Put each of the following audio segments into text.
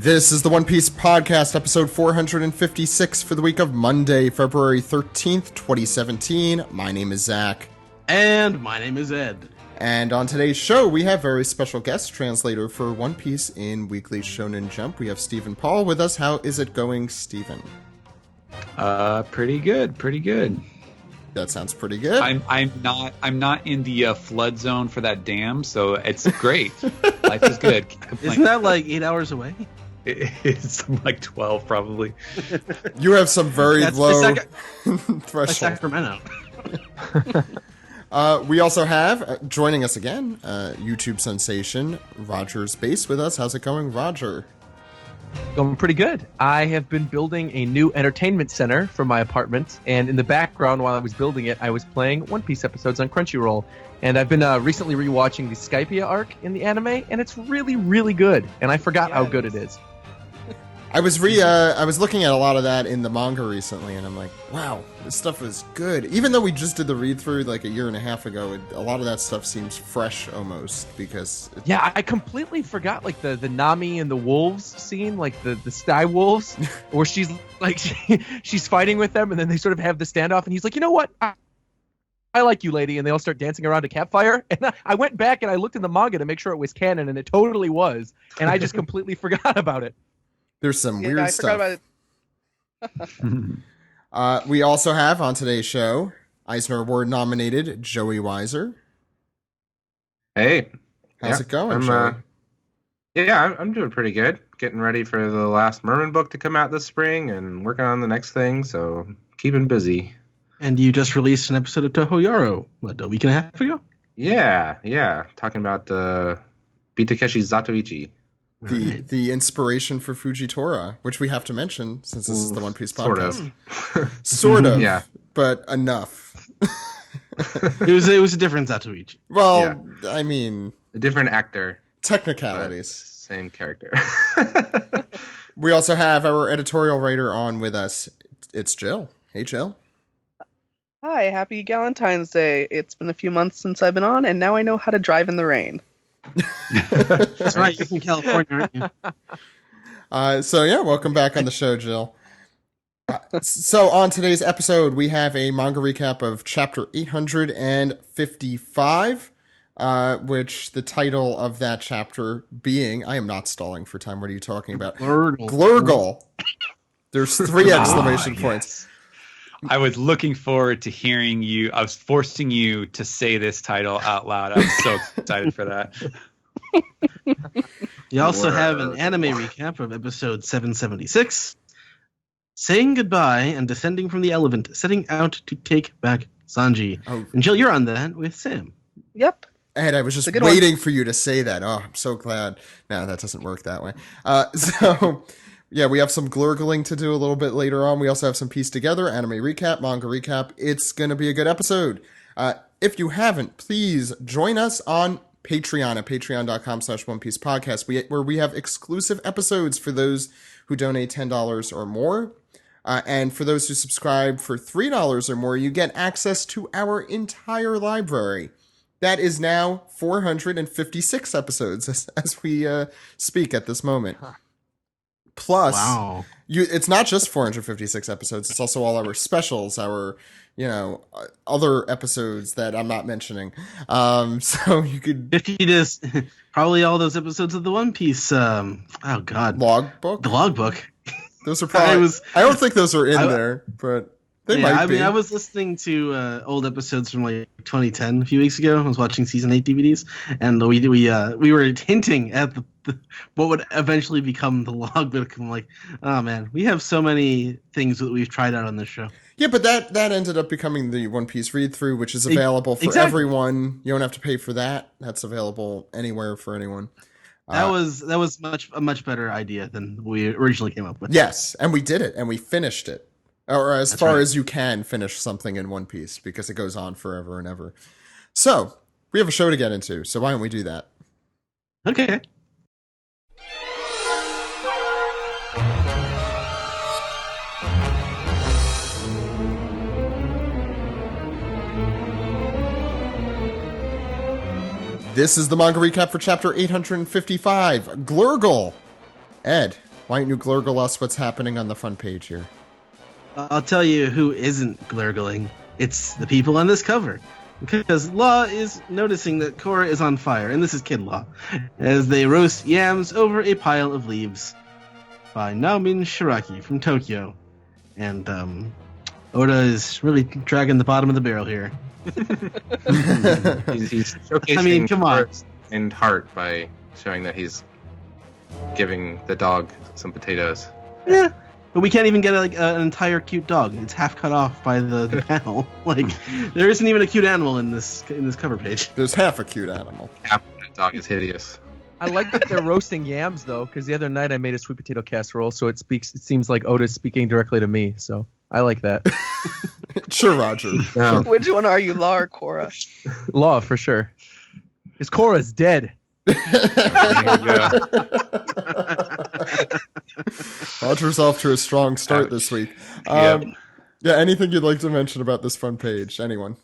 This is the One Piece Podcast, episode 456 for the week of Monday, February 13th, 2017. My name is Zach. And my name is Ed. And on today's show, we have very special guest translator for One Piece in Weekly Shonen Jump. We have Stephen Paul with us. How is it going, Stephen? Pretty good. That sounds pretty good. I'm not in the flood zone for that dam, so it's great. Life is good. Isn't that like 8 hours away? It's like 12 probably. You have some very low threshold. Sacramento. We also have, joining us again, YouTube sensation, Roger's Base with us. How's it going, Roger? Going pretty good. I have been building a new entertainment center for my apartment, and in the background while I was building it, I was playing One Piece episodes on Crunchyroll. And I've been recently rewatching the Skypiea arc in the anime, and it's really, really good. And I forgot how good it is. I was looking at a lot of that in the manga recently, and I'm like, wow, this stuff is good. Even though we just did the read-through like a year and a half ago, a lot of that stuff seems fresh almost, because... Yeah, I completely forgot, like, the Nami and the wolves scene, like the sky wolves, where she's, like, she's fighting with them, and then they sort of have the standoff, and he's like, you know what? I like you, lady, and they all start dancing around a campfire. And I went back and I looked in the manga to make sure it was canon, and it totally was, and I just completely forgot about it. There's some weird I stuff. forgot about it. We also have on today's show Eisner Award nominated Joey Weiser. Hey, how's it going, Joey? I'm doing pretty good. Getting ready for the last Merman book to come out this spring and working on the next thing, so keeping busy. And you just released an episode of Toho Yaro, a week and a half ago? Yeah. Talking about Bitakeshi Zatoichi. The inspiration for Fujitora, which we have to mention since this is the One Piece podcast. Sort of, yeah, but enough. It was a different Zatoichi. Well, yeah. I mean, a different actor. Technicalities. Same character. We also have our editorial writer on with us. It's Jill. Hey, Jill. Hi, happy Valentine's Day. It's been a few months since I've been on, and now I know how to drive in the rain. That's right, you're from California, aren't you? So yeah, welcome back on the show, Jill. So on today's episode, we have a manga recap of chapter 855, which the title of that chapter being, I am not stalling for time, what are you talking about? Glurgle. There's 3 exclamation points. I was looking forward to hearing you. I was forcing you to say this title out loud. I was so excited for that. You also have an anime recap of episode 776, saying goodbye and descending from the elephant, setting out to take back Sanji. Oh. And Jill, you're on that with Sam. Yep. Ed, I was just waiting for you to say that. Oh, I'm so glad. No, that doesn't work that way. Yeah, we have some glurgling to do a little bit later on. We also have some piece together, anime recap, manga recap. It's going to be a good episode. If you haven't, please join us on Patreon at patreon.com/OnePiecePodcast, where we have exclusive episodes for those who donate $10 or more. And for those who subscribe for $3 or more, you get access to our entire library. That is now 456 episodes as we speak at this moment. Plus, wow. It's not just 456 episodes. It's also all our specials, our, other episodes that I'm not mentioning. So you could... probably all those episodes of the One Piece, logbook? The logbook. Those are probably... I don't think those are in there, but... They might be. I was listening to old episodes from like 2010 a few weeks ago. I was watching season 8 DVDs, and we were hinting at what would eventually become the logbook. I'm like, oh man, we have so many things that we've tried out on this show. Yeah, but that ended up becoming the One Piece read through, which is available for everyone. You don't have to pay for that. That's available anywhere for anyone. That was a much better idea than we originally came up with. Yes, and we did it, and we finished it. Or as far as you can finish something in One Piece, because it goes on forever and ever. So, we have a show to get into, so why don't we do that? Okay. This is the manga recap for chapter 855, Glurgle. Ed, Why don't you glurgle us what's happening on the front page here? I'll tell you who isn't glurgling. It's the people on this cover. Because Law is noticing that Korra is on fire, and this is Kid Law, as they roast yams over a pile of leaves by Naomin Shiraki from Tokyo. And Oda is really dragging the bottom of the barrel here. He's showcasing I mean, come on. and heart by showing that he's giving the dog some potatoes. Yeah, but we can't even get an entire cute dog. It's half cut off by the panel. Like, there isn't even a cute animal in this cover page. There's half a cute animal. Half of that dog is hideous. I like that they're roasting yams though, because the other night I made a sweet potato casserole, so it seems like Oda's speaking directly to me. So I like that. Sure, Roger. No. Which one are you, Law or Korra? Law for sure. Because Korra's dead. Roger's off to a strong start this week. Yeah, anything you'd like to mention about this front page? Anyone?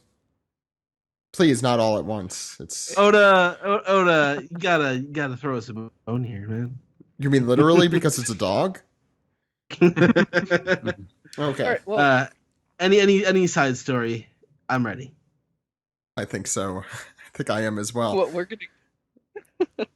Please, not all at once. It's Oda, you gotta throw us a bone here, man. You mean literally because it's a dog? Okay. All right, well, Any side story, I'm ready. I think so. I think I am as well. what we're gonna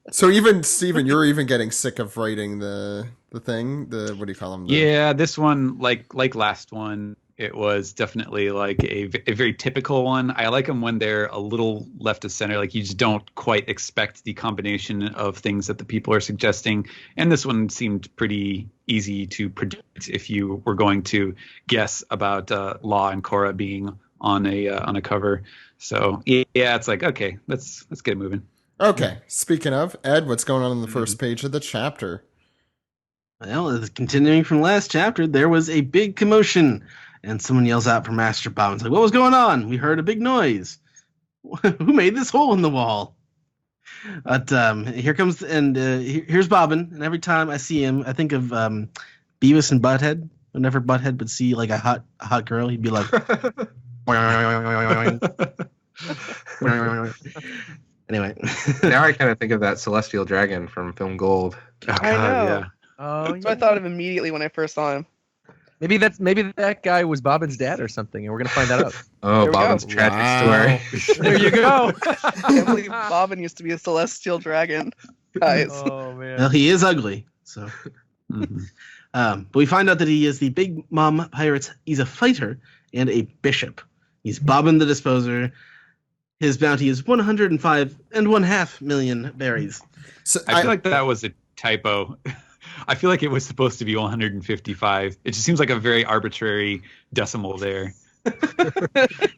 So even Steven, you're even getting sick of writing the thing. The what do you call them? Yeah, this one, like last one, it was definitely like a very typical one. I like them when they're a little left of center, like you just don't quite expect the combination of things that the people are suggesting. And this one seemed pretty easy to predict if you were going to guess about Law and Korra being on a cover. So yeah, it's like, okay, let's get moving. Okay. Speaking of, Ed, what's going on the first page of the chapter? Well, continuing from last chapter, there was a big commotion, and someone yells out for Master Bobbin. It's like, what was going on? We heard a big noise. Who made this hole in the wall? But here comes, and here's Bobbin, and every time I see him, I think of Beavis and Butthead. Whenever Butthead would see like a hot girl, he'd be like, anyway. Now I kind of think of that celestial dragon from Film Gold. Oh, I know. yeah. Oh, That's what I thought of immediately when I first saw him. maybe that guy was Bobbin's dad or something, and we're gonna find that out. Oh, There we Bobbin's go. tragic story. There you go. I can't believe Bobbin used to be a celestial dragon. Guys. Oh man. Well, he is ugly, so. Mhm. But we find out that he is the Big Mom Pirates. He's a fighter and a bishop. He's Bobbin the Disposer. His bounty is 105.5 million berries. So I feel like that was a typo. I feel like it was supposed to be 155. It just seems like a very arbitrary decimal there.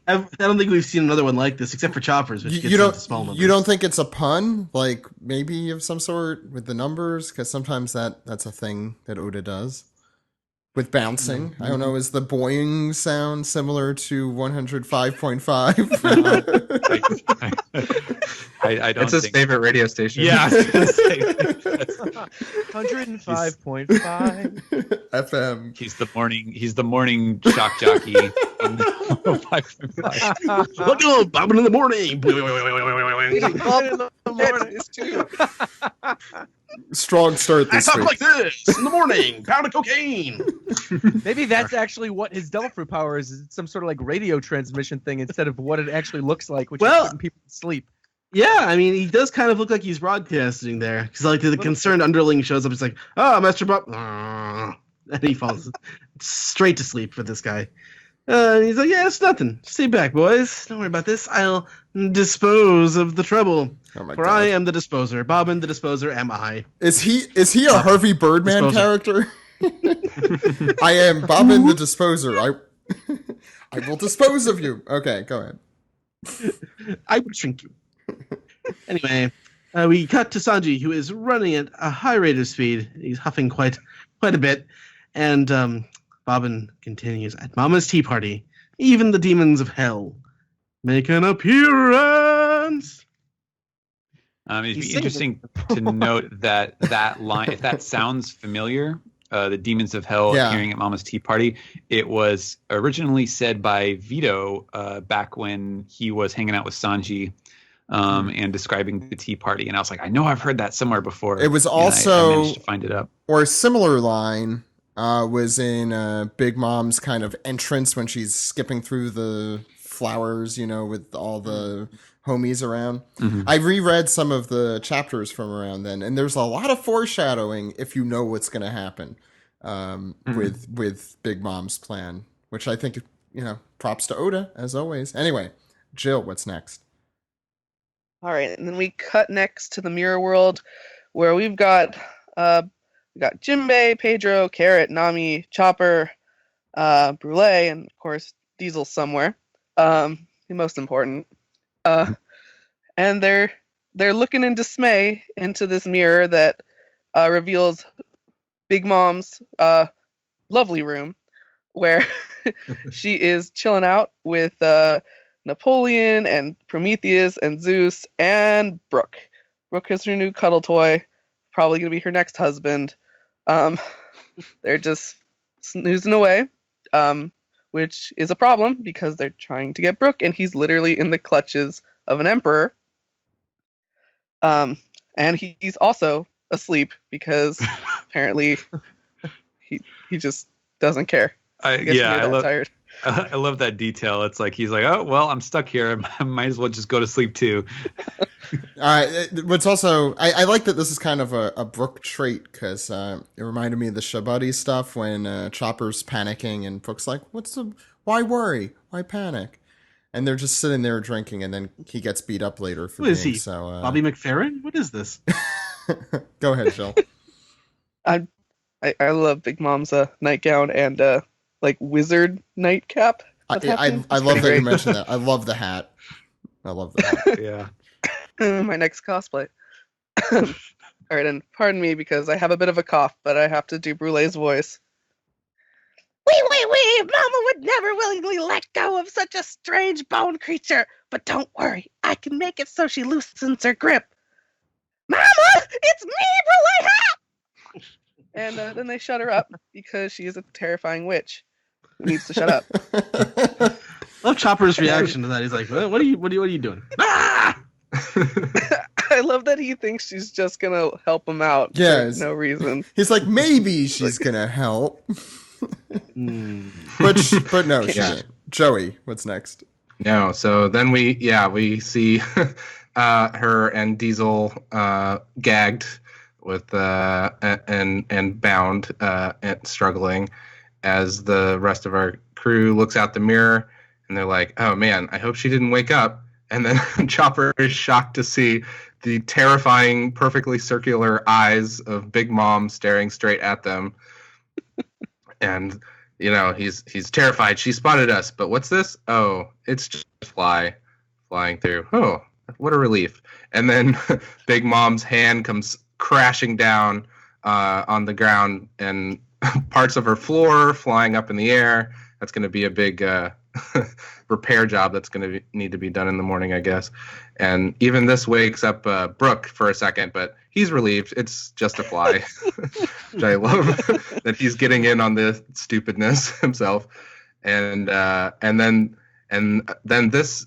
I don't think we've seen another one like this, except for Choppers, which gets into small numbers. you don't think it's a pun, like maybe of some sort with the numbers, because sometimes that's a thing that Oda does with bouncing. I don't know. Is the boing sound similar to 105.5? I don't It's his think. favorite radio station. Yeah, I was gonna say, 105.5. FM. he's the morning shock jockey. On 5.5. Look at Bobbin in the morning. Strong start I this talk week. like this in the morning. Pound of cocaine. Maybe that's actually what his devil fruit power is. It's some sort of like radio transmission thing instead of what it actually looks like, which is putting people to sleep. Yeah, I mean, he does kind of look like he's broadcasting there. Because like the concerned underling shows up. It's like, oh, Master Bob. And he falls straight to sleep for this guy. And he's like, yeah, it's nothing. Stay back, boys. Don't worry about this. I'll dispose of the trouble. Oh my For god! I am the disposer. Bobbin the disposer am I. Is he a Harvey Birdman Disposer. character? I am Bobbin the Disposer. I will dispose of you. Okay, go ahead. I would shrink you. Anyway, we cut to Sanji, who is running at a high rate of speed. He's huffing quite a bit. And Bobbin continues, at Mama's tea party, even the demons of hell make an appearance. It'd He's be singing interesting to note that line, if that sounds familiar, the demons of hell Yeah. appearing at Mama's tea party, it was originally said by Vito back when he was hanging out with Sanji. and describing the tea party. And I was like, I know I've heard that somewhere before. It was And also I managed to find it up. or a similar line was in Big Mom's kind of entrance when she's skipping through the flowers, with all the homies around. Mm-hmm. I reread some of the chapters from around then, and there's a lot of foreshadowing if you know what's going to happen with Big Mom's plan, which I think, props to Oda, as always. Anyway, Jill, what's next? All right, and then we cut next to the mirror world, where we've got Jinbei, Pedro, Carrot, Nami, Chopper, Brule, and of course Diesel somewhere. The most important. And they're looking in dismay into this mirror that reveals Big Mom's lovely room, where she is chilling out with Napoleon and Prometheus and Zeus and Brooke. Brooke is her new cuddle toy, probably gonna be her next husband. They're just snoozing away, which is a problem because they're trying to get Brooke, and he's literally in the clutches of an emperor. And he's also asleep because apparently he just doesn't care. I love that detail. It's like he's like, oh well, I'm stuck here. I might as well just go to sleep too. What's also I like that this is kind of a Brooke trait, because it reminded me of the Shabuddy stuff when Chopper's panicking and Brooke's like, why worry? Why panic? And they're just sitting there drinking, and then he gets beat up later for Who is being he? so. Bobby McFerrin? What is this? Go ahead, Jill. I love Big Mom's nightgown and wizard nightcap. I love that you mentioned that. I love the hat. Yeah. My next cosplay. All right, and pardon me because I have a bit of a cough, but I have to do Brule's voice. Wee! Mama would never willingly let go of such a strange bone creature. But don't worry, I can make it so she loosens her grip. Mama, it's me, Brule! And then they shut her up because she is a terrifying witch who needs to shut up. Love Chopper's reaction to that. He's like, "What are you doing?" Ah! I love that he thinks she's just gonna help him out for no reason. He's like, maybe she's gonna help. But no, she didn't. Joey, what's next? No, so then we see her and Diesel gagged with and bound and struggling, as the rest of our crew looks out the mirror and they're like, oh man, I hope she didn't wake up. And then Chopper is shocked to see the terrifying, perfectly circular eyes of Big Mom staring straight at them. And he's terrified. She spotted us, but what's this? Oh, it's just a fly flying through. Oh, what a relief. And then Big Mom's hand comes crashing down on the ground, and parts of her floor flying up in the air. That's going to be a big repair job that's going to need to be done in the morning, I guess. And even this wakes up Brooke for a second, but he's relieved. It's just a fly. Which I love that he's getting in on the stupidness himself. And then this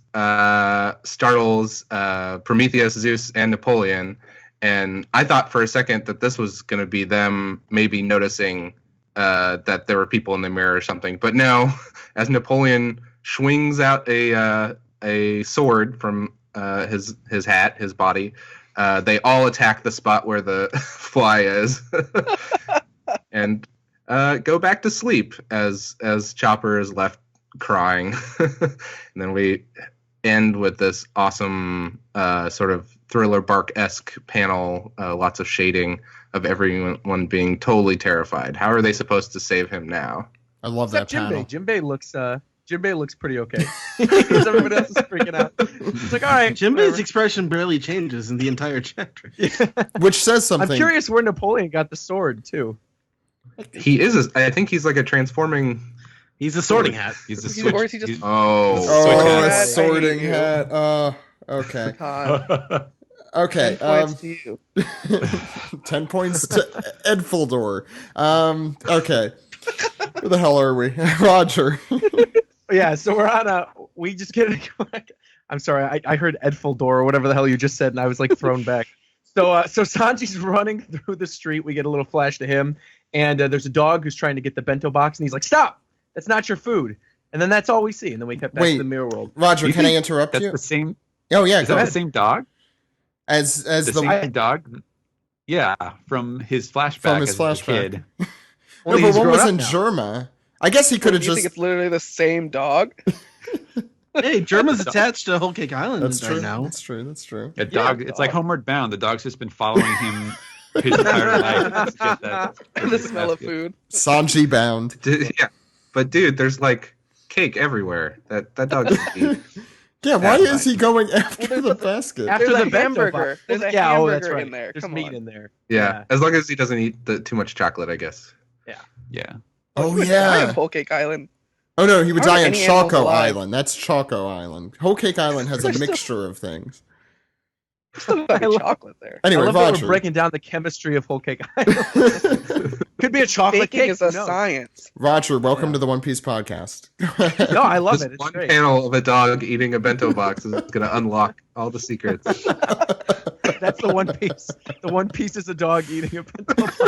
startles Prometheus, Zeus, and Napoleon. And I thought for a second that this was going to be them maybe noticing that there were people in the mirror or something. But no, as Napoleon swings out a sword from his hat, his body, they all attack the spot where the fly is and go back to sleep as Chopper is left crying. And then we end with this awesome sort of Thriller Bark-esque panel, lots of shading of everyone being totally terrified. How are they supposed to save him now? I love that panel. Jinbei looks pretty okay. Because everybody else is freaking out. It's like, all right. Jinbei's expression barely changes in the entire chapter. Which says something. I'm curious where Napoleon got the sword, too. He is. I think he's like a transforming. He's a sorting hat. He's a switch. Or is he just... a sorting hat. Okay. God. Okay. 10 points to you. 10 points to Ed Fuldor. Okay. Where the hell are we? Roger. Yeah, so we're on we just get I'm sorry. I heard Edfuldor or whatever the hell you just said, and I was like thrown back. So Sanji's running through the street. We get a little flash to him, and there's a dog who's trying to get the bento box, and he's like, "Stop! That's not your food." And then that's all we see. And then we cut back to the mirror world. Roger, You can I think interrupt That's you? the same. Oh yeah, Is go that ahead. the same dog? As The the same dog? Yeah, from his flashback. From his as a flashback. kid. no, Only but he's one grown was up in now. Germa. I guess he could have Do you just. think it's literally the same dog? Hey, Germa's attached to Whole Cake Island That's true. right now. That's true. That's true. A dog. It's like Homeward Bound. The dog's just been following him his entire life. To get that The smell of basket. food. Sanji bound. Yeah, but dude, there's like cake everywhere. That dog should be. Yeah, why Yeah, is he going after the basket? After There's the a bento hamburger. box. There's a yeah, hamburger that's right. in there. There's Come meat on. in there. Yeah, as long as he doesn't eat too much chocolate, I guess. Yeah. Oh He would die on yeah. Whole Cake Island. Oh no, he would How are die on any animals Choco alive? Island. That's Choco Island. Whole Cake Island has a mixture of things. There's probably love- chocolate there. Anyway, I love that Roger. we're breaking down the chemistry of Whole Cake Island. Could be a chocolate Baking cake. is a who knows? science. Roger, welcome Yeah. to the One Piece podcast. No, I love This it. It's one great. panel of a dog eating a bento box is going to unlock all the secrets. That's the One Piece. The One Piece is a dog eating a bento box.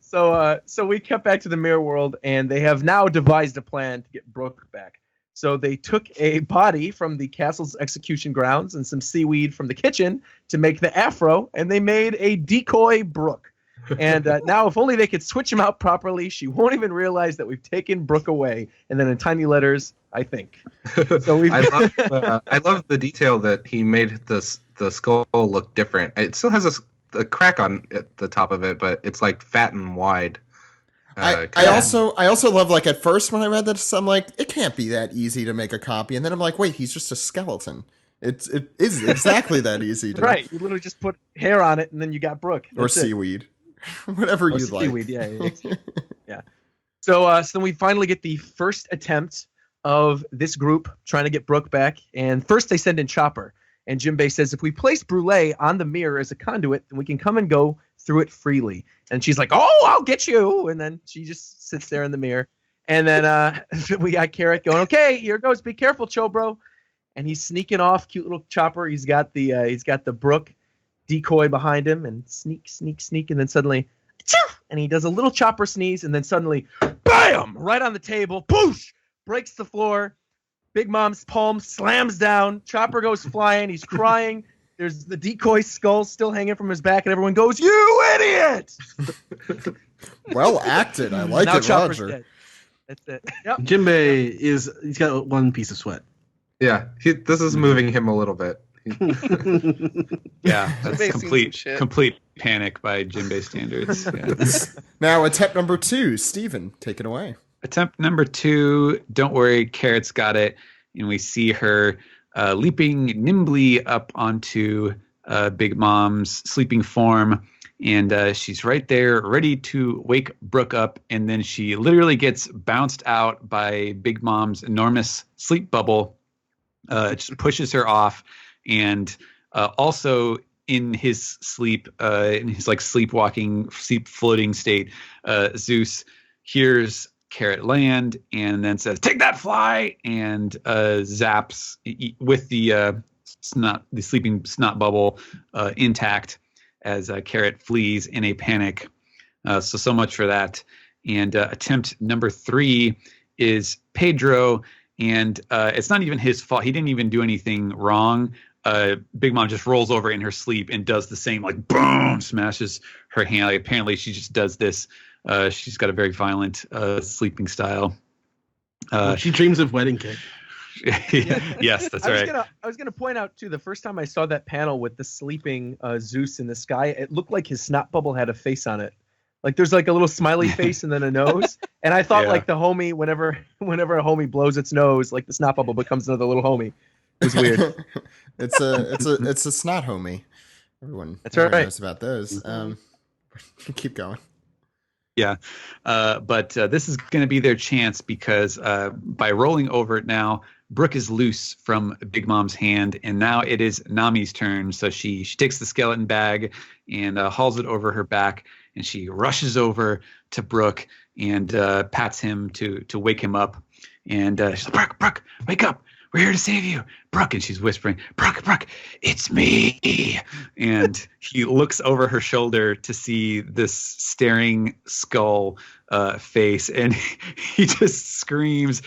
So we cut back to the mirror world, and they have now devised a plan to get Brooke back. So they took a body from the castle's execution grounds and some seaweed from the kitchen to make the afro, and they made a decoy Brooke. And now, if only they could switch him out properly, she won't even realize that we've taken Brooke away. And then in tiny letters, I think. So we've I love the detail that he made the skull look different. It still has a crack on at the top of it, but it's like fat and wide. I kinda- also love, like, at first when I read this, I'm like, it can't be that easy to make a copy, and then I'm like, wait, he's just a skeleton. It is exactly that easy to right. You literally just put hair on it, and then you got Brooke. or That's it. seaweed, whatever Or you'd like. seaweed, yeah. So then we finally get the first attempt of this group trying to get Brooke back. And first they send in Chopper. And Jinbei says, if we place Brûlée on the mirror as a conduit, then we can come and go through it freely. And she's like, oh, I'll get you. And then she just sits there in the mirror. And then we got Carrot going, okay, here goes. Be careful, Chobro. And he's sneaking off, cute little Chopper. He's got the Brooke decoy behind him, and sneak, and then suddenly, achoo! And he does a little Chopper sneeze, and then suddenly, bam! Right on the table, poosh! Breaks the floor. Big Mom's palm slams down. Chopper goes flying. He's crying. There's the decoy skull still hanging from his back, and everyone goes, "You idiot!" Well acted. I like now it, Chopper's Roger. dead. That's it. Yep. Jinbei he's got one piece of sweat. Yeah, this is moving him a little bit. Yeah, that's Jinbei's seen some shit. complete panic by Jinbei standards. Yeah. Now, attempt number 2. Steven, take it away. Attempt number 2. Don't worry, Carrot's got it, and we see her leaping nimbly up onto Big Mom's sleeping form, and she's right there, ready to wake Brooke up, and then she literally gets bounced out by Big Mom's enormous sleep bubble. It just pushes her off, and also in his sleep, in his like sleepwalking, sleep floating state, Zeus hears Carrot land and then says, "Take that, fly!" and zaps with the sleeping snot bubble intact as Carrot flees in a panic. So much for that. And attempt number 3 is Pedro. And it's not even his fault. He didn't even do anything wrong. Big Mom just rolls over in her sleep and does the same, like, boom, smashes her hand. Like, apparently she just does this. She's got a very violent sleeping style. She dreams of wedding cake. Yes, that's right. I was gonna point out too. The first time I saw that panel with the sleeping Zeus in the sky, it looked like his snot bubble had a face on it. Like there's like a little smiley face and then a nose. And I thought Yeah. like the homie, whenever a homie blows its nose, like the snot bubble becomes another little homie. It was weird. it's a snot homie. Everyone That's right. knows about those. Keep going. Yeah, but this is going to be their chance because by rolling over it now, Brooke is loose from Big Mom's hand, and now it is Nami's turn. So she takes the skeleton bag and hauls it over her back, and she rushes over to Brooke and pats him to wake him up. and she's like, Brooke, wake up. We're here to save you, Brooke. And she's whispering, Brooke, it's me. And he looks over her shoulder to see this staring skull face, and he just screams,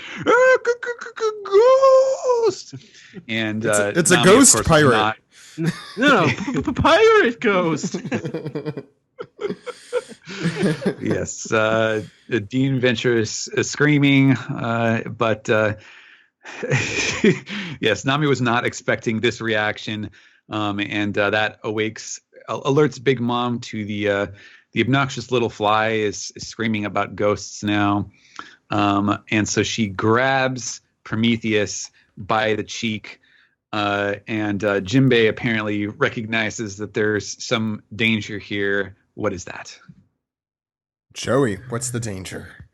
ghost! And it's a Nami, ghost of course, pirate. No, pirate ghost. Yes, Dean Venture is screaming, but yes, Nami was not expecting this reaction, and that alerts Big Mom to the obnoxious little fly is screaming about ghosts now, and so she grabs Prometheus by the cheek. And Jinbei apparently recognizes that there's some danger here. What is that? Joey, what's the danger?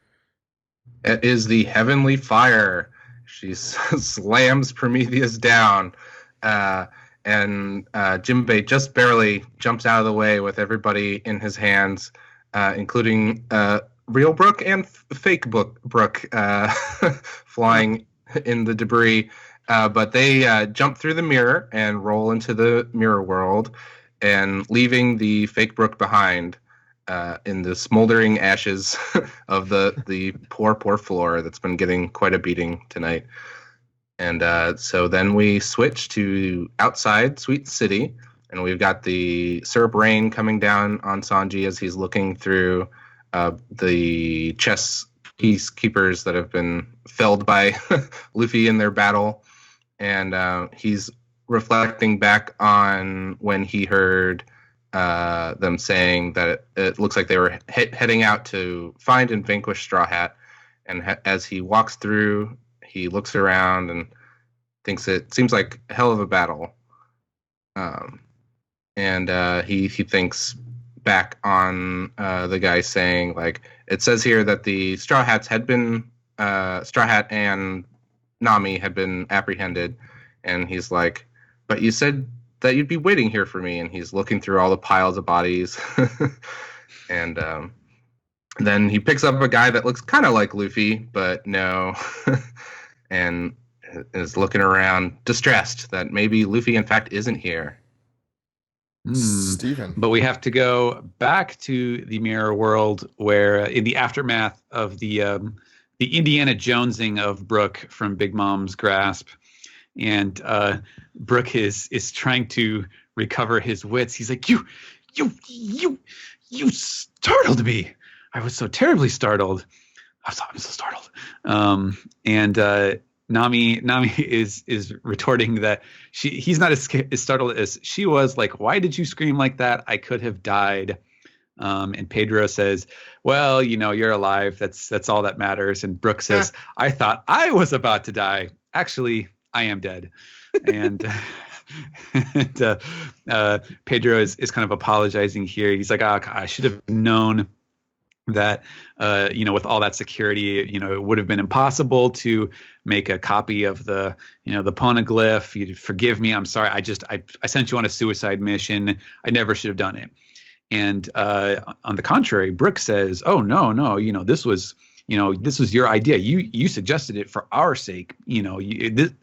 It is the heavenly fire. She slams Prometheus down, and Jinbei just barely jumps out of the way with everybody in his hands, including real Brooke and fake Brooke flying in the debris. But they jump through the mirror and roll into the mirror world, and leaving the fake Brooke behind in the smoldering ashes of the poor floor that's been getting quite a beating tonight. And so then we switch to outside Sweet City, and we've got the syrup rain coming down on Sanji as he's looking through the chess peacekeepers that have been felled by Luffy in their battle. And he's reflecting back on when he heard them saying that it looks like they were heading out to find and vanquish Straw Hat. And as he walks through, he looks around and thinks it seems like a hell of a battle. And he thinks back on the guy saying, like, it says here that the Straw Hats had been Straw Hat and Nami had been apprehended, and he's like, but you said that you'd be waiting here for me. And he's looking through all the piles of bodies. And then he picks up a guy that looks kind of like Luffy, but no, and is looking around distressed that maybe Luffy in fact isn't here. Steven. But we have to go back to the mirror world where in the aftermath of the Indiana Jonesing of Brooke from Big Mom's grasp, and Brooke is trying to recover his wits. He's like, you startled me. I was so terribly startled. I'm so startled. And Nami is retorting that he's not as startled as she was. Like, why did you scream like that? I could have died. And Pedro says, well, you're alive. That's all that matters. And Brooke says, I thought I was about to die. Actually, I am dead. And, Pedro is kind of apologizing here. He's like, I should have known that, with all that security, it would have been impossible to make a copy of the poneglyph. You'd forgive me. I'm sorry. I sent you on a suicide mission. I never should have done it. And on the contrary, Brooke says, oh, no, this was your idea. You suggested it for our sake. We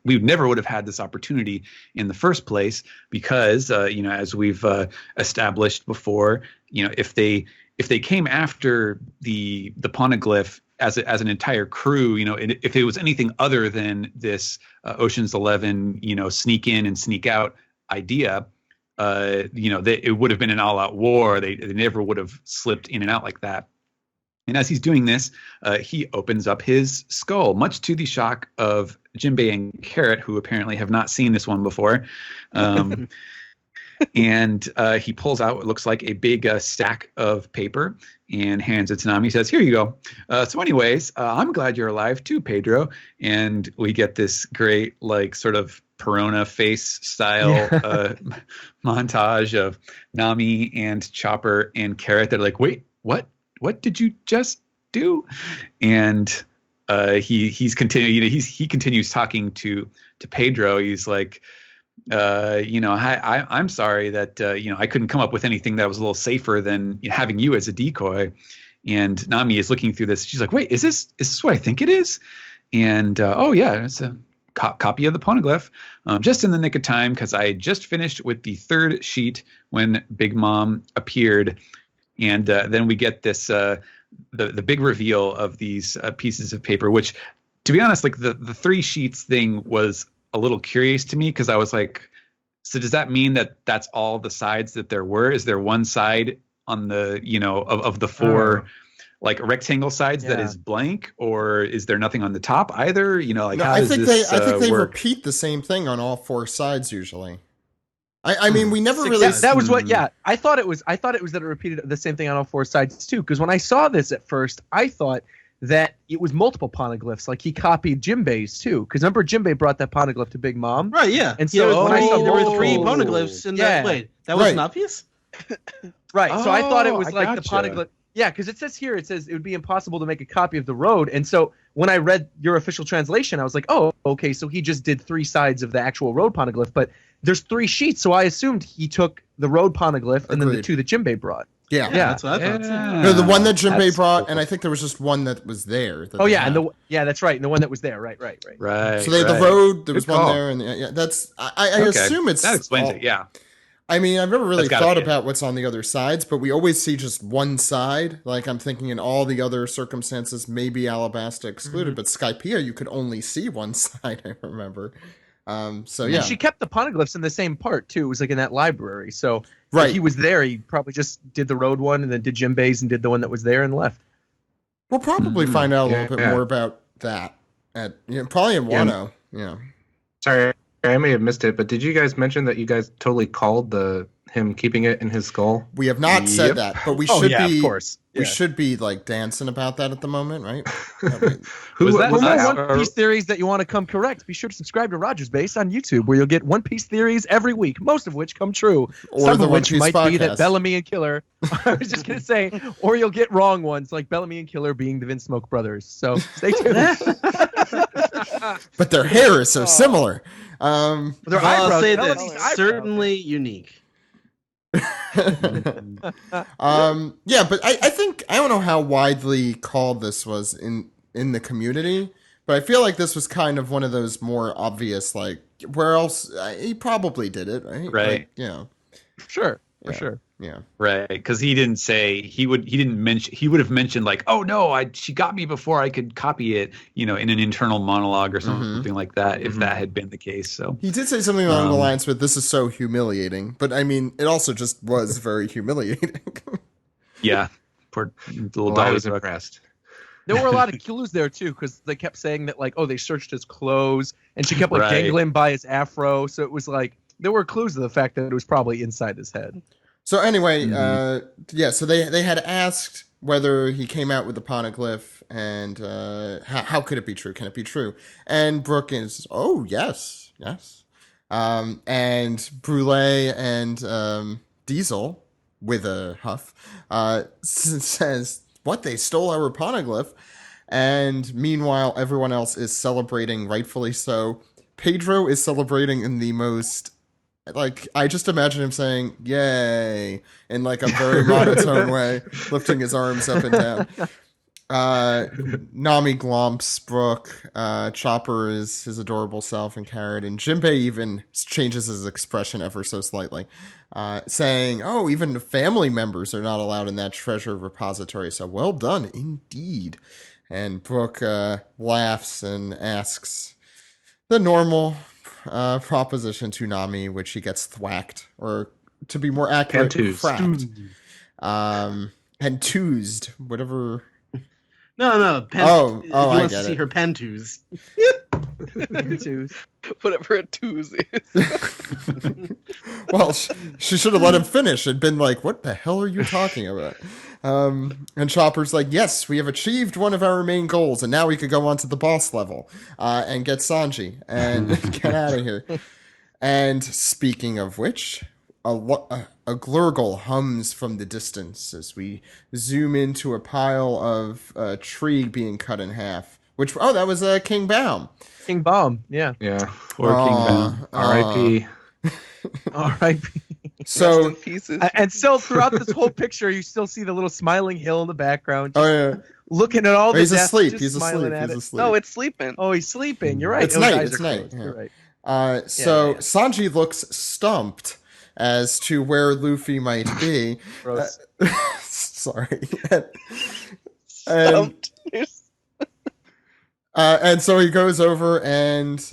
never would have had this opportunity in the first place because, as we've established before, if they came after the poneglyph as an entire crew, if it was anything other than this Ocean's 11, sneak in and sneak out idea, it would have been an all-out war. They never would have slipped in and out like that. And as he's doing this, he opens up his skull, much to the shock of Jinbei and Carrot, who apparently have not seen this one before. And he pulls out what looks like a big stack of paper and hands it to Nami. He says, here you go. So anyways, I'm glad you're alive too, Pedro. And we get this great, sort of Perona face style montage of Nami and Chopper and Carrot. They're like, wait, what did you just do? And he continues talking to Pedro. He's like, I'm sorry that I couldn't come up with anything that was a little safer than having you as a decoy. And Nami is looking through this. She's like, wait, is this what I think it is? And oh yeah, it's a copy of the Poneglyph, just in the nick of time because I had just finished with the third sheet when Big Mom appeared, and then we get this the big reveal of these pieces of paper, which, to be honest, like the 3 sheets thing was a little curious to me because I was like, so does that mean that that's all the sides that there were? Is there one side on the of the 4 like rectangle sides that is blank, or is there nothing on the top either? Like, No, how I does think this they work? repeat the same thing on all 4 sides usually. I mean, we never really. That was what. Yeah, I thought it was that it repeated the same thing on all 4 sides too. Because when I saw this at first, I thought that it was multiple poneglyphs. Like he copied Jimbei's too. Because remember, Jimbei brought that poneglyph to Big Mom. Right. Yeah. And so when I saw there were 3 multiple- poneglyphs in that. Wait, that wasn't obvious. Right. So I thought it was I like the gotcha. poneglyph. Yeah, because it says it would be impossible to make a copy of the road. And so when I read your official translation, I was like, oh, okay, so he just did 3 sides of the actual road poneglyph. But there's 3 sheets, so I assumed he took the road poneglyph and then the Agreed. 2 that Jimbei brought. Yeah. That's what I thought. No, the one that Jinbei That's brought, cool. and I think there was just one that was there. That Oh they yeah, had. and that's right, and the one that was there, right. Right. So they had the road. There was Good one call. there, and that's. I Okay. assume it's that explains all- it. Yeah. I mean, I've never really That's gotta thought be it. about what's on the other sides, but we always see just one side. Like I'm thinking in all the other circumstances, maybe Alabasta excluded, but Skypiea, you could only see one side. I remember. So yeah, And she kept the poneglyphs in the same part too. It was like in that library. So Right. if he was there, he probably just did the road one and then did Jimbei's and did the one that was there and left. we'll probably find out a little bit Yeah. more about that at probably in Wano. Yeah. Sorry, I may have missed it, but did you guys mention that you guys totally called him keeping it in his skull? We have not said Yep. that, but we Oh should yeah, be. of course. We Yeah. should be like dancing about that at the moment, right? Who Was that- For was more that- One Piece theories that you want to come correct, be sure to subscribe to Rogers Base on YouTube, where you'll get One Piece theories every week, most of which come true. Or Some the of One which Piece might be that podcast. Bellamy and Killer. I was just gonna say, or you'll get wrong ones, like Bellamy and Killer being the Vince Smoke brothers. So stay tuned. But their hair is so Oh. similar. Their I'll eyebrows, say Bellamy's that's eyebrows. certainly unique. Yeah, but I think I don't know how widely called this was in the community, but I feel like this was kind of one of those more obvious, like where else he probably did it, right? Right. Like, Sure, for Yeah. sure. yeah. Right, because he didn't say he would have mentioned like, oh no, she got me before I could copy it, in an internal monologue or something like that, if that had been the case. So He did say something along the lines with "This is so humiliating," but I mean, it also just was very humiliating. yeah, poor little Well, I Dolly was Brooke. impressed. There were a lot of clues there too, because they kept saying that like, oh, they searched his clothes, and she kept like Right. dangling by his afro. So it was like there were clues to the fact that it was probably inside his head. So anyway, so they had asked whether he came out with the poneglyph, and how could it be true? Can it be true? And Brooke is, oh yes, and Brule and Diesel with a huff says, what, they stole our poneglyph? And meanwhile, everyone else is celebrating, rightfully so. Pedro is celebrating in the most, like, I just imagine him saying, yay, in like a very monotone way, lifting his arms up and down. Nami glomps Brooke, Chopper is his adorable self and Carrot, and Jinbei even changes his expression ever so slightly, saying, oh, even the family members are not allowed in that treasure repository, so well done indeed. And Brooke laughs and asks the normal proposition to Nami, which he gets thwacked, or to be more accurate, Pantoozed. frapped. Pantoozed, whatever. No. He I wants get to see it. her pantoos. Whatever a twos is. Well, she should have let him finish and been like, what the hell are you talking about? And Chopper's like, yes, we have achieved one of our main goals, and now we could go on to the boss level and get Sanji and get out of here. And speaking of which, a glurgle hums from the distance as we zoom into a pile of a tree being cut in half. Which, that was King Baum. King Bomb, yeah. Yeah. Poor King Ben. R.I.P. R.I.P. Rest So, in pieces. And still throughout this whole picture, you still see the little smiling hill in the background, oh just yeah, looking at all the he's deaths, asleep. just He's smiling asleep. at He's it. asleep. No, it's sleeping. Oh, he's sleeping. You're right. It's Oh, his night, eyes it's are night, closed. yeah. You're right. So yeah. Sanji looks stumped as to where Luffy might be. Gross. Sorry. Stumped. And so he goes over and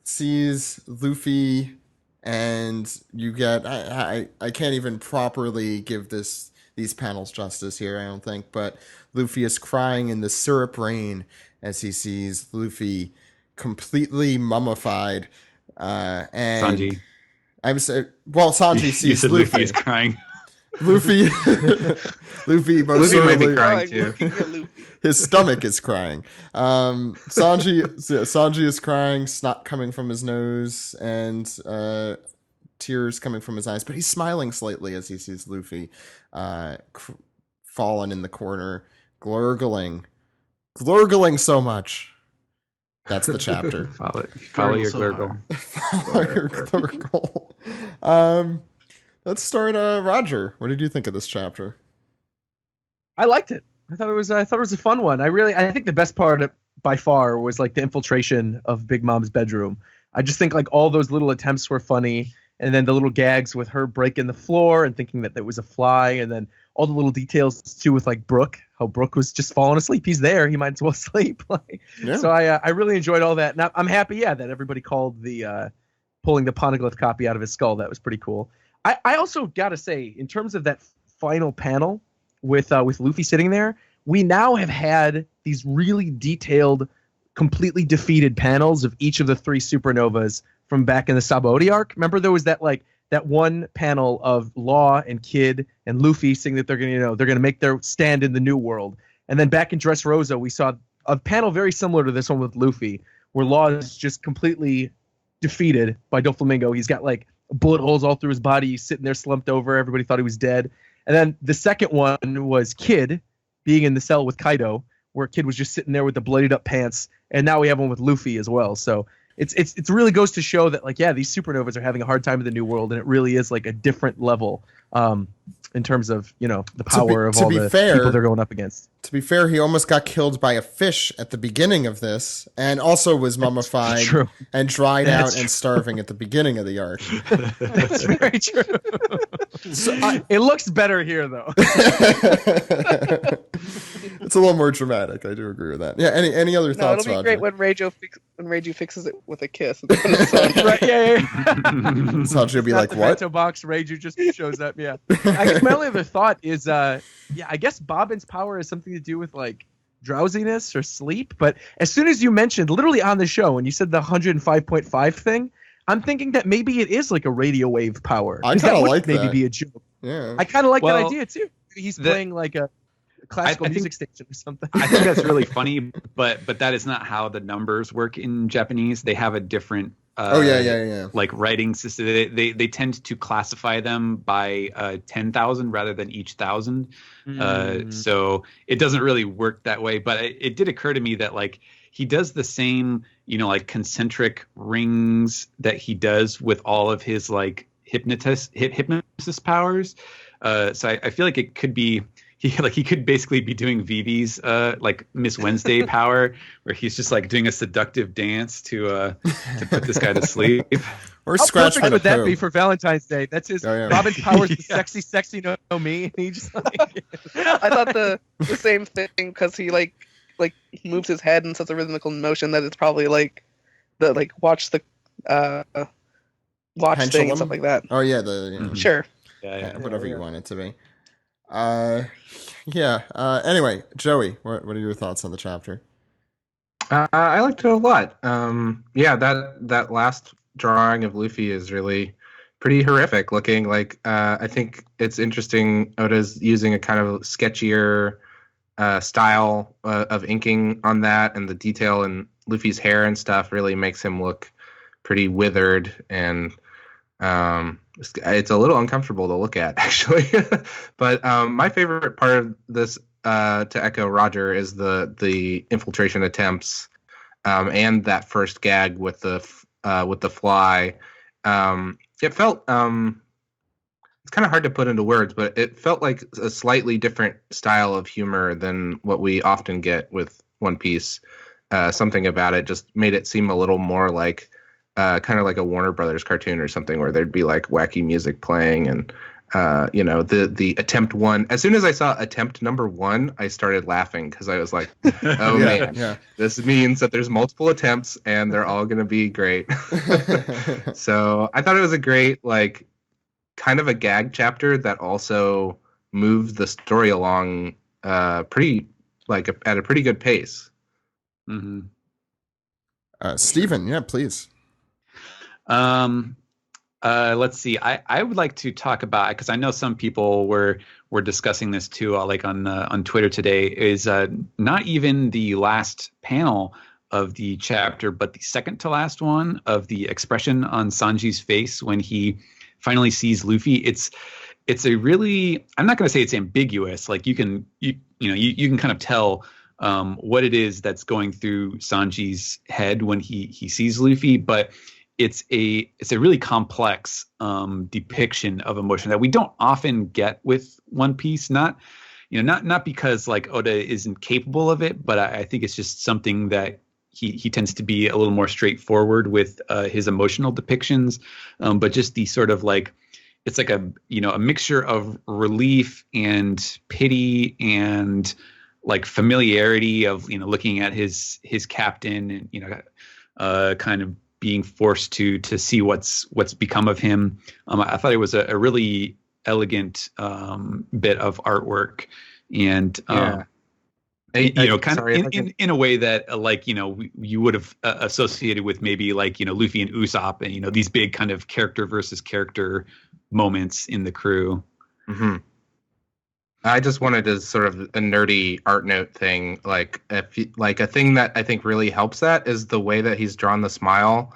sees Luffy, and you get I can't even properly give these panels justice here, I don't think, but Luffy is crying in the syrup rain as he sees Luffy completely mummified. And Sanji. Sanji You sees said Luffy. Luffy is crying. Luffy Luffy most Luffy might be certainly crying too. Looking at Luffy. his stomach is crying. Sanji is crying, snot coming from his nose, and tears coming from his eyes. But he's smiling slightly as he sees Luffy fallen in the corner, glurgling so much. That's the chapter. Follow your so gurgle. Follow your glurgle. Let's start. Roger, what did you think of this chapter? I liked it. I thought it was a fun one. I think the best part by far was like the infiltration of Big Mom's bedroom. I just think like all those little attempts were funny, and then the little gags with her breaking the floor and thinking that there was a fly, and then all the little details too with like Brooke, how Brooke was just falling asleep. He's there, he might as well sleep. Yeah. So I really enjoyed all that, and I'm happy, that everybody called the pulling the poneglyph copy out of his skull. That was pretty cool. I also gotta say, in terms of that final panel with Luffy sitting there, we now have had these really detailed, completely defeated panels of each of the three supernovas from back in the Sabaody arc. Remember, there was that one panel of Law and Kid and Luffy saying that they're gonna make their stand in the new world, and then back in Dressrosa we saw a panel very similar to this one with Luffy, where Law is just completely defeated by Doflamingo. He's got like bullet holes all through his body. He's sitting there slumped over. Everybody thought he was dead. And then the second one was Kid being in the cell with Kaido, where Kid was just sitting there with the bloodied up pants. And now we have one with Luffy as well. So it's really goes to show that, like, yeah, these supernovas are having a hard time in the new world, and it really is like a different level in terms of, the power of all the people they're going up against. To be fair, he almost got killed by a fish at the beginning of this, and also was mummified and dried out and starving at the beginning of the arc. That's very true. It looks better here, though. It's a little more dramatic. I do agree with that. Yeah. Any other thoughts, it'll be Roger? great when Reiju fixes it with a kiss. Right? Yeah. Sanji will be like, the "What?" Bento box. Reiju just shows up. Yeah. I guess my only other thought is, I guess Bobbin's power has something to do with like drowsiness or sleep. But as soon as you mentioned, literally on the show, when you said the 105.5 thing, I'm thinking that maybe it is like a radio wave power. I kind of like maybe that. be a joke. Yeah. I kind of like that idea too. Maybe he's playing like a classical I think- music station or something. I think that's really funny, but that is not how the numbers work in Japanese. They have a different yeah. like writing system. They tend to classify them by 10,000 rather than each 1,000. So it doesn't really work that way. But it did occur to me that like he does the same, like concentric rings that he does with all of his like hypnosis powers. So I feel like it could be. He could basically be doing Vivi's like Miss Wednesday power, where he's just like doing a seductive dance to put this guy to sleep. Or How scratch perfect for the would that poo. be for Valentine's Day? That's his. Oh, yeah. Bobbin's powers the Yes. sexy no me, and he just like. I thought the same thing, because he like moves his head in such a rhythmical motion that it's probably like the watch thing Pendulum? and stuff like that. Oh yeah, Sure. Yeah. whatever you want it to be. Anyway, Joey, what are your thoughts on the chapter? I liked it a lot. That last drawing of Luffy is really pretty horrific looking. Like, I think it's interesting. Oda's using a kind of sketchier style of inking on that, and the detail in Luffy's hair and stuff really makes him look pretty withered, and it's a little uncomfortable to look at, actually. But my favorite part of this, to echo Roger, is the infiltration attempts, and that first gag with the fly. it felt it's kind of hard to put into words, but it felt like a slightly different style of humor than what we often get with One Piece. Something about it just made it seem a little more like kind of like a Warner Brothers cartoon or something, where there'd be like wacky music playing, and the attempt one. As soon as I saw attempt number 1, I started laughing because I was like, oh man, this means that there's multiple attempts and they're all going to be great. So I thought it was a great, like, kind of a gag chapter that also moved the story along pretty, like, at a pretty good pace. Mm-hmm. Steven, yeah, please. Let's see. I would like to talk about, because I know some people were discussing this too, like on Twitter today, is not even the last panel of the chapter, but the second to last one of the expression on Sanji's face when he finally sees Luffy. It's a really, I'm not going to say it's ambiguous. Like you can kind of tell what it is that's going through Sanji's head when he sees Luffy, but it's a really complex depiction of emotion that we don't often get with One Piece. Not because like Oda isn't capable of it, but I think it's just something that he tends to be a little more straightforward with his emotional depictions. But just the sort of like, it's like a mixture of relief and pity and like familiarity of looking at his captain and kind of being forced to see what's become of him. I thought it was a really elegant bit of artwork, and in a way that you would have associated with maybe like Luffy and Usopp, and these big kind of character versus character moments in the crew. Mm-hmm. I just wanted to sort of a nerdy art note thing, like a thing that I think really helps that is the way that he's drawn the smile.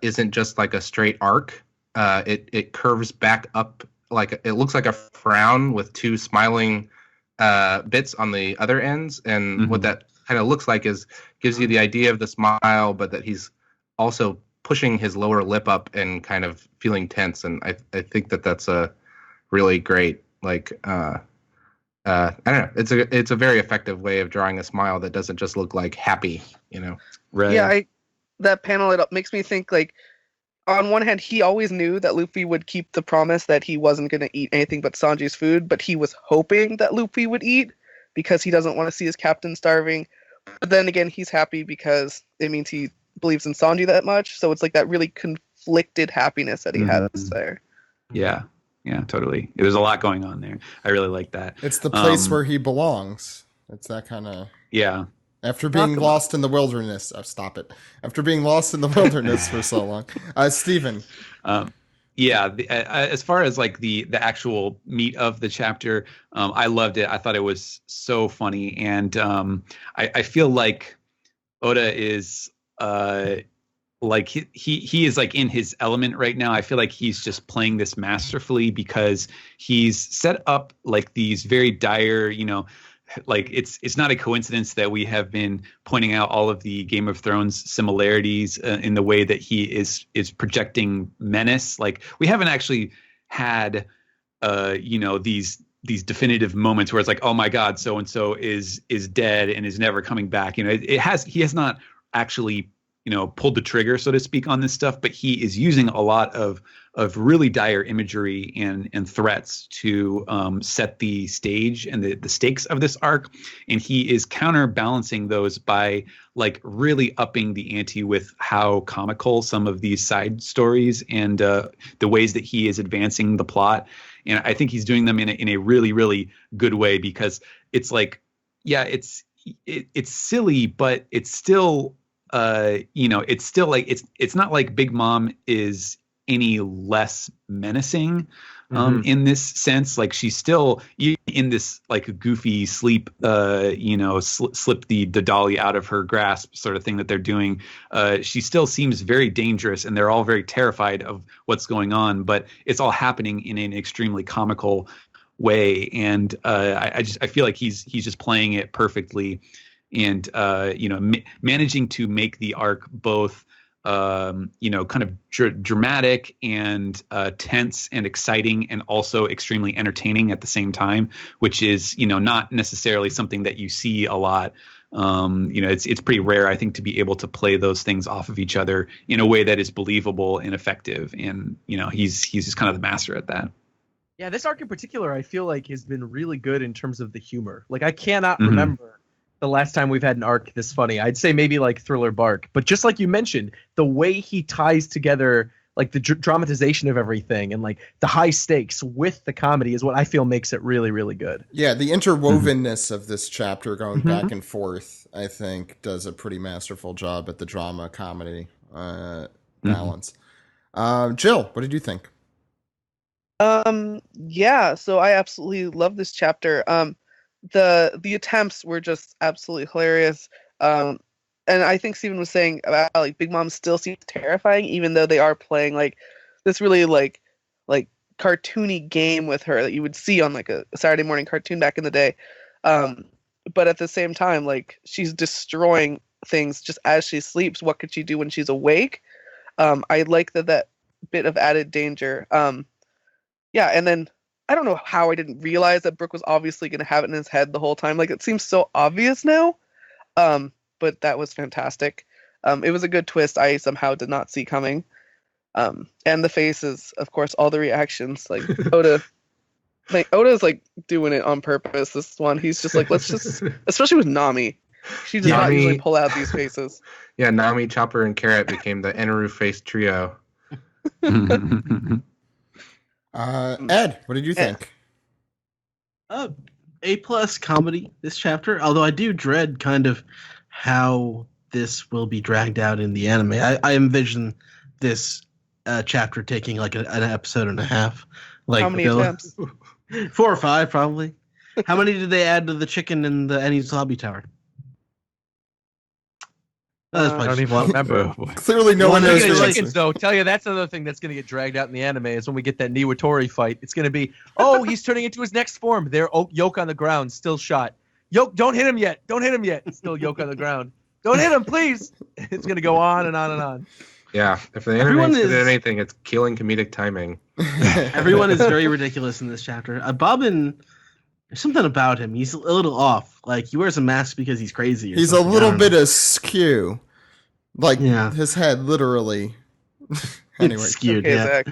Isn't just like a straight arc. It curves back up, like it looks like a frown with 2 smiling bits on the other ends, and what that kind of looks like is gives you the idea of the smile, but that he's also pushing his lower lip up and kind of feeling tense. And I think that that's a really great, like I don't know. It's a very effective way of drawing a smile that doesn't just look like happy, Right. Yeah, that panel, it makes me think, like, on one hand, he always knew that Luffy would keep the promise that he wasn't going to eat anything but Sanji's food, but he was hoping that Luffy would eat because he doesn't want to see his captain starving. But then again, he's happy because it means he believes in Sanji that much. So it's like that really conflicted happiness that he has there. Yeah, totally. There's a lot going on there. I really like that. It's the place where he belongs. It's that kind of... Yeah. After being lost in the wilderness... Oh, stop it. After being lost in the wilderness for so long. Steven. As far as like the actual meat of the chapter, I loved it. I thought it was so funny. And I feel like Oda is... like he is like in his element right now. I feel like he's just playing this masterfully because he's set up like these very dire, like it's not a coincidence that we have been pointing out all of the Game of Thrones similarities in the way that he is projecting menace. Like we haven't actually had these definitive moments where it's like, oh my God, so and so is dead and is never coming back. He has not actually pulled the trigger, so to speak, on this stuff, but he is using a lot of really dire imagery and threats to set the stage and the stakes of this arc. And he is counterbalancing those by like really upping the ante with how comical some of these side stories and the ways that he is advancing the plot. And I think he's doing them in a really, really good way, because it's like, yeah, it's silly, but it's still it's still like it's not like Big Mom is any less menacing in this sense. Like she's still in this like goofy sleep slip the dolly out of her grasp sort of thing that they're doing. She still seems very dangerous, and they're all very terrified of what's going on, but it's all happening in an extremely comical way. And I feel like he's just playing it perfectly. And managing to make the arc both kind of dramatic and tense and exciting and also extremely entertaining at the same time, which is, not necessarily something that you see a lot. It's pretty rare, I think, to be able to play those things off of each other in a way that is believable and effective. And, he's just kind of the master at that. Yeah, this arc in particular, I feel like has been really good in terms of the humor. Like, I cannot remember the last time we've had an arc this funny. I'd say maybe like Thriller Bark. But just like you mentioned, the way he ties together like the dramatization of everything and like the high stakes with the comedy is what I feel makes it really, really good. Yeah, the interwovenness of this chapter going back and forth, I think, does a pretty masterful job at the drama comedy balance. Jill, what did you think? Yeah, so I absolutely love this chapter. The attempts were just absolutely hilarious. And I think Steven was saying about like Big Mom still seems terrifying, even though they are playing like this really like cartoony game with her that you would see on like a Saturday morning cartoon back in the day. But at the same time, like she's destroying things just as she sleeps. What could she do when she's awake? I like that bit of added danger. Yeah, and then I don't know how I didn't realize that Brooke was obviously going to have it in his head the whole time. Like, it seems so obvious now, but that was fantastic. It was a good twist I somehow did not see coming. And the faces, of course, all the reactions. Like, Oda's, like, doing it on purpose, this one. He's just like, let's just... Especially with Nami. She does not usually pull out these faces. Yeah, Nami, Chopper, and Carrot became the Eneru face trio. Ed, what did you think? A+ comedy, this chapter, although I do dread kind of how this will be dragged out in the anime. I envision this chapter taking like an episode and a half. Like, how many attempts? 4 or 5, probably. How many did they add to the chicken in the Annie's lobby tower? I don't even remember. Clearly, no one knows. Speaking of the chickens, answer. though, tell you that's another thing that's going to get dragged out in the anime is when we get that Niwatori fight. It's going to be, oh, he's turning into his next form. There, Yoke on the ground, still shot. Yoke, don't hit him yet. Don't hit him yet. Still Yoke on the ground. Don't hit him, please. It's going to go on and on and on. Yeah, if the anime did anything, it's killing comedic timing. Everyone is very ridiculous in this chapter. Bobbin, there's something about him. He's a little off. Like, he wears a mask because he's crazy. He's a little bit askew. Like, his head, literally. Anyway. It's skewed, okay, yeah. Zach.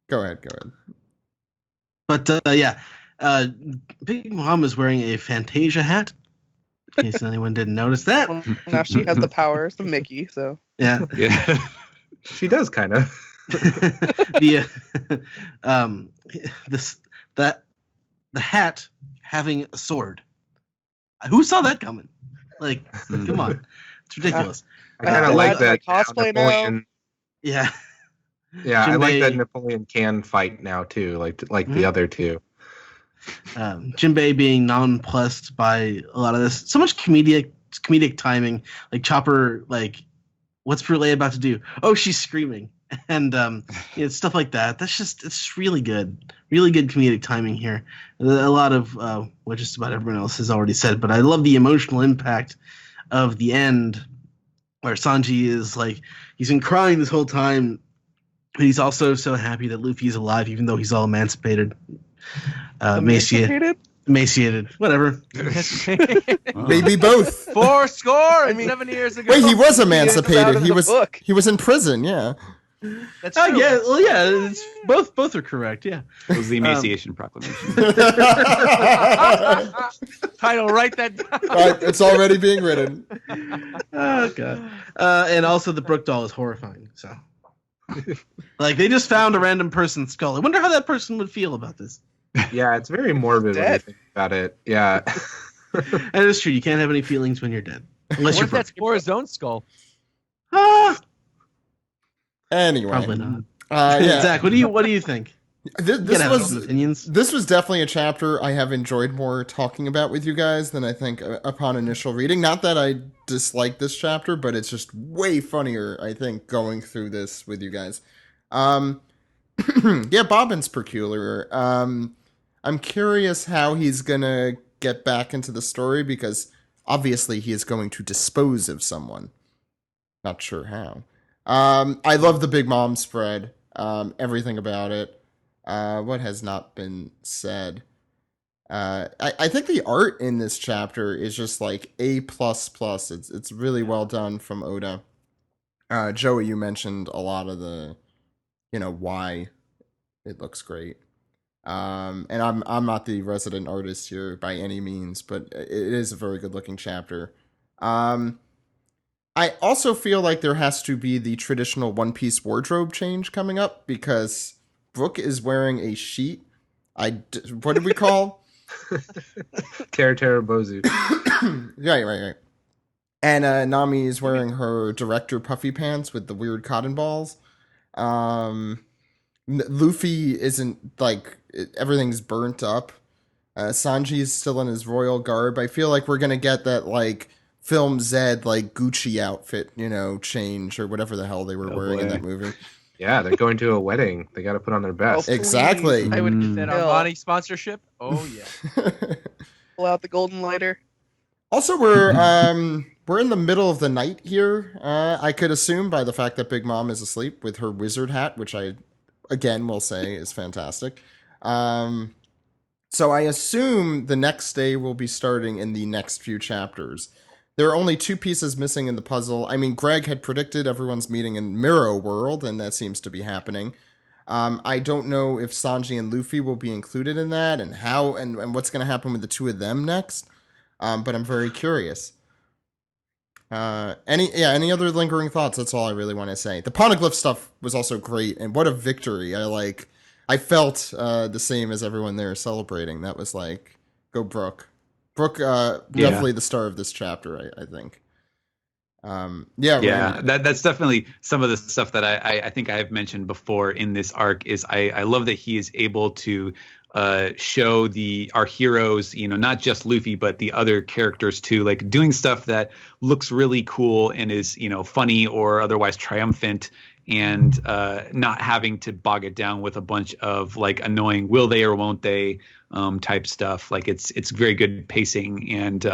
Go ahead. But, Big Mom is wearing a Fantasia hat. In case anyone didn't notice that. Well, now she has the powers of Mickey, so. Yeah. She does, kind of. The hat having a sword. Who saw that coming? Like, come on. It's ridiculous. I kind of like that cosplay Napoleon. Yeah. Yeah, I like Jinbei- that Napoleon can fight now too, like the other two. Jinbei being nonplussed by a lot of this. So much comedic timing. Like Chopper, like, what's Brule about to do? Oh, she's screaming. And stuff like that. It's really good. Really good comedic timing here. A lot of what just about everyone else has already said, but I love the emotional impact of the end where Sanji is like, he's been crying this whole time, but he's also so happy that Luffy's alive, even though he's all emancipated. Emaciated, whatever. Maybe both. 7 years ago. Wait, he was emancipated. He He was in prison. Yeah. That's true. Yeah. Well, yeah. It's, both are correct. Yeah. It was the Emaciation Proclamation. Title, write that down. Right, it's already being written. Oh god. And also the Brook doll is horrifying. So, like, they just found a random person's skull. I wonder how that person would feel about this. Yeah, it's very morbid when you think about it. Yeah. And it's true. You can't have any feelings when you're dead, unless What you're if that's Cora's own skull? Anyway. Probably not. Yeah. Zach, what do you think? This You gotta have was some opinions. This was definitely a chapter I have enjoyed more talking about with you guys than I think upon initial reading. Not that I dislike this chapter, but it's just way funnier, I think, going through this with you guys. Yeah, Bobbin's peculiar. I'm curious how he's gonna get back into the story because obviously he is going to dispose of someone. Not sure how. I love the Big Mom spread. Everything about it. What has not been said? I think the art in this chapter is just like A++. It's really well done from Oda. Joey, you mentioned a lot of the, why it looks great. And I'm not the resident artist here by any means, but it is a very good looking chapter. I also feel like there has to be the traditional One Piece wardrobe change coming up because Brooke is wearing a sheet. What did we call? Teru Bozu. Right. And Nami is wearing her director puffy pants with the weird cotton balls. Luffy isn't like everything's burnt up. Sanji is still in his royal garb. I feel like we're gonna get that like Film Zed like Gucci outfit, change or whatever the hell they were wearing in that movie. Yeah, they're going to a wedding. They got to put on their best. Oh, Exactly. I would That kill. Armani sponsorship? Oh yeah. Pull out the golden lighter. Also, we're in the middle of the night here. I could assume by the fact that Big Mom is asleep with her wizard hat, which I again will say is fantastic. So I assume the next day will be starting in the next few chapters. There are only 2 pieces missing in the puzzle. I mean, Greg had predicted everyone's meeting in Mirror World, and that seems to be happening. I don't know if Sanji and Luffy will be included in that, and how, and what's going to happen with the 2 of them next. But I'm very curious. Any other lingering thoughts? That's all I really want to say. The Poneglyph stuff was also great, and what a victory! I felt the same as everyone there celebrating. That was like, go Brooke. Brooke, definitely the star of this chapter, I think. That's definitely some of the stuff that I think I have mentioned before in this arc. Is I love that he is able to show our heroes, not just Luffy, but the other characters too, like doing stuff that looks really cool and is, funny or otherwise triumphant, and not having to bog it down with a bunch of like annoying will they or won't they type stuff. Like it's very good pacing, and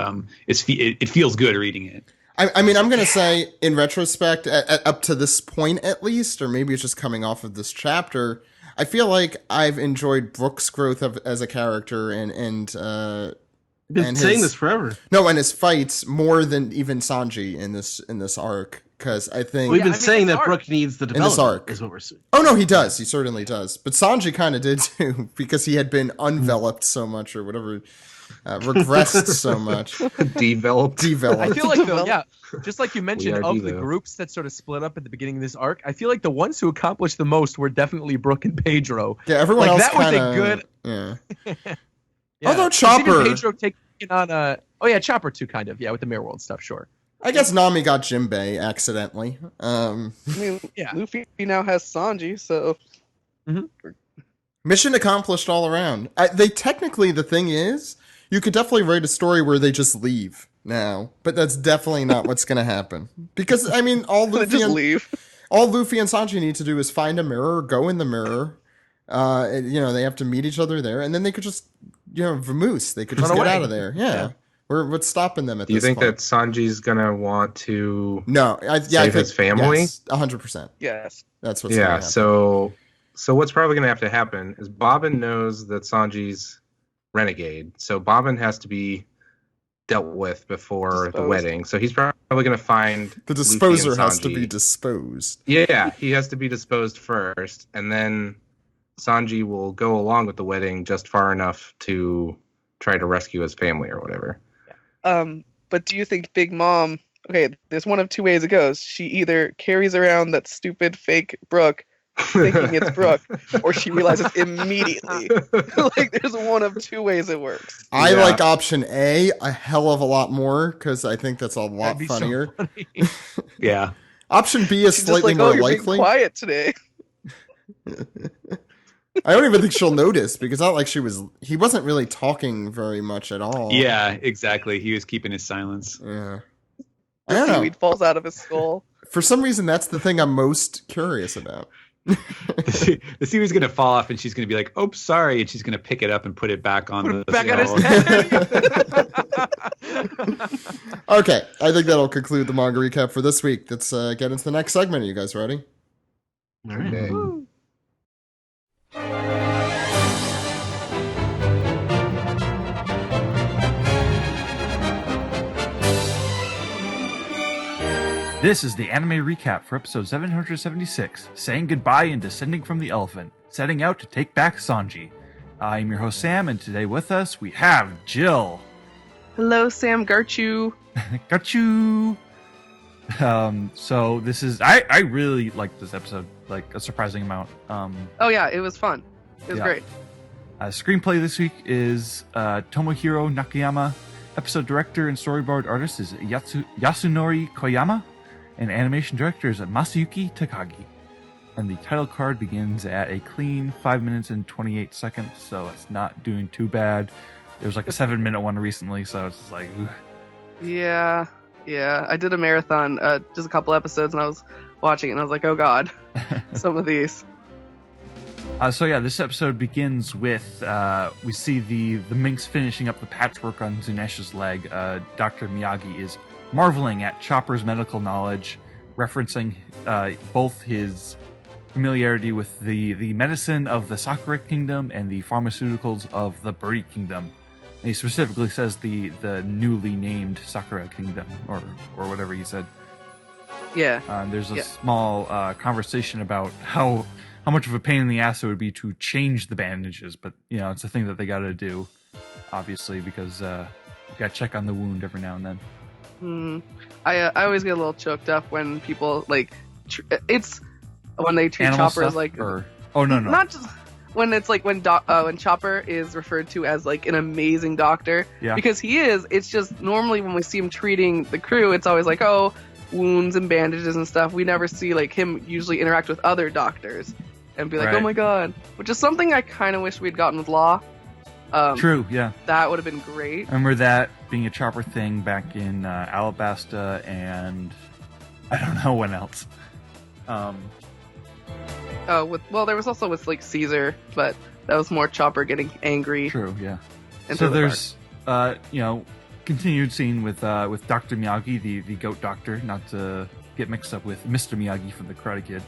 it feels good reading it. I mean, I'm going to say, in retrospect, up to this point at least, or maybe it's just coming off of this chapter, I feel like I've enjoyed Brooke's growth as a character and been saying this forever. No, and his fights more than even Sanji in this arc, because I think We've been saying that Brooke needs the development. this arc is what we're saying. Oh no, he does. He certainly does. But Sanji kind of did too, because he had been unveloped so much, or whatever, regressed so much. Developed. I feel like though, just like you mentioned of the groups that sort of split up at the beginning of this arc, I feel like the ones who accomplished the most were definitely Brooke and Pedro. Yeah, everyone else that was kinda, a good. Yeah. Yeah. Although Chopper, even Pedro taking on Chopper too, kind of, with the Mirror World stuff, sure. I guess Nami got Jinbei accidentally. I mean, Luffy now has Sanji, so Mission accomplished all around. The thing is, you could definitely write a story where they just leave now, but that's definitely not what's going to happen. Because I mean, all Luffy and Sanji need to do is find a mirror, go in the mirror. They have to meet each other there, and then they could just, vamoose. They could just get out of there. Yeah. What's stopping them at this point? Do you think that Sanji's gonna want to save his family? Yes, 100%. Yes. That's what's gonna happen. So what's probably gonna have to happen is Bobbin knows that Sanji's renegade, so Bobbin has to be dealt with before the wedding. So he's probably gonna find the disposer has to be disposed. Yeah, he has to be disposed first, and then Sanji will go along with the wedding just far enough to try to rescue his family or whatever. But do you think Big Mom... Okay, there's one of 2 ways it goes. She either carries around that stupid fake Brooke, thinking it's Brooke, or she realizes immediately. Like, there's one of 2 ways it works. I like option A a hell of a lot more, because I think that's a lot funnier. So funny. Yeah. Option B is slightly more you're likely. Being quiet today. I don't even think she'll notice, because not like he wasn't really talking very much at all. Yeah, exactly. He was keeping his silence. Yeah. The I don't know. seaweed falls out of his skull. For some reason, that's the thing I'm most curious about. The seaweed's going to fall off, and she's going to be like, "Oh, sorry," and she's going to pick it up and put it back on Back on his head. Okay, I think that'll conclude the manga recap for this week. Let's get into the next segment. Are you guys ready? All right. Okay. Woo. This is the anime recap for episode 776, Saying Goodbye and Descending from the Elephant, setting out to take back Sanji. I'm your host Sam, and today with us we have Jill. Hello, Sam Garchu. Got you! So this is, I really liked this episode, like a surprising amount. Oh yeah, it was fun. It was Yeah. great. Screenplay this week is Tomohiro Nakayama. Episode director and storyboard artist is Yasunori Koyama. And animation director is Masayuki Takagi. And the title card begins at a clean 5 minutes and 28 seconds, so it's not doing too bad. There was like a 7-minute one recently, so it's just like, ooh. Yeah. I did a marathon, just a couple episodes, and I was watching it, and I was like, oh god, some of these. So yeah, this episode begins with we see the minx finishing up the patchwork on Zunesh's leg. Dr. Miyagi is marveling at Chopper's medical knowledge, referencing both his familiarity with the medicine of the Sakura Kingdom and the pharmaceuticals of the Birdie Kingdom. And he specifically says the newly named Sakura Kingdom, or whatever he said. Yeah. There's a Yeah. small conversation about how much of a pain in the ass it would be to change the bandages, but it's a thing that they got to do, obviously, because you got to check on the wound every now and then. I always get a little choked up when people like it's when they treat Animal Chopper as stuff, like or no, not just when it's like when Chopper is referred to as like an amazing doctor, Yeah. because he is. It's just normally when we see him treating the crew, it's always like, oh, wounds and bandages and stuff. We never see like him usually interact with other doctors and be like, Right. oh my god, which is something I kind of wish we'd gotten with Law. True, yeah. That would have been great. Remember that being a Chopper thing back in Alabasta, and I don't know when else. There was also with like Caesar, but that was more Chopper getting angry. True, yeah. and So through the there's continued scene with Dr. Miyagi, the goat doctor, not to get mixed up with Mr. Miyagi from the Karate Kid.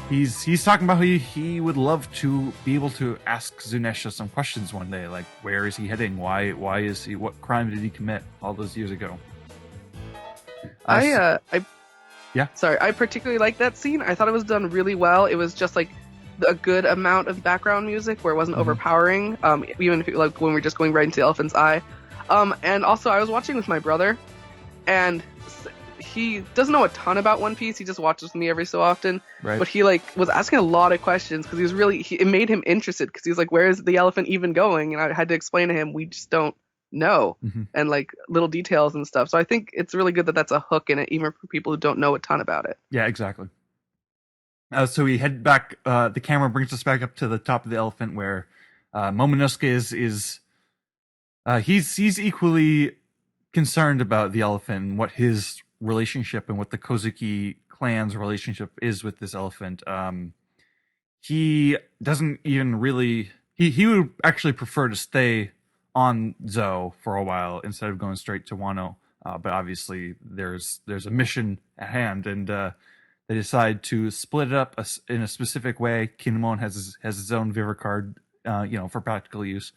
He's talking about how he would love to be able to ask Zunesha some questions one day, like where is he heading? Why is he? What crime did he commit all those years ago? I Yeah. Sorry, I particularly liked that scene. I thought it was done really well. It was just like a good amount of background music where it wasn't overpowering. Even if like when we're just going right into the elephant's eye. And also I was watching with my brother, and he doesn't know a ton about One Piece. He just watches with me every so often. Right. But he like was asking a lot of questions because he was really. It made him interested because he was like, "Where is the elephant even going?" And I had to explain to him, "We just don't know," and like little details and stuff. So I think it's really good that that's a hook in it, even for people who don't know a ton about it. Yeah, exactly. So we head back. The camera brings us back up to the top of the elephant, where Momonosuke is he's equally concerned about the elephant and what his relationship and what the Kozuki clan's relationship is with this elephant. He doesn't even really. He would actually prefer to stay on Zo for a while instead of going straight to Wano. But obviously, there's a mission at hand, and they decide to split it up in a specific way. Kinemon has his own Viver card, for practical use.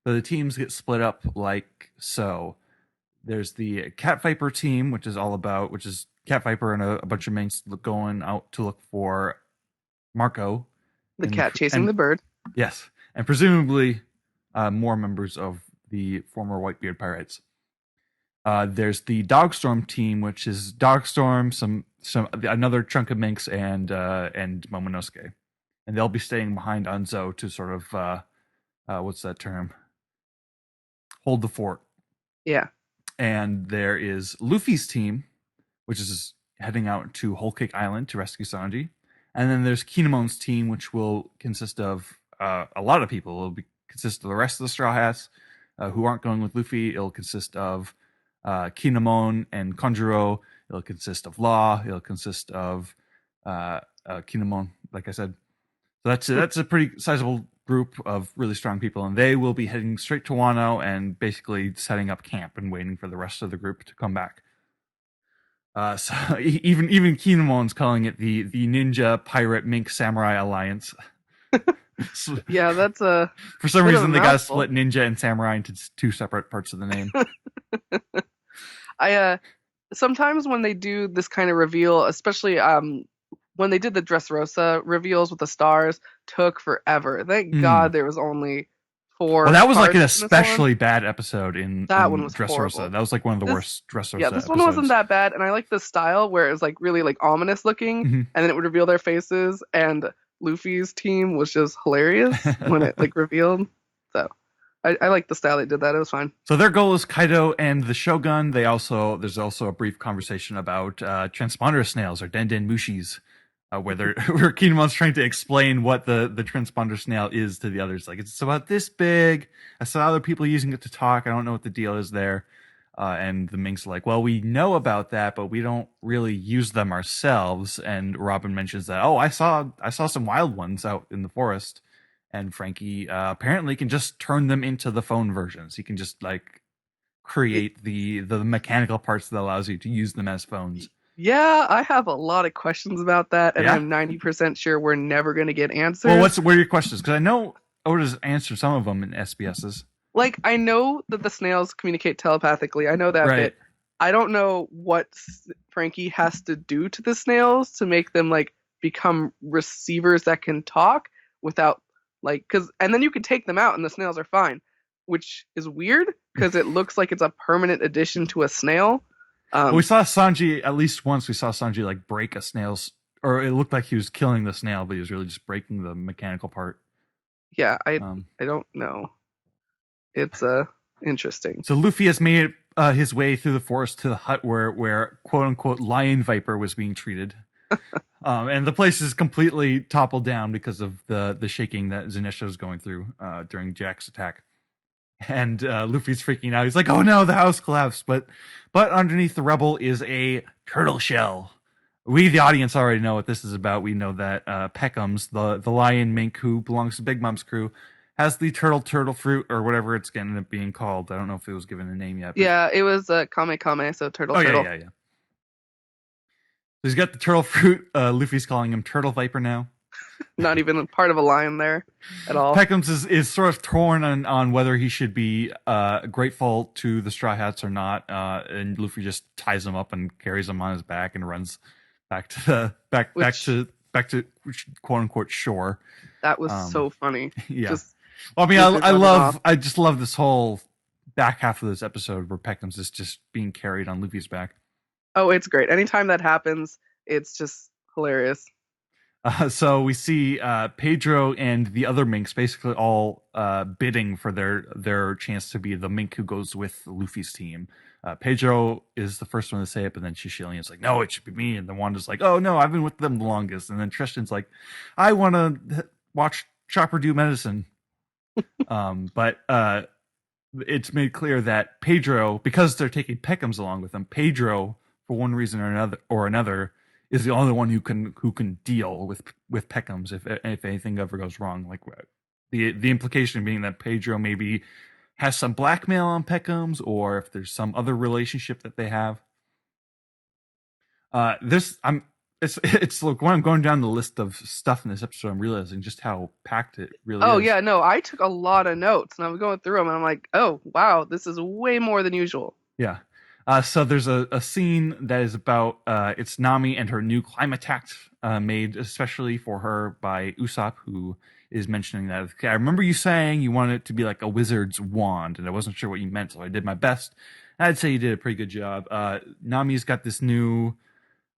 But the teams get split up like so. There's the Cat Viper team, which is Cat Viper and a bunch of mates going out to look for Marco. The cat chasing the bird. Yes, and presumably more members of the former Whitebeard Pirates. There's the Dogstorm team, which is Dogstorm, some another chunk of Minx, and Momonosuke, and they'll be staying behind Anzo to sort of what's that term? Hold the fort. Yeah. And there is Luffy's team, which is heading out to Whole Cake Island to rescue Sanji. And then there's Kinemon's team, which will consist of a lot of people. It'll consist of the rest of the Straw Hats who aren't going with Luffy. It'll consist of Kinemon and Konjuro. It'll consist of Law. It'll consist of Kinemon, like I said. So that's a pretty sizable group of really strong people, and they will be heading straight to Wano and basically setting up camp and waiting for the rest of the group to come back. So even Kinemon's calling it the Ninja Pirate Mink Samurai Alliance. So, Yeah, that's a. for some bit of reason, a they got to mouthful. split Ninja and Samurai into two separate parts of the name. I sometimes when they do this kind of reveal, especially when they did the Dressrosa reveals with the stars, took forever. Thank God there was only 4. Well, that was like parts an in this one. especially bad episode in That one was Dressrosa. horrible. That was like one of the This- worst Dressrosa Yeah, this episodes. one wasn't that bad, and I like the style where it was like really like ominous looking, Mhm. and then it would reveal their faces, and Luffy's team was just hilarious when it like revealed. So I like the style they did that. It was fine. So their goal is Kaido and the Shogun. There's also a brief conversation about transponder snails or Denden Mushis, where Kinemon's trying to explain what the transponder snail is to the others. Like, it's about this big. I saw other people using it to talk. I don't know what the deal is there. And the Minks are like, well, we know about that, but we don't really use them ourselves. And Robin mentions that, I saw some wild ones out in the forest. And Frankie apparently can just turn them into the phone versions. He can just like create the mechanical parts that allows you to use them as phones. Yeah, I have a lot of questions about that, and Yeah? I'm 90% sure we're never gonna get answers. Well, what are your questions? Because I know Oda's answered some of them in SBSs. Like, I know that the snails communicate telepathically. I know that Right. bit. I don't know what Frankie has to do to the snails to make them like become receivers that can talk without and then you can take them out and the snails are fine, which is weird because it looks like it's a permanent addition to a snail. We saw Sanji at least once. We saw Sanji like break a snail's, or it looked like he was killing the snail, but he was really just breaking the mechanical part. Yeah, I Um, don't know. It's interesting. So Luffy has made his way through the forest to the hut where quote unquote Lion Viper was being treated. And the place is completely toppled down because of the shaking that Zanisha was going through during Jack's attack. And Luffy's freaking out. He's like, "Oh no, the house collapsed!" But underneath the rubble is a turtle shell. We, the audience, already know what this is about. We know that Peckham's, the lion mink who belongs to Big Mom's crew, has the turtle fruit or whatever it's going to end up being called. I don't know if it was given a name yet. But... Yeah, it was Kame, so turtle. yeah. So he's got the turtle fruit. Luffy's calling him Turtle Viper now. Not even a part of a lion there at all. Peckham's is sort of torn on whether he should be grateful to the Straw Hats or not. And Luffy just ties him up and carries him on his back and runs back to back to quote unquote shore. That was so funny. Yeah. Just, Well, I mean, Luffy running off. I just love this whole back half of this episode where Peckham's is just being carried on Luffy's back. oh, it's great. Anytime that happens, it's just hilarious. So we see Pedro and the other minks basically all bidding for their chance to be the mink who goes with Luffy's team. Pedro is the first one to say it, but then Shishilian's like, "No, it should be me." And then Wanda's like, "Oh no, I've been with them the longest." And then Tristan's like, "I want to watch Chopper do medicine." But it's made clear that Pedro, because they're taking Peckham's along with them, Pedro, for one reason or another, is the only one who can deal with Peckham's if anything ever goes wrong. Like the implication being that Pedro maybe has some blackmail on Peckham's, or if there's some other relationship that they have. It's like when I'm going down the list of stuff in this episode, I'm realizing just how packed it really is. Oh yeah, no, I took a lot of notes and I was going through them and I'm like, oh wow, this is way more than usual. Yeah. So there's a scene that is about it's Nami and her new Climatact made especially for her by Usopp, who is mentioning that. I remember you saying you wanted it to be like a wizard's wand, and I wasn't sure what you meant, so I did my best. I'd say you did a pretty good job. Nami's got this new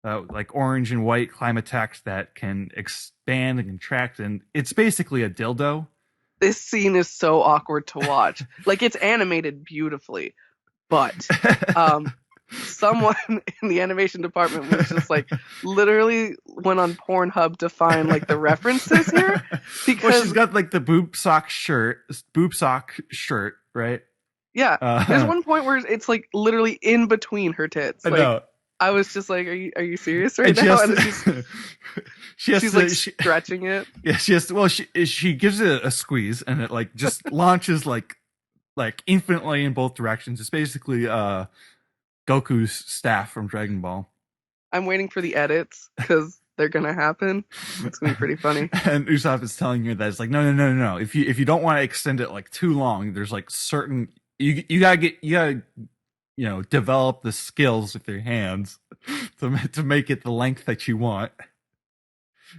like orange and white Climatact that can expand and contract, and it's basically a dildo. This scene is so awkward to watch. Like, it's animated beautifully, but someone in the animation department was just like literally went on Pornhub to find like the references here, because Well, she's got like the boob sock shirt, right? yeah, there's one point where it's like literally in between her tits. I Like, know. I was just like, are you serious right And now? has And to- she has she's to, like stretching it. yeah, she has to, well, she gives it a squeeze and it like just launches like infinitely in both directions. It's basically Goku's staff from Dragon Ball. I'm waiting for the edits because they're gonna happen. It's gonna be pretty funny. And Usopp is telling you that it's like no. If you don't want to extend it like too long, there's like certain you gotta develop the skills with your hands to make it the length that you want.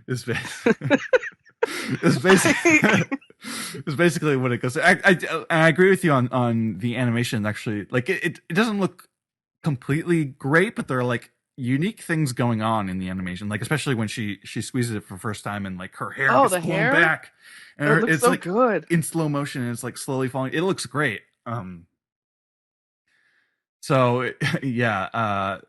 It's basically what it goes. I agree with you on the animation. Actually, like it doesn't look completely great, but there are like unique things going on in the animation, like especially when she squeezes it for the first time and like her hair gets the blown hair? back and It looks it's so like good. in slow motion and it's like slowly falling. It looks great. So yeah,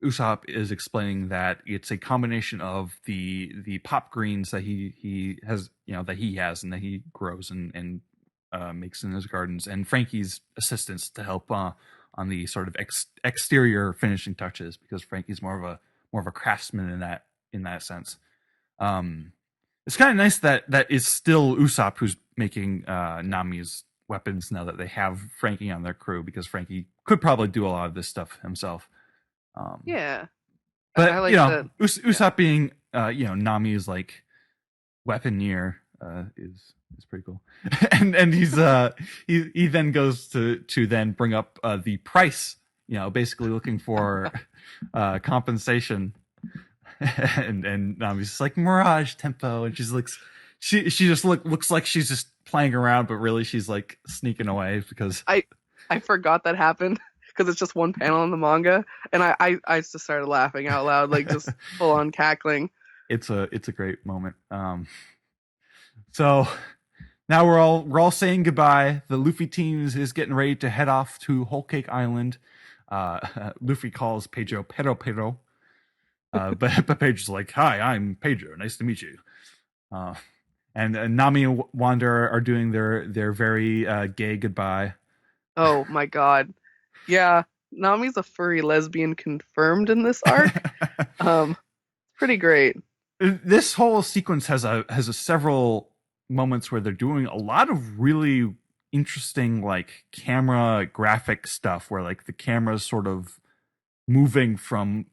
Usopp is explaining that it's a combination of the pop greens that he has, that he has and that he grows and makes in his gardens, and Frankie's assistance to help on the sort of exterior finishing touches, because Frankie's more of a craftsman in that sense. It's kind of nice that it's still Usopp who's making Nami's weapons now that they have Frankie on their crew, because Frankie could probably do a lot of this stuff himself. Yeah, But I like that. Usopp being Nami's like weaponeer is pretty cool. and he's he then goes to then bring up the price, basically looking for compensation. and Nami's just like Mirage Tempo, and she's like she just looks like she's just playing around, but really she's like sneaking away because I forgot that happened because it's just one panel in the manga, and I just started laughing out loud, like just full on cackling. It's a great moment. So now we're all saying goodbye. The Luffy team is getting ready to head off to Whole Cake Island. Luffy calls Pedro Pero. But Pedro's like, "Hi, I'm Pedro. Nice to meet you." And Nami and Wander are doing their very gay goodbye. Oh my god, yeah, Nami's a furry lesbian confirmed in this arc. Pretty great. This whole sequence has a several moments where they're doing a lot of really interesting like camera graphic stuff, where like the camera's sort of moving from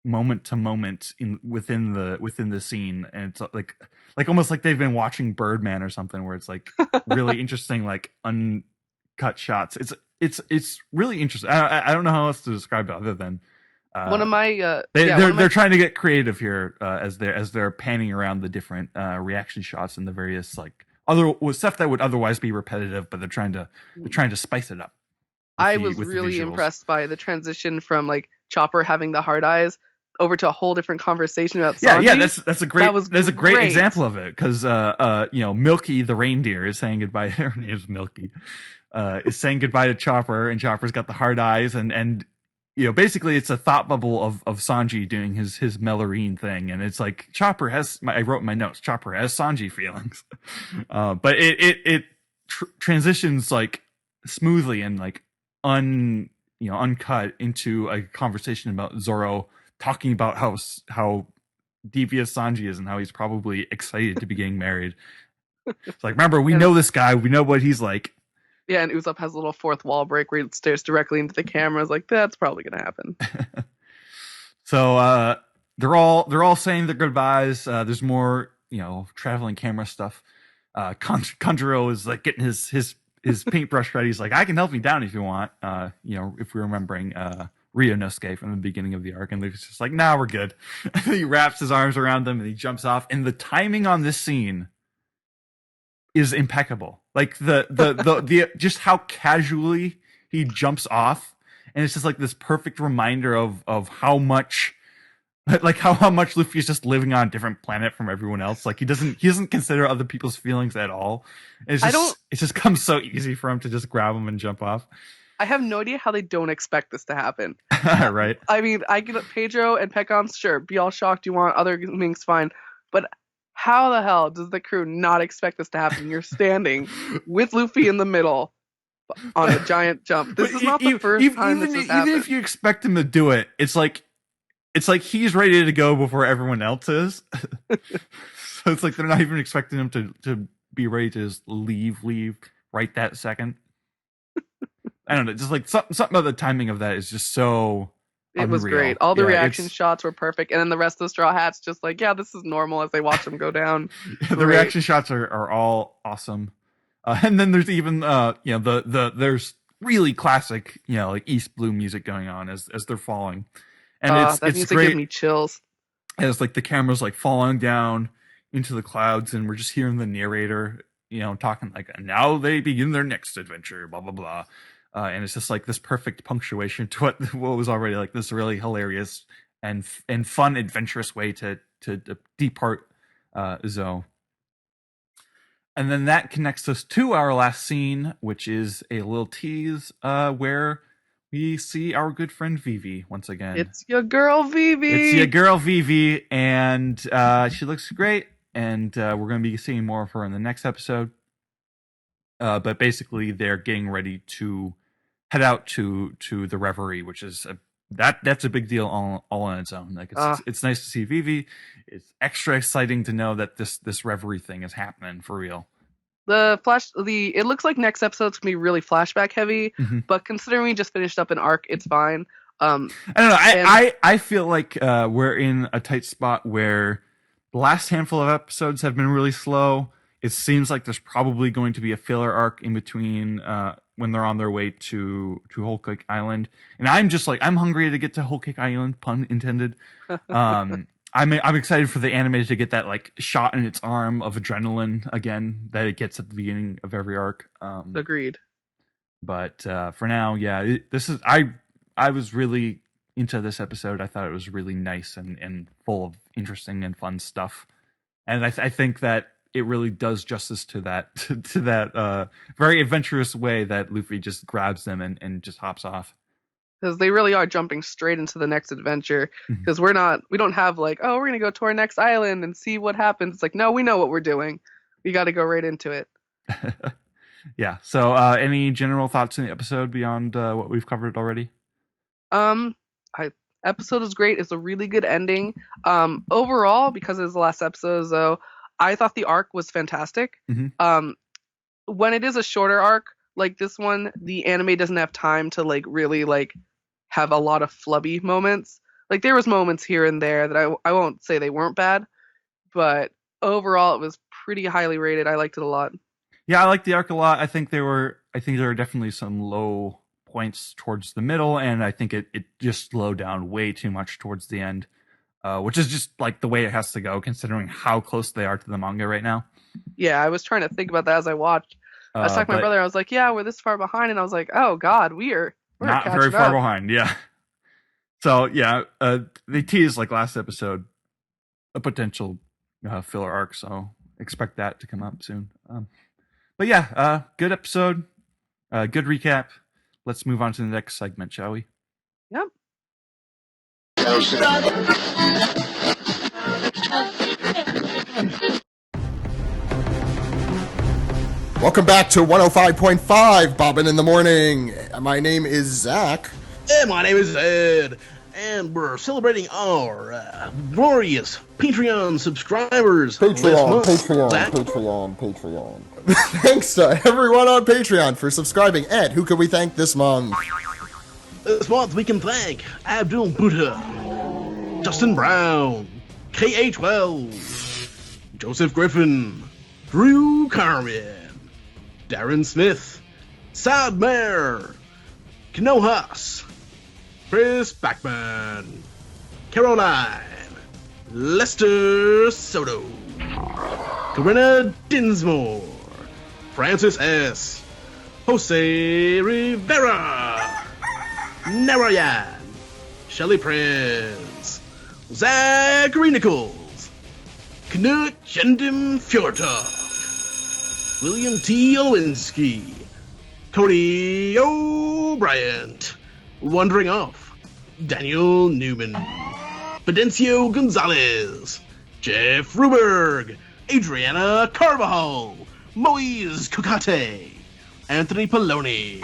moment to moment within the scene, and it's like almost like they've been watching Birdman or something, where it's like really interesting like uncut shots. It's really interesting. I don't know how else to describe it other than one of my they're trying to get creative here as they're panning around the different reaction shots and the various like other stuff that would otherwise be repetitive, but they're trying to spice it up. I was really impressed by the transition from like Chopper having the hard eyes over to a whole different conversation about Sanji. Yeah, that's a great example of it, because Milky the reindeer is saying goodbye. Her name's Milky. Is saying goodbye to Chopper, and Chopper's got the hard eyes, and basically it's a thought bubble of Sanji doing his Melorine thing, and it's like Chopper has. I wrote in my notes, Chopper has Sanji feelings, but it transitions like smoothly and like uncut into a conversation about Zoro talking about how devious Sanji is and how he's probably excited to be getting married. It's like, remember, we know this guy, we know what he's like. Yeah, and Usopp has a little fourth wall break where he stares directly into the camera. It's like, that's probably gonna happen. So they're all saying their goodbyes. There's more traveling camera stuff. Kanjuro is like getting his paintbrush ready. He's like, I can help you down if you want. If we're remembering Ryunosuke from the beginning of the arc, and Luffy's just like, nah, we're good. He wraps his arms around them and he jumps off. And the timing on this scene is impeccable. Like the just how casually he jumps off, and it's just like this perfect reminder of how much Luffy is just living on a different planet from everyone else. Like he doesn't consider other people's feelings at all. And it just comes so easy for him to just grab them and jump off. I have no idea how they don't expect this to happen. Right. I mean, I get Pedro and Pecons, sure, be all shocked you want, other things fine. But how the hell does the crew not expect this to happen? You're standing with Luffy in the middle on a giant jump. This is not the first time this has happened. Even if you expect him to do it, it's like it's like he's ready to go before everyone else is. So it's like they're not even expecting him to be ready to just leave right that second. I don't know, just like something about the timing of that is just so It was unreal. great. All the Yeah, reaction it's- shots were perfect, and then the rest of the Straw Hats just like, yeah, this is normal as they watch them go down. the Great. reaction shots are all awesome. And then there's even there's really classic like East Blue music going on as they're falling, and that it's music great. gives me chills. And it's like the camera's like falling down into the clouds, and we're just hearing the narrator talking like, and now they begin their next adventure, blah blah blah. And it's just like this perfect punctuation to what was already like this really hilarious and fun, adventurous way to depart Zoe. And then that connects us to our last scene, which is a little tease where we see our good friend Vivi once again. It's your girl Vivi. It's your girl Vivi, and she looks great. And we're going to be seeing more of her in the next episode. But basically, they're getting ready to head out to the Reverie, which is that's a big deal all on its own. Like it's nice to see Vivi. It's extra exciting to know that this Reverie thing is happening for real. It looks like next episode's gonna be really flashback heavy, but considering we just finished up an arc, it's fine. I don't know. I feel like we're in a tight spot where the last handful of episodes have been really slow. It seems like there's probably going to be a filler arc in between when they're on their way to Whole Cake Island, and I'm just like I'm hungry to get to Whole Cake Island, pun intended. I'm excited for the anime to get that like shot in its arm of adrenaline again that it gets at the beginning of every arc. Agreed. But for now, yeah, this is I was really into this episode. I thought it was really nice and full of interesting and fun stuff, and I think that it really does justice to that to that very adventurous way that Luffy just grabs them and just hops off. Because they really are jumping straight into the next adventure. Because we don't have like, oh, we're gonna go to our next island and see what happens. It's like, no, we know what we're doing. We got to go right into it. Yeah. So, any general thoughts in the episode beyond what we've covered already? Episode is great. It's a really good ending. Overall, because it was the last episode, though, I thought the arc was fantastic. When it is a shorter arc like this one, the anime doesn't have time to like really like have a lot of flubby moments. Like there was moments here and there that I won't say they weren't bad, but overall it was pretty highly rated. I liked it a lot. Yeah, I liked the arc a lot. I think there were definitely some low points towards the middle, and I think it just slowed down way too much towards the end. Which is just like the way it has to go, considering how close they are to the manga right now. Yeah, I was trying to think about that as I watched. I was talking to my brother. I was like, "Yeah, we're this far behind," and I was like, "Oh God, we're not very far behind." Yeah. So yeah, they teased like last episode a potential filler arc, so expect that to come up soon. But yeah, good episode, good recap. Let's move on to the next segment, shall we? Yep. Welcome back to 105.5 Bobbin in the Morning. My name is Zach. And my name is Ed. And we're celebrating our glorious Patreon subscribers. This month. Zach? Patreon. Thanks to everyone on Patreon for subscribing. Ed, who can we thank this month? This month we can thank Abdul Buddha, Justin Brown, KH12, Joseph Griffin, Drew Carmen, Darren Smith, Sad Mare, Kanohas, Chris Backman, Caroline, Lester Soto, Corinna Dinsmore, Francis S., Jose Rivera, Narayan, Shelly Prince, Zachary Nichols, Knut Jendim Fjortov, William T. Owinski, Cody O'Brien, Wandering Off, Daniel Newman, Fidencio Gonzalez, Jeff Ruberg, Adriana Carvajal, Moise Kokate, Anthony Poloni,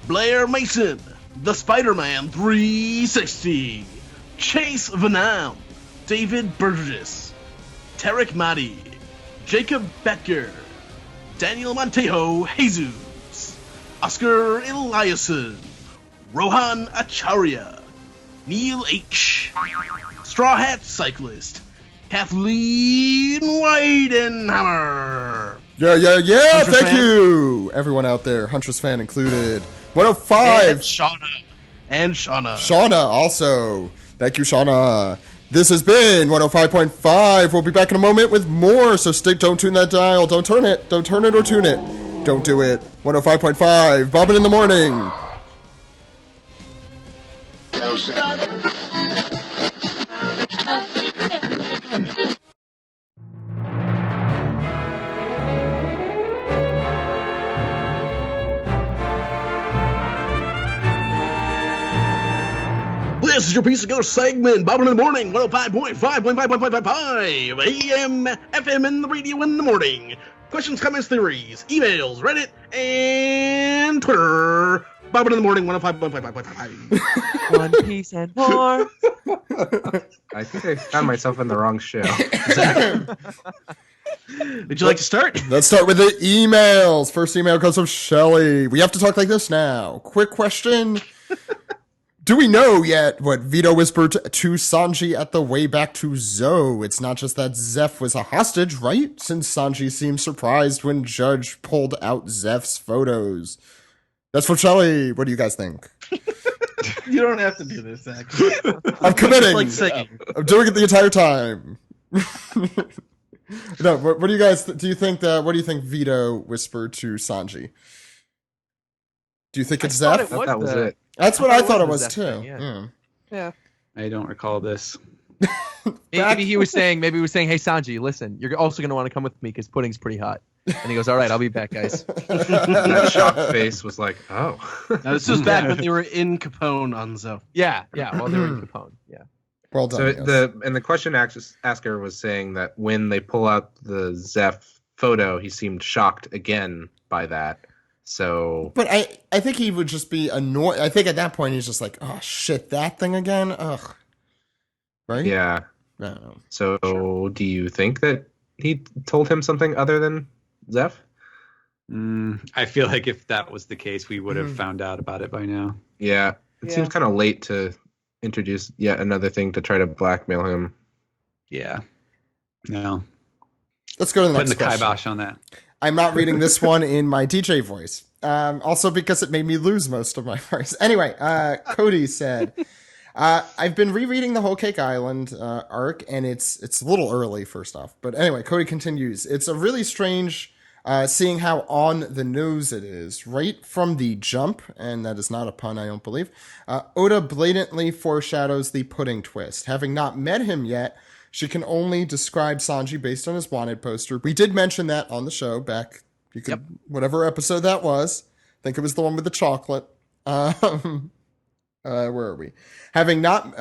Blair Mason, The Spider-Man 360, Chase Vanam, David Burgess, Tarek Mahdi, Jacob Becker, Daniel Montejo Jesus, Oscar Eliason, Rohan Acharya, Neil H., Straw Hat Cyclist, Kathleen Weidenhammer. Yeah. Huntress Thank fan? you, everyone out there, Huntress fan included. 105. And Shauna. Shauna also. Thank you, Shauna. This has been 105.5. We'll be back in a moment with more. So don't tune that dial. Don't turn it. Don't turn it or tune it. Don't do it. 105.5. Bobbin in the morning. This is your piece of go segment, Bobbin in the morning, 105.5 AM, FM in the radio in the morning. Questions, comments, theories, emails, Reddit, and Twitter. Bobbin in the morning, 105.5. One Piece and more. I think I found myself in the wrong show. Would you like to start? Let's start with the emails. First email comes from Shelly. We have to talk like this now. Quick question. Do we know yet what Vito whispered to Sanji at the way back to Zoe? It's not just that Zeph was a hostage, right? Since Sanji seemed surprised when Judge pulled out Zeph's photos. That's from Shelly. What do you guys think? You don't have to do this, Zach. I'm committing. It's like singing. I'm doing it the entire time. No, what do you guys do? You think what do you think Vito whispered to Sanji? Do you think it's thought Zeph? it was That was the- it. That's what I thought it the was Zeph too. thing, yeah. Yeah. Yeah. I don't recall this. Maybe he was saying, hey Sanji, listen, you're also going to want to come with me because pudding's pretty hot. And he goes, all right, I'll be back, guys. That shocked face was like, oh. Now, this was back when they were in Capone on Zoe. Yeah, while they were in Capone. Yeah. Well done. So yes. the question asker was saying that when they pull out the Zeph photo, he seemed shocked again by that. So, But I think he would just be annoyed. I think at that point he's just like, oh shit, that thing again? Ugh. Right? yeah. I don't know. So, do you think that he told him something other than Zeph? I feel like if that was the case, we would have found out about it by now. Yeah. It Yeah. seems kind of late to introduce yet another thing to try to blackmail him. Yeah. No. Let's go to the Putting next the question. kibosh on that. I'm not reading this one in my DJ voice. Also because it made me lose most of my voice. Anyway, Cody said, I've been rereading the Whole Cake Island arc, and it's a little early, first off. But anyway, Cody continues. It's a really strange seeing how on the nose it is. Right from the jump, and that is not a pun, I don't believe, Oda blatantly foreshadows the pudding twist. Having not met him yet, she can only describe Sanji based on his wanted poster. We did mention that on the show back, whatever episode that was. I think it was the one with the chocolate. Where are we? Having not,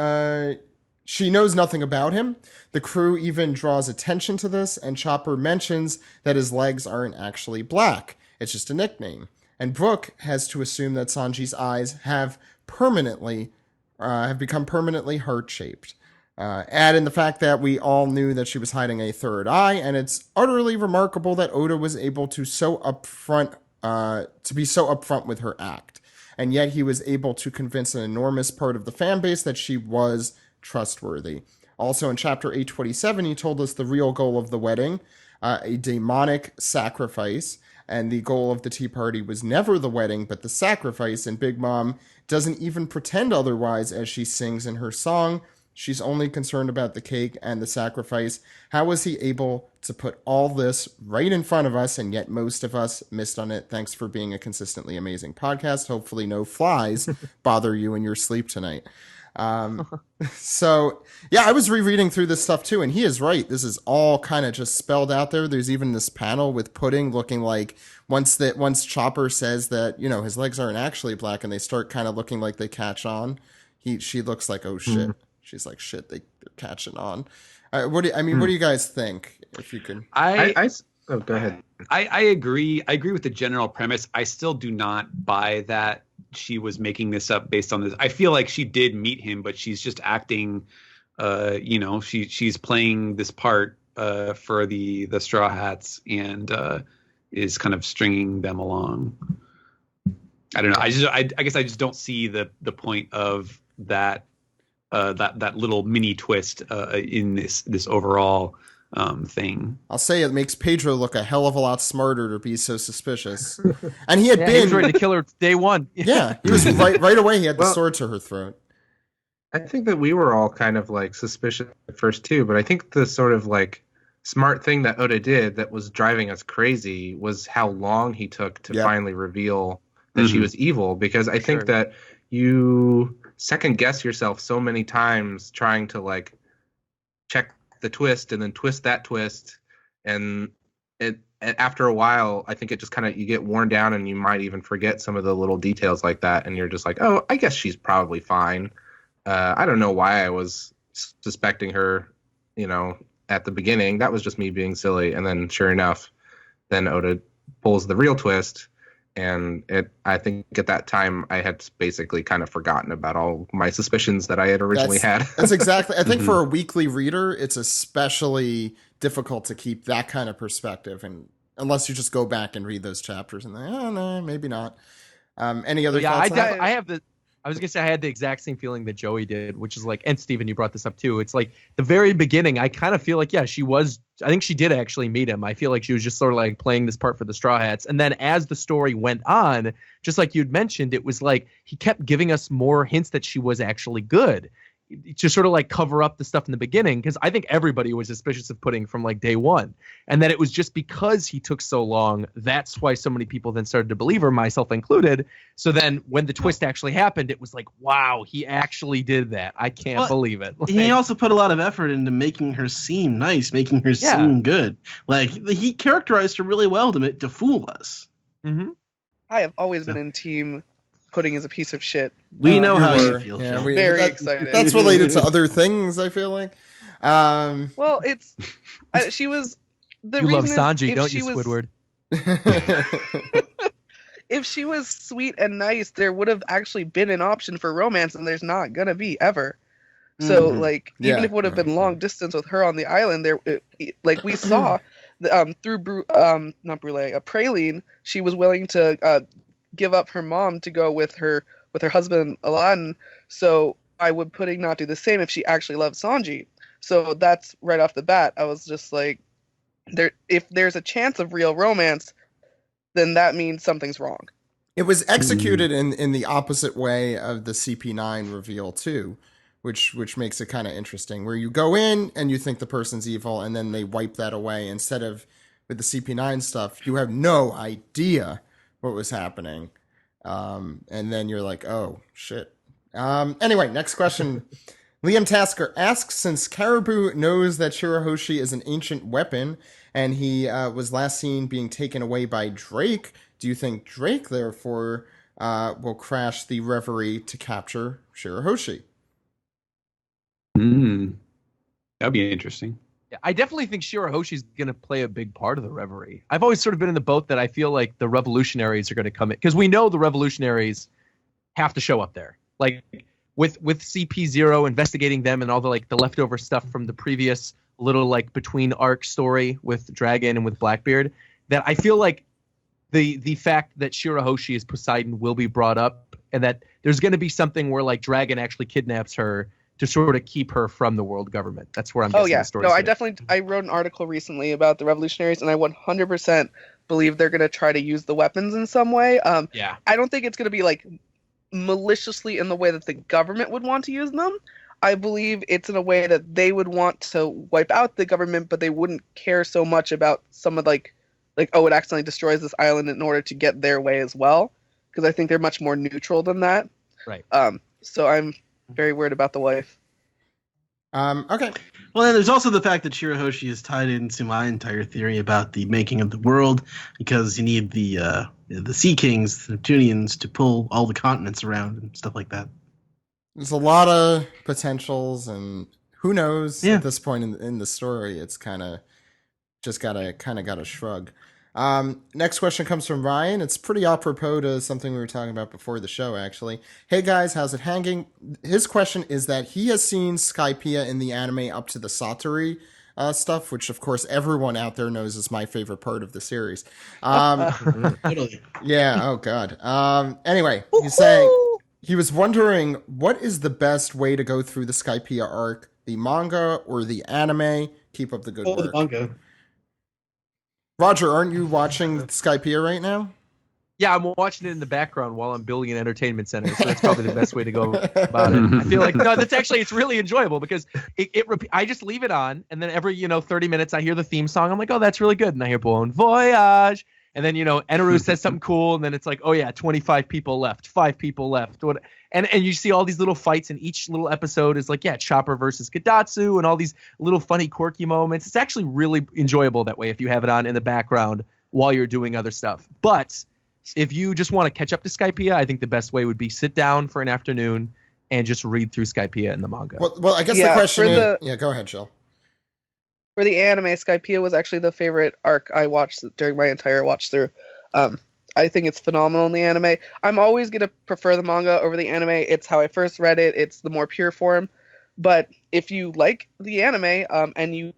she knows nothing about him. The crew even draws attention to this, and Chopper mentions that his legs aren't actually black. It's just a nickname. And Brooke has to assume that Sanji's eyes have become permanently heart-shaped. Add in the fact that we all knew that she was hiding a third eye, and it's utterly remarkable that Oda was able to be so upfront with her act. And yet he was able to convince an enormous part of the fan base that she was trustworthy. Also in chapter 827, he told us the real goal of the wedding, a demonic sacrifice, and the goal of the tea party was never the wedding, but the sacrifice, and Big Mom doesn't even pretend otherwise as she sings in her song. She's only concerned about the cake and the sacrifice. How was he able to put all this right in front of us, and yet most of us missed on it? Thanks for being a consistently amazing podcast. Hopefully no flies bother you in your sleep tonight. So, yeah, I was rereading through this stuff too, and he is right. This is all kind of just spelled out there. There's even this panel with Pudding looking like once Chopper says that, you know, his legs aren't actually black and they start kind of looking like they catch on, she looks like, oh shit. She's like, shit, they're catching on. What do you guys think? If you can, go ahead. I agree. I agree with the general premise. I still do not buy that she was making this up based on this. I feel like she did meet him, but she's just acting. She's playing this part for the Straw Hats and is kind of stringing them along. I don't know. I guess I just don't see the point of that that little mini twist in this overall thing. I'll say it makes Pedro look a hell of a lot smarter to be so suspicious. And he had He been was ready to kill her day one. Yeah, he was right away. He had the sword to her throat. I think that we were all kind of like suspicious at first too, but I think the sort of like smart thing that Oda did that was driving us crazy was how long he took to finally reveal that she was evil, because I think that you second guess yourself so many times trying to like check the twist and then twist that twist, and after a while I think it just kind of, you get worn down and you might even forget some of the little details like that, and you're just like, oh, I guess she's probably fine. I don't know why I was suspecting her, at the beginning. That was just me being silly, and then sure enough, then Oda pulls the real twist. And I think at that time I had basically kind of forgotten about all my suspicions that I had originally had. That's exactly. I think for a weekly reader, it's especially difficult to keep that kind of perspective, and unless you just go back and read those chapters and think, oh no, maybe not. Any other thoughts? I was gonna say I had the exact same feeling that Joey did, which is like, and Steven, you brought this up too. It's like the very beginning, I kind of feel like, I think she did actually meet him. I feel like she was just sort of like playing this part for the Straw Hats. And then as the story went on, just like you'd mentioned, it was like he kept giving us more hints that she was actually good, to sort of like cover up the stuff in the beginning, because I think everybody was suspicious of Pudding from like day one, and that it was just because he took so long, that's why so many people then started to believe her, myself included. So then when the twist actually happened, it was like, wow, he actually did that. I can't believe it. He also put a lot of effort into making her seem nice, making her seem good. Like, he characterized her really well to fool us. Mm-hmm. I have always been in team Pudding is a piece of shit. We know how you feel. Yeah, very excited. That's related to other things, I feel like. Well, she was the you reason love is Sanji, if don't she you, was- Squidward? If she was sweet and nice, there would have actually been an option for romance, and there's not gonna be ever. So, like, even if it would have been long distance with her on the island, like we saw, through Praline, she was willing to give up her mom to go with her husband Aladdin. So why would Pudding not do the same if she actually loved Sanji? So that's right off the bat. I was just like, if there's a chance of real romance, then that means something's wrong. It was executed in the opposite way of the CP9 reveal too, which makes it kind of interesting, where you go in and you think the person's evil, and then they wipe that away. Instead of with the CP9 stuff, you have no idea what was happening, and then you're like, oh shit. Anyway, next question. Liam Tasker asks, since Caribou knows that Shirahoshi is an ancient weapon and he was last seen being taken away by Drake, do you think Drake therefore will crash the reverie to capture Shirahoshi? That'd be interesting. I definitely think Shirahoshi's going to play a big part of the reverie. I've always sort of been in the boat that I feel like the revolutionaries are going to come in, because we know the revolutionaries have to show up there. Like with CP0 investigating them and all the like the leftover stuff from the previous little like between arc story with Dragon and with Blackbeard, that I feel like the fact that Shirahoshi is Poseidon will be brought up, and that there's going to be something where like Dragon actually kidnaps her to sort of keep her from the world government. That's where I'm guessing the story. No, I wrote an article recently about the revolutionaries, and I 100% believe they're going to try to use the weapons in some way. I don't think it's going to be like maliciously in the way that the government would want to use them. I believe it's in a way that they would want to wipe out the government, but they wouldn't care so much about some of like oh, it accidentally destroys this island in order to get their way as well. Because I think they're much more neutral than that. Right. So I'm very worried about the wife. Okay. Well, then there's also the fact that Shirahoshi is tied into my entire theory about the making of the world, because you need the Sea Kings, the Neptunians, to pull all the continents around and stuff like that. There's a lot of potentials, and who knows at this point in the story. It's kind of just gotta shrug. Next question comes from Ryan. It's pretty apropos to something we were talking about before the show, actually. Hey guys, how's it hanging? His question is that he has seen Skypiea in the anime up to the Satori stuff, which of course everyone out there knows is my favorite part of the series. Totally. Yeah, oh god. Anyway, he's saying he was wondering what is the best way to go through the Skypiea arc, the manga or the anime? Keep up the good Oh, the work. manga. Roger, aren't you watching Skypiea right now? Yeah, I'm watching it in the background while I'm building an entertainment center, so that's probably the best way to go about it. I feel like it's really enjoyable because I just leave it on, and then every 30 minutes I hear the theme song. I'm like, oh, that's really good, and I hear Bon Voyage, and then Eneru says something cool, and then it's like, oh yeah, 25 people left, 5 people left, and you see all these little fights, and each little episode is like, yeah, Chopper versus Kadatsu, and all these little funny, quirky moments. It's actually really enjoyable that way if you have it on in the background while you're doing other stuff. But if you just want to catch up to Skypiea, I think the best way would be sit down for an afternoon and just read through Skypiea in the manga. Well, I guess the question is... Yeah, go ahead, Jill. For the anime, Skypiea was actually the favorite arc I watched during my entire watch through. I think it's phenomenal in the anime. I'm always going to prefer the manga over the anime. It's how I first read it. It's the more pure form. But if you like the anime and you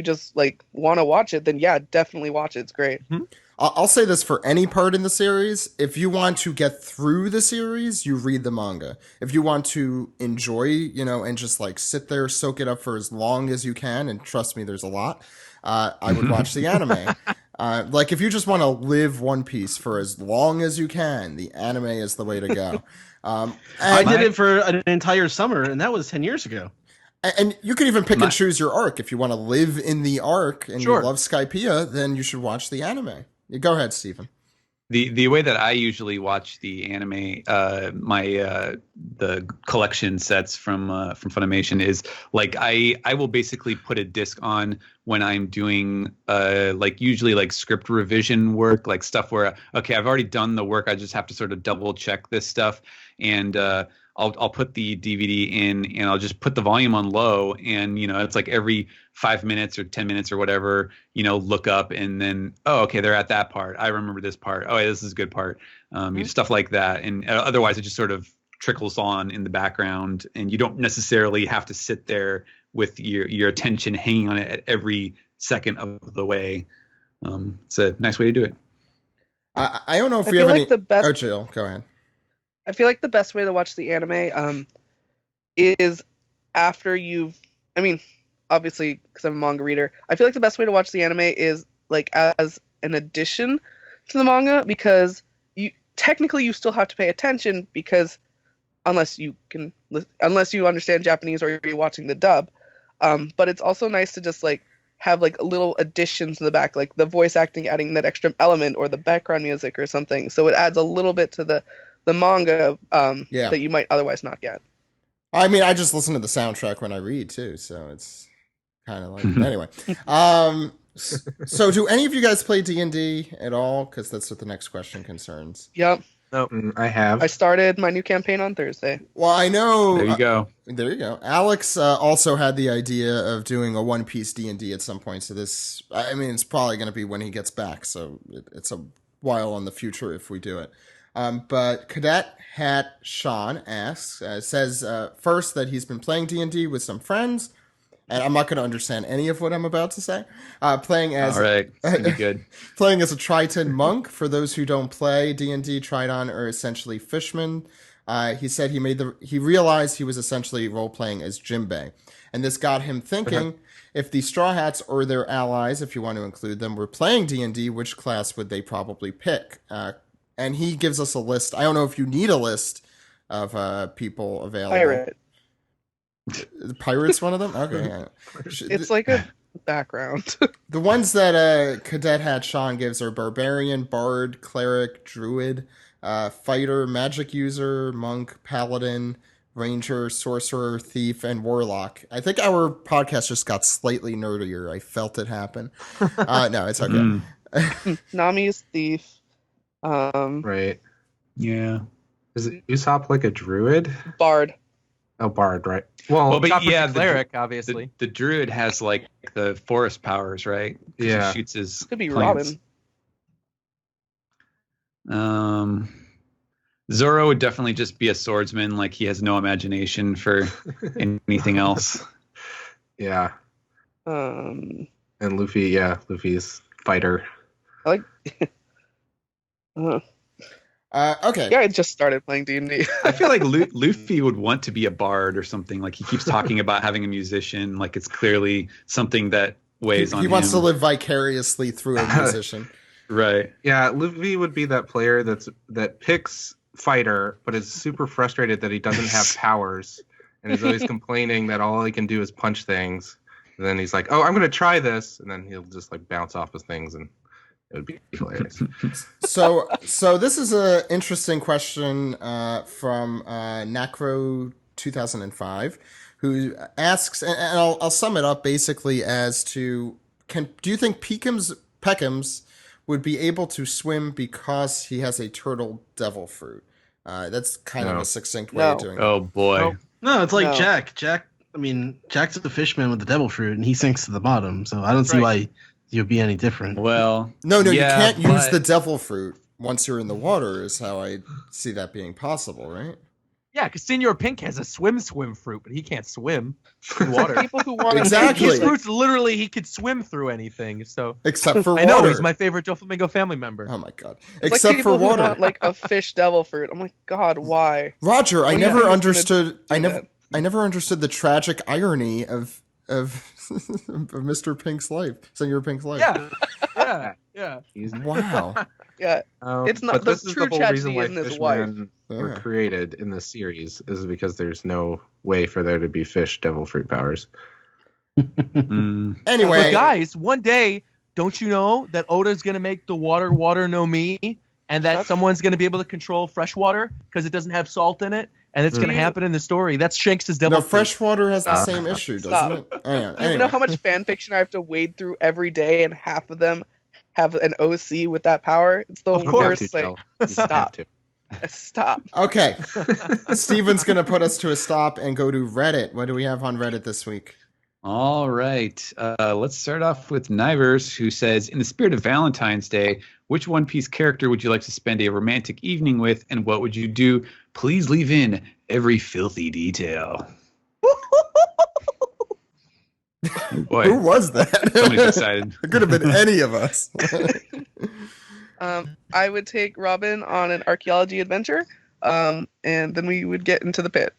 just like want to watch it, then yeah, definitely watch it. It's great. Mm-hmm. I'll say this for any part in the series. If you want to get through the series, you read the manga. If you want to enjoy, and just like sit there, soak it up for as long as you can, and trust me, there's a lot, I would watch the anime. Like if you just want to live One Piece for as long as you can, the anime is the way to go. I did it for an entire summer, and that was 10 years ago. And you can even pick and choose your arc. If you want to live in the arc and you love Skypiea, then you should watch the anime. Go ahead, Stephen. The way that I usually watch the anime, the collection sets from Funimation is like I will basically put a disc on when I'm doing usually like script revision work, like stuff where okay, I've already done the work, I just have to sort of double check this stuff, and I'll put the DVD in and I'll just put the volume on low, and it's like every 5 minutes or 10 minutes or whatever, look up and then, oh, okay, they're at that part. I remember this part. Oh, yeah, this is a good part. Stuff like that. And otherwise it just sort of trickles on in the background, and you don't necessarily have to sit there with your attention hanging on it at every second of the way. It's a nice way to do it. I don't know if we have any... Oh, Jill, go ahead. I feel like the best way to watch the anime is after obviously because I'm a manga reader, I feel like the best way to watch the anime is like as an addition to the manga, because you still have to pay attention, because unless you understand Japanese or you're watching the dub, but it's also nice to just like have like little additions in the back, like the voice acting adding that extra element or the background music or something, so it adds a little bit to the manga that you might otherwise not get. I mean, I just listen to the soundtrack when I read too, so it's kind of like anyway. So do any of you guys play D&D at all? Because that's what the next question concerns. Yep. No, I have. I started my new campaign on Thursday. Well, I know. There you go. There you go. Alex also had the idea of doing a One Piece D&D at some point. So this, I mean, it's probably going to be when he gets back. So it's a while in the future if we do it. But Cadet Hat Sean asks, says first that he's been playing D&D with some friends, and I'm not going to understand any of what I'm about to say. Playing as all right, it's gonna be good. Playing as a Triton monk. For those who don't play D&D, Triton are essentially fishmen. He said he realized he was essentially role playing as Jimbei, and this got him thinking: if the Straw Hats or their allies, if you want to include them, were playing D&D, which class would they probably pick? And he gives us a list. I don't know if you need a list of people available. Pirate. Pirate's one of them? Okay. Yeah. It's like a background. The ones that Cadet Hat Sean gives are Barbarian, Bard, Cleric, Druid, Fighter, Magic User, Monk, Paladin, Ranger, Sorcerer, Thief, and Warlock. I think our podcast just got slightly nerdier. I felt it happen. No, it's okay. Nami's Thief. Right. Yeah. Is it Usopp like a druid? Bard. Oh, bard, right? Well, but Chopper's yeah, a cleric, obviously. the druid has like the forest powers, right? 'Cause Yeah. he shoots his Could be plants. Robin. Zoro would definitely just be a swordsman. Like he has no imagination for anything else. yeah. Um, And Luffy's fighter. I like. Okay. Yeah, I just started playing D&D. I feel like Luffy would want to be a bard or something. Like he keeps talking about having a musician. Like it's clearly something that weighs on him. He wants to live vicariously through a musician. Right. Yeah, Luffy would be that player that picks fighter, but is super frustrated that he doesn't have powers, and is always complaining that all he can do is punch things. And then he's like, "Oh, I'm going to try this," and then he'll just like bounce off of things, and it would be hilarious. So this is an interesting question from Nacro 2005, who asks, and I'll sum it up basically as to: do you think Peckham's would be able to swim because he has a turtle devil fruit? That's kind of No. a succint way of doing it. Oh boy. No, it's like No. Jack. Jack's the fishman with the devil fruit, and he sinks to the bottom. So I don't see why you'd be any different. Well. No, yeah, you can't use but- the devil fruit once you're in the water, is how I see that being possible, right? Yeah, because Senor Pink has a swim fruit, but he can't swim in water. People who want Exactly. His fruit's literally he could swim through anything. So Except for water. I know he's my favorite Doflamingo family member. Oh my god! It's Except like for people who water. want, like a fish devil fruit. I'm like, God, why? Roger, I What do you never think is understood. I do never. that? I never understood the tragic irony of Mr. Pink's life, Senor Pink's life. Yeah. Wow. Yeah, It's not- But the this is true the whole reason why tragedy in his wife. fishmen were Yeah. created in this series is because there's no way for there to be fish devil fruit powers. Mm. Anyway, But guys, one day, don't you know that Oda's gonna make the water no me, and that someone's gonna be able to control fresh water because it doesn't have salt in it, and it's gonna Mhm. happen in the story. That's Shanks' devil. no, fruit. fresh water has the Stop. same issue, doesn't Stop. it? Oh, yeah. You know Anyway. how much fan fiction I have to wade through every day, and half of them have an OC with that power. It's the Of You course. have worst to, thing. Jill. You Stop. have to. Stop. Okay. Steven's going to put us to a stop and go to Reddit. What do we have on Reddit this week? All right. Let's start off with Nivers, who says, in the spirit of Valentine's Day, which One Piece character would you like to spend a romantic evening with, and what would you do? Please leave in every filthy detail. Boy, Who was that? somebody's excited. It could have been any of us. I would take Robin on an archaeology adventure, and then we would get into the pit,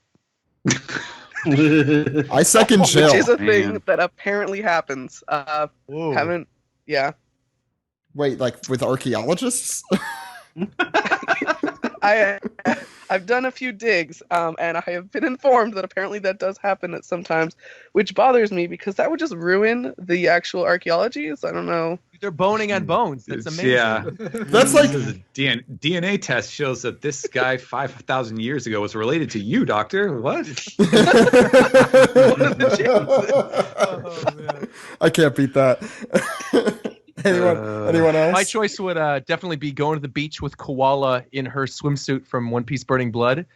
I second Jill. which is a thing Man. that apparently happens. Whoa. Yeah. Wait, like with archaeologists? I've done a few digs, and I have been informed that apparently that does happen at sometimes, which bothers me because that would just ruin the actual archaeology. So I don't know. They're boning on bones. That's amazing. Yeah. That's like This is a DNA test shows that this guy 5,000 years ago was related to you, Doctor. What? I can't beat that. Anyone else? My choice would definitely be going to the beach with Koala in her swimsuit from One Piece Burning Blood.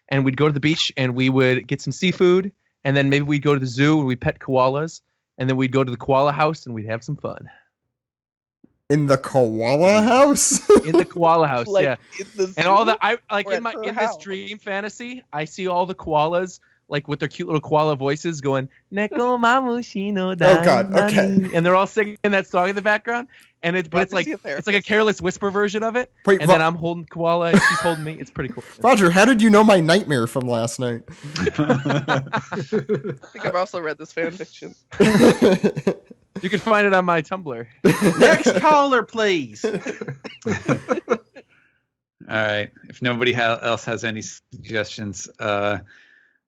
And we'd go to the beach and we would get some seafood. And then maybe we'd go to the zoo and we'd pet koalas. And then we'd go to the koala house and we'd have some fun. In the koala house? In the koala house, Like, yeah. in the And all zoo? the I like Or in at my her in this house? dream fantasy, I see all the koalas like with their cute little koala voices going Neko Mamushino Oh, God, okay. and they're all singing that song in the background. And it's but it's like Roger's a it's like a careless whisper version of it. Wait, And then I'm holding koala and she's holding me. It's pretty cool. Roger, how did you know my nightmare from last night? I think I've also read this fan fiction. You can find it on my Tumblr. Next caller, please. All right. If nobody else has any suggestions,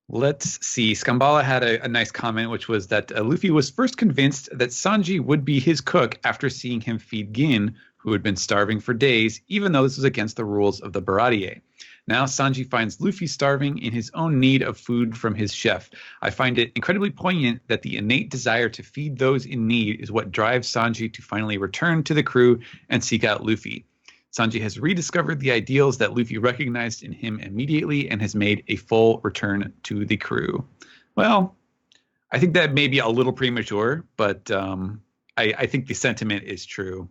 let's see. Skambala had a nice comment, which was that Luffy was first convinced that Sanji would be his cook after seeing him feed Gin, who had been starving for days, even though this was against the rules of the Baratie. Now Sanji finds Luffy starving in his own need of food from his chef. I find it incredibly poignant that the innate desire to feed those in need is what drives Sanji to finally return to the crew and seek out Luffy. Sanji has rediscovered the ideals that Luffy recognized in him immediately and has made a full return to the crew. Well, I think that may be a little premature, but I think the sentiment is true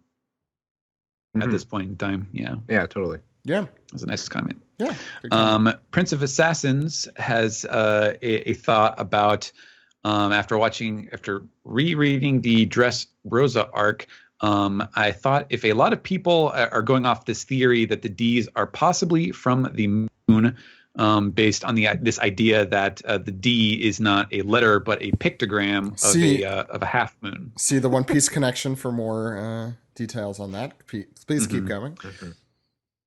at this point in time. Yeah. Yeah, totally. Yeah. That's a nice comment. Yeah. Good comment. Prince of Assassins has a thought about after rereading the Dress Rosa arc. I thought if a lot of people are going off this theory that the D's are possibly from the moon, based on this idea that the D is not a letter but a pictogram of a half moon. See the One Piece connection for more details on that. Please keep going.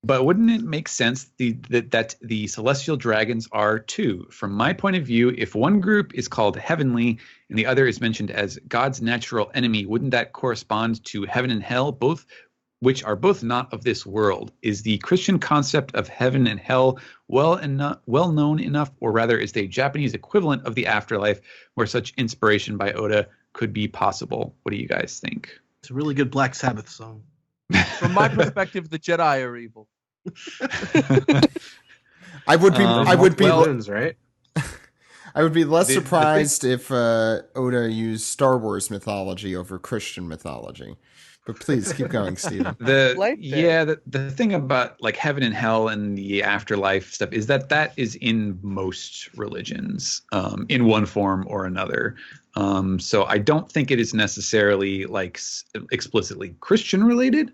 But wouldn't it make sense that the celestial dragons are too? From my point of view, if one group is called heavenly and the other is mentioned as God's natural enemy, wouldn't that correspond to heaven and hell, which are both not of this world? Is the Christian concept of heaven and hell well known enough, or rather is the Japanese equivalent of the afterlife where such inspiration by Oda could be possible? What do you guys think? It's a really good Black Sabbath song. From my perspective, the Jedi are evil. I would be Moons, right? I would be less surprised if Oda used Star Wars mythology over Christian mythology. But please keep going, Steven. The thing about like heaven and hell and the afterlife stuff is that is in most religions, in one form or another. So I don't think it is necessarily like explicitly Christian related.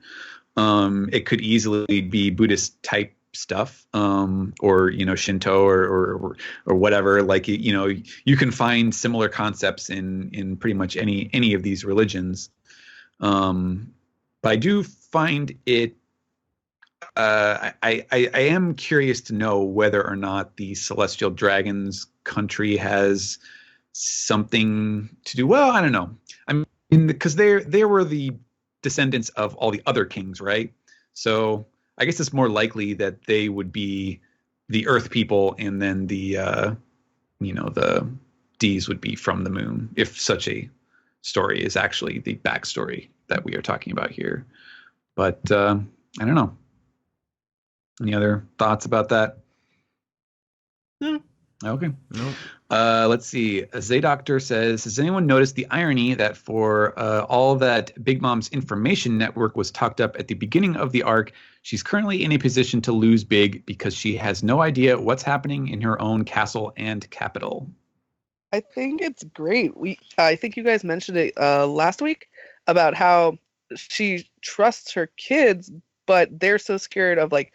It could easily be Buddhist type stuff, or Shinto or whatever. Like you can find similar concepts in pretty much any of these religions. But I do find it. I am curious to know whether or not the Celestial Dragons country has something to do. Well, I don't know. I mean, because they were the descendants of all the other kings, right? So I guess it's more likely that they would be the Earth people, and then the D's would be from the moon, if such a story is actually the backstory that we are talking about here. But I don't know. Any other thoughts about that? No. Okay. No. Let's see. Doctor says, has anyone noticed the irony that for all that Big Mom's information network was tucked up at the beginning of the arc, she's currently in a position to lose big because she has no idea what's happening in her own castle and capital? I think it's great. I think you guys mentioned it last week about how she trusts her kids, but they're so scared of like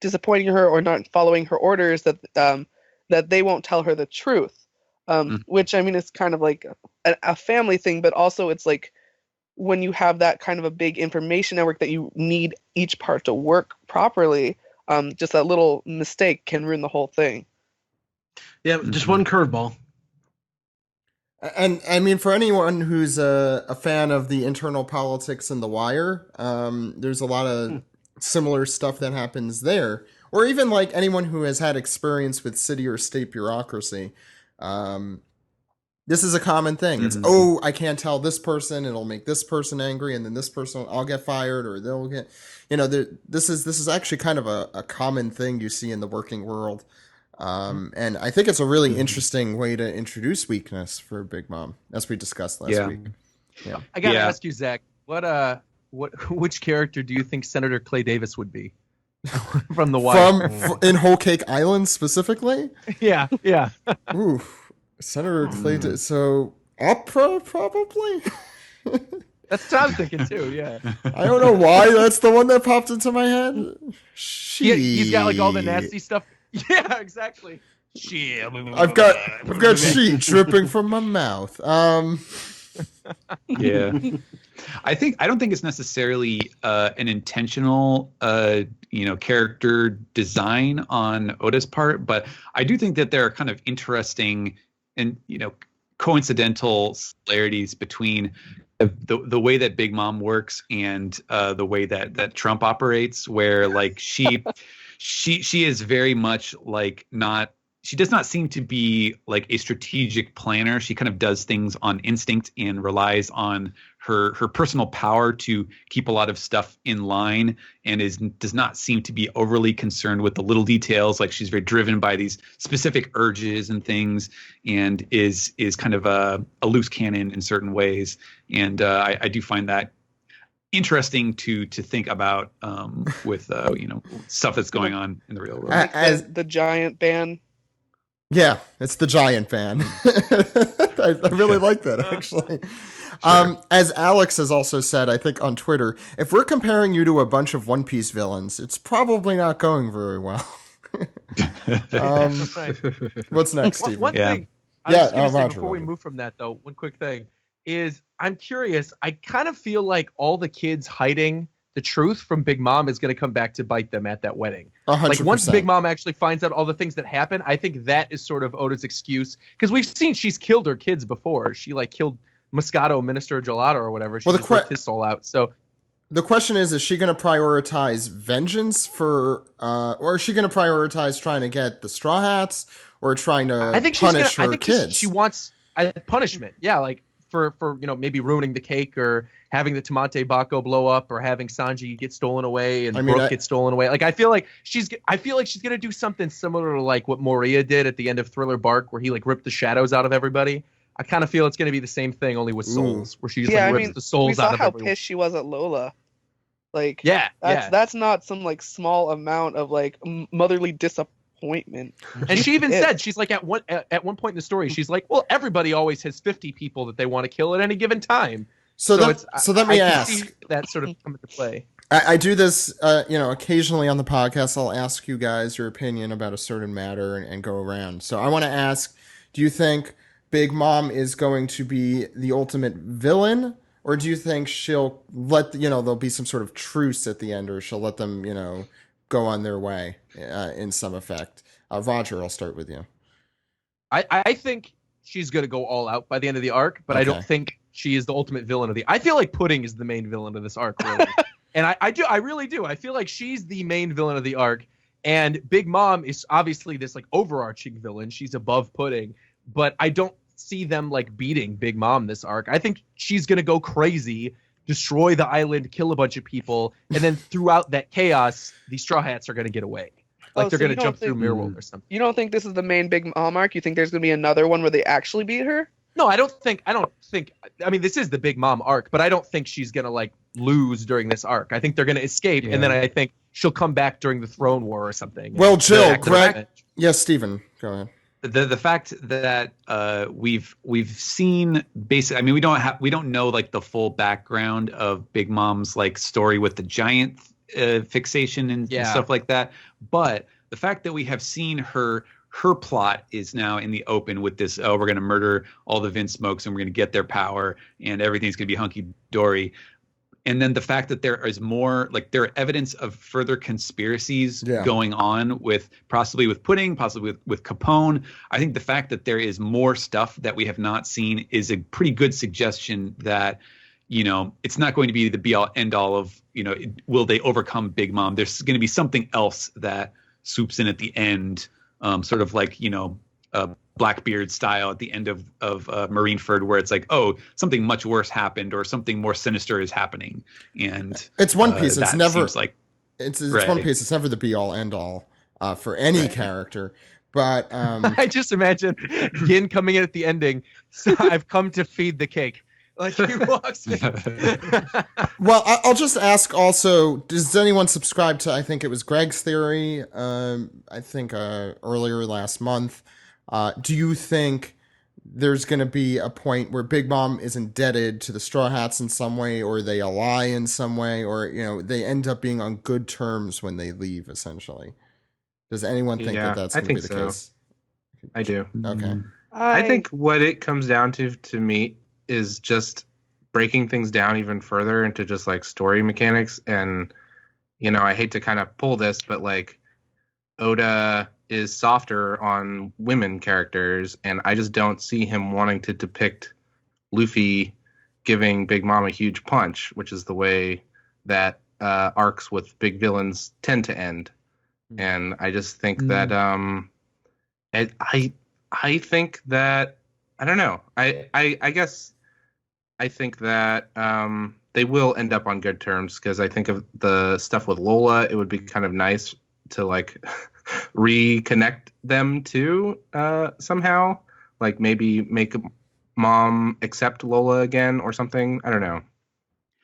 disappointing her or not following her orders that that they won't tell her the truth. Which I mean is kind of like a family thing, but also it's like when you have that kind of a big information network that you need each part to work properly, just that little mistake can ruin the whole thing. Yeah, just one curveball. And I mean, for anyone who's a fan of the internal politics in The Wire, there's a lot of similar stuff that happens there. Or even like anyone who has had experience with city or state bureaucracy. This is a common thing. It's, I can't tell this person, it'll make this person angry, and then this person, I'll get fired, or they'll get, this is actually kind of a common thing you see in the working world. And I think it's a really interesting way to introduce weakness for Big Mom, as we discussed last week. Yeah. I gotta ask you, Zach, which character do you think Senator Clay Davis would be from The Wire? In Whole Cake Island specifically? Yeah. Ooh, Senator Clay Davis. So opera probably. That's what I was thinking too. Yeah. I don't know why that's the one that popped into my head. He's got like all the nasty stuff. Yeah, exactly. I've got sheet dripping from my mouth. Yeah. I don't think it's necessarily an intentional character design on Oda's part, but I do think that there are kind of interesting and coincidental similarities between the way that Big Mom works and the way that Trump operates, where like she is very much like not she does not seem to be like a strategic planner. She kind of does things on instinct and relies on her personal power to keep a lot of stuff in line, and does not seem to be overly concerned with the little details. Like, she's very driven by these specific urges and things, and is kind of a loose cannon in certain ways. And I do find that interesting to think about with stuff that's going on in the real world. As the giant band. Yeah, it's the giant band. I really like that, actually. As Alex has also said, I think on Twitter, if we're comparing you to a bunch of One Piece villains, it's probably not going very well. What's next, Steve? One Yeah. thing I was gonna say Roger, before we Roger. move from that, though, one quick thing is I'm curious. I kind of feel like all the kids hiding the truth from Big Mom is going to come back to bite them at that wedding. 100%. Like, once Big Mom actually finds out all the things that happen, I think that is sort of Oda's excuse, because we've seen she's killed her kids before. She like killed Moscato, Minister Gelato, or whatever. She Well, just ripped his soul out. So The question is she going to prioritize vengeance or is she going to prioritize trying to get the Straw Hats, or trying to I think punish her I think kids? she wants a punishment. Yeah, like for maybe ruining the cake, or having the Tamate Bako blow up, or having Sanji get stolen away and Brooke get stolen away. Like, I feel like she's gonna do something similar to like what Moria did at the end of Thriller Bark, where he like ripped the shadows out of everybody. I kind of feel it's gonna be the same thing, only with souls, where she just rips the souls we saw out of how everyone. pissed she was at Lola. Like, that's that's not some like small amount of like motherly disappointment. And she even said, she's like, at one point in the story, she's like, well, everybody always has 50 people that they want to kill at any given time. So let me I ask. can see that sort of come into play. I do this, occasionally on the podcast. I'll ask you guys your opinion about a certain matter and go around. So I want to ask, do you think Big Mom is going to be the ultimate villain? Or do you think she'll let, there'll be some sort of truce at the end, or she'll let them, go on their way in some effect? Roger, I'll start with you. I think she's going to go all out by the end of the arc, but I don't think she is the ultimate villain of the... I feel like Pudding is the main villain of this arc, really. And I really do. I feel like she's the main villain of the arc, and Big Mom is obviously this like overarching villain. She's above Pudding, but I don't see them like beating Big Mom this arc. I think she's gonna go crazy, destroy the island, kill a bunch of people, and then throughout that chaos, the Straw Hats are gonna get away. Like, they're gonna jump through Mirror World or something. You don't think this is the main Big Mom arc? You think there's gonna be another one where they actually beat her? No, I don't think. I mean, this is the Big Mom arc, but I don't think she's gonna like lose during this arc. I think they're gonna escape, and then I think she'll come back during the Throne War or something. Well, Jill, Greg, yes, Stephen, go ahead. The fact that we've seen basically, I mean, we don't know like the full background of Big Mom's like story with the giant fixation and stuff like that, but the fact that we have seen her plot is now in the open with this, we're going to murder all the Vince Smokes and we're going to get their power and everything's going to be hunky-dory. And then the fact that there is more, like, there are evidence of further conspiracies going on possibly with Pudding, possibly with Capone. I think the fact that there is more stuff that we have not seen is a pretty good suggestion that, it's not going to be the be-all, end-all of, will they overcome Big Mom? There's going to be something else that swoops in at the end, sort of like, Blackbeard style at the end of Marineford, where it's like, oh, something much worse happened or something more sinister is happening. And it's One Piece. It's never like it's One Piece. It's never the be all end all for any character. But I just imagine Gin coming in at the ending. So I've come to feed the cake. Like, he walks in. Well, I'll just ask also, does anyone subscribe to, I think it was Greg's theory, I think earlier last month. Do you think there's going to be a point where Big Mom is indebted to the Straw Hats in some way, or they ally in some way, or, they end up being on good terms when they leave, essentially? Does anyone think that that's going to be the case? I do. Okay. I think what it comes down to me is just breaking things down even further into just like story mechanics. And, I hate to kind of pull this, but like Oda is softer on women characters, and I just don't see him wanting to depict Luffy giving Big Mom a huge punch, which is the way that arcs with big villains tend to end. And I just think that And I think that I don't know. I guess I think that they will end up on good terms because I think of the stuff with Lola, it would be kind of nice to like reconnect them too somehow. Like maybe make mom accept Lola again or something. I don't know.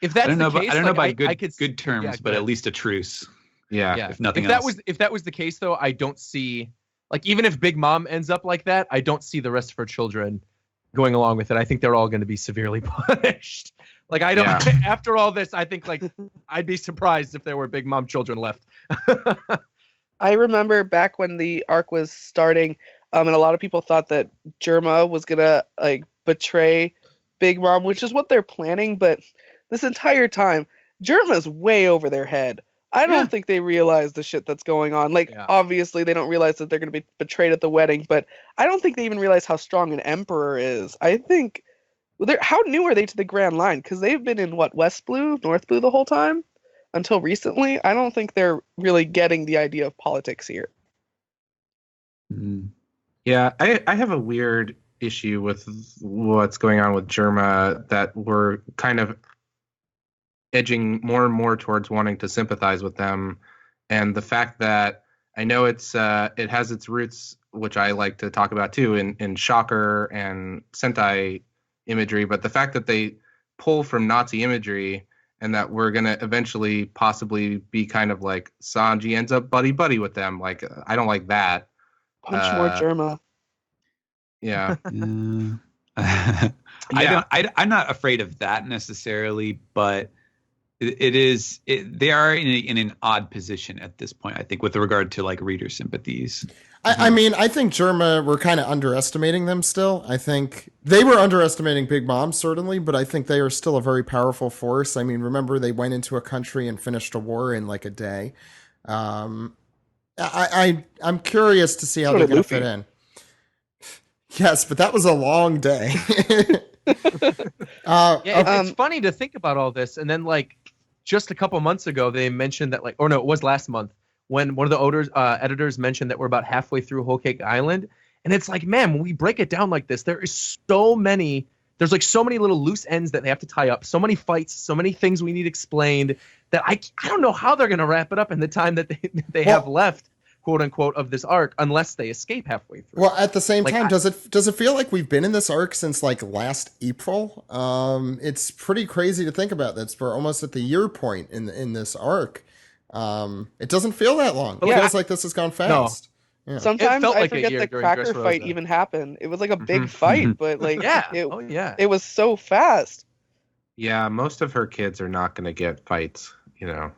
If that's I don't know. the case, I don't know like, about I could good terms, yeah, go but ahead. at least a truce. Yeah. If nothing if that else. was the case, though, I don't see, like, even if Big Mom ends up like that, I don't see the rest of her children going along with it. I think they're all going to be severely punished. Like, I don't. Yeah. After all this, I think like I'd be surprised if there were Big Mom children left. I remember back when the arc was starting, and a lot of people thought that Germa was gonna like betray Big Mom, which is what they're planning. But this entire time, Germa's way over their head. I don't think they realize the shit that's going on. Like, Yeah. obviously, they don't realize that they're gonna be betrayed at the wedding, but I don't think they even realize how strong an emperor is. I think, how new are they to the Grand Line? Because they've been in what, West Blue, North Blue the whole time? Until recently, I don't think they're really getting the idea of politics here. Mm. Yeah, I have a weird issue with what's going on with Germa that we're kind of edging more and more towards wanting to sympathize with them, and the fact that I know it has its roots, which I like to talk about too, in Shocker and Sentai imagery, but the fact that they pull from Nazi imagery and that we're gonna eventually possibly be kind of like Sanji ends up buddy with them, like I don't like that. Punch more Germa. Yeah. I'm not afraid of that necessarily, but they are in an odd position at this point, I think, with regard to like reader sympathies. I mean, I think Germa, we're kind of underestimating them still. I think they were underestimating Big Mom, certainly, but I think they are still a very powerful force. I mean, remember, they went into a country and finished a war in like a day. I'm curious to see how they're going to fit in. Yes, but that was a long day. It's funny to think about all this, and then like just a couple months ago, they mentioned that it was last month when one of the editors mentioned that we're about halfway through Whole Cake Island, and it's like, man, when we break it down like this, there's so many little loose ends that they have to tie up, so many fights, so many things we need explained that I don't know how they're going to wrap it up in the time that they have left, quote unquote, of this arc, unless they escape halfway through. Well, at the same time, does it feel like we've been in this arc since like last April? It's pretty crazy to think about this. We're almost at the year point in this arc. It doesn't feel that long. It feels like this has gone fast. No. Yeah. Sometimes I forget the Cracker fight even happened. It was like a big fight, but like it was so fast. Yeah, most of her kids are not going to get fights, Well,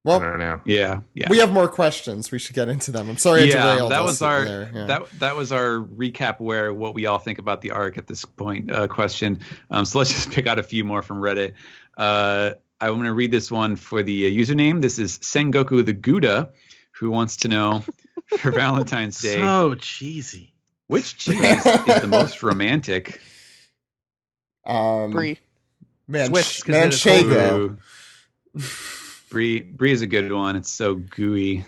I don't know. Yeah. We have more questions. We should get into them. I'm sorry I derailed. That was that was our recap where what we all think about the arc at this point question. So let's just pick out a few more from Reddit. I'm going to read this one for the username. This is Sengoku the Gouda, who wants to know for Valentine's Day. So cheesy. Which cheese is the most romantic? Brie. Manchego. Brie is a good one. It's so gooey.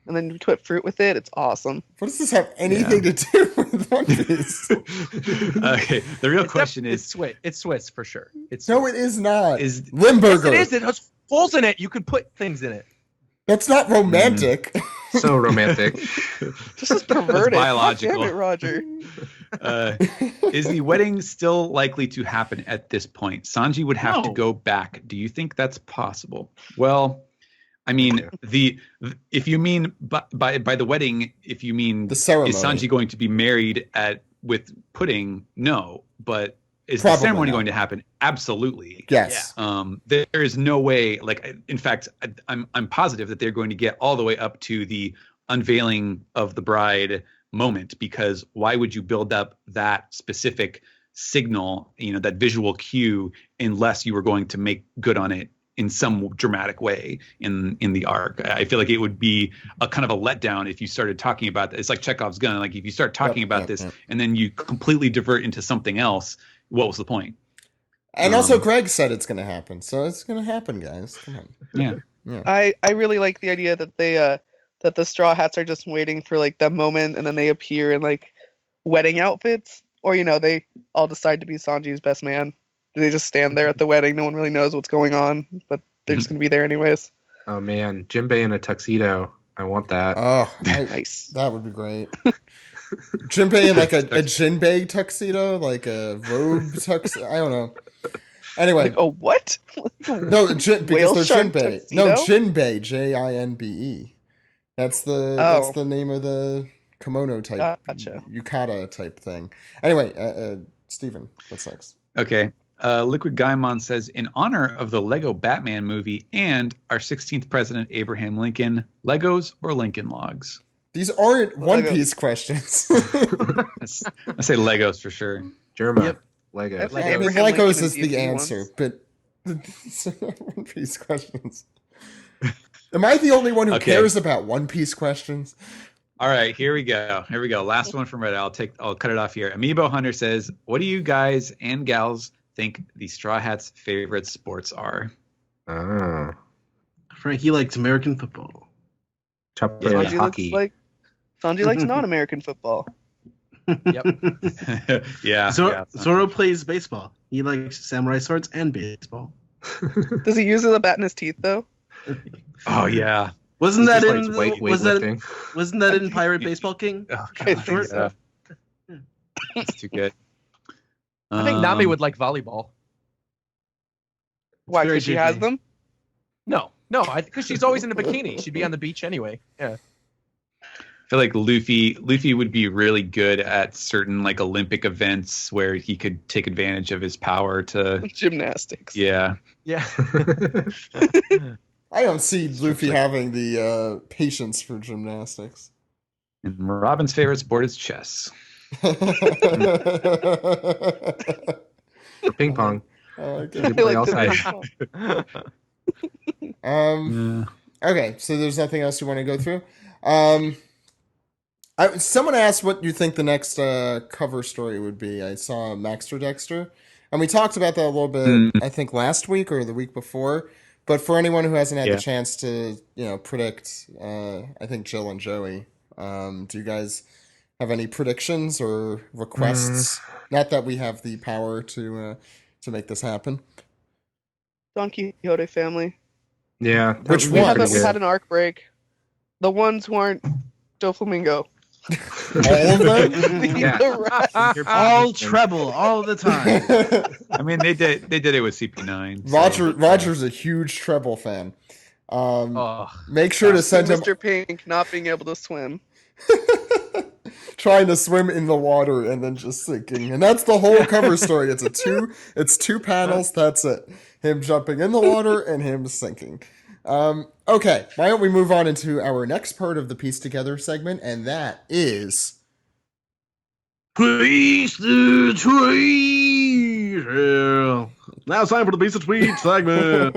And then you put fruit with it. It's awesome. What does this have anything to do with One Piece? Okay, the real question is... It's Swiss for sure. No, it is not. Is Limburger. Yes, it is. It has holes in it. You could put things in it. That's not romantic. So romantic. This is perverted. Biological. God damn it, Roger. Is the wedding still likely to happen at this point? Sanji would have to go back. Do you think that's possible? Well, I mean, if you mean by the wedding, if you mean the ceremony, is Sanji going to be married with Pudding? No, but is Probably the ceremony not. going to happen? Absolutely. Yes. There is no way. Like, in fact, I'm positive that they're going to get all the way up to the unveiling of the bride moment, because why would you build up that specific signal, that visual cue, unless you were going to make good on it in some dramatic way in the arc? I feel like it would be a kind of a letdown if you started talking about that. It's like Chekhov's gun. Like, if you start talking about this and then you completely divert into something else, what was the point? And also, Greg said it's going to happen, so it's going to happen, guys. Come on. Yeah. I really like the idea that they that the Straw Hats are just waiting for like that moment, and then they appear in like wedding outfits, or they all decide to be Sanji's best man. They just stand there at the wedding. No one really knows what's going on, but they're just gonna be there anyways. Oh man, Jinbei in a tuxedo. I want that. Oh, Nice. that would be great. Jinbei in like a Jinbei tuxedo, like a robe tuxedo. I don't know. Anyway, Like, oh, what? no, because Whale they're shark Jinbei. tuxedo? No, Jinbei, Jinbe. That's the name of the kimono type, Gotcha. yukata type thing. Anyway, Steven, what's next? Okay. Liquid Gaimon says, in honor of the Lego Batman movie and our 16th president, Abraham Lincoln, Legos or Lincoln Logs? These aren't One Legos. Piece questions. I say Legos for sure. Germa. Yep. Legos. That's I mean, Abraham Lincoln Legos is and the DC answer, ones. but One Piece questions. Am I the only one who Okay. cares about One Piece questions? All right, here we go. Last one from Reddit. I'll cut it off here. Amiibo Hunter says, what do you guys and gals think the Straw Hats' favorite sports are? Oh. Frankie likes American football. Chopper Yeah. likes hockey. Sanji likes non-American football. yeah. Zoro plays baseball. He likes samurai swords and baseball. Does he use a bat in his teeth though? Oh, yeah. Wasn't that He in just likes was that weightlifting. wasn't that in Pirate Baseball King? Oh, I God, think so. yeah. It's too good. I think Nami Um, would like volleyball. Why? very Because she has Disney. them. No, because she's always in a bikini. She'd be on the beach anyway. Yeah. I feel like Luffy would be really good at certain like Olympic events where he could take advantage of his power to Gymnastics. yeah. Yeah. I don't see Luffy having the patience for gymnastics. And Robin's favorite sport is chess. Ping pong. I You like play I all like sides. the- it. Okay, so there's nothing else you want to go through. Someone asked what you think the next cover story would be. I saw Maxter Dexter, and we talked about that a little bit. I think last week or the week before. But for anyone who hasn't had Yeah. the chance to, predict, I think Jill and Joey, do you guys have any predictions or requests? Not that we have the power to make this happen. Don Quixote family. Yeah. that Which would be one? pretty We good. had an arc break. The ones who aren't Doflamingo. All of them? Yeah. The rest. All treble all the time. I mean, they did it with CP9. so- Roger's a huge treble fan. Oh, Make sure to send him Mr. Pink not being able to swim. trying to swim in the water and then just sinking. And that's the whole cover story. It's two panels, that's it. Him jumping in the water and him sinking. Okay, why don't we move on into our next part of the Piece Together segment, and that is Piece the tweet. Now it's time for the piece of tweet segment.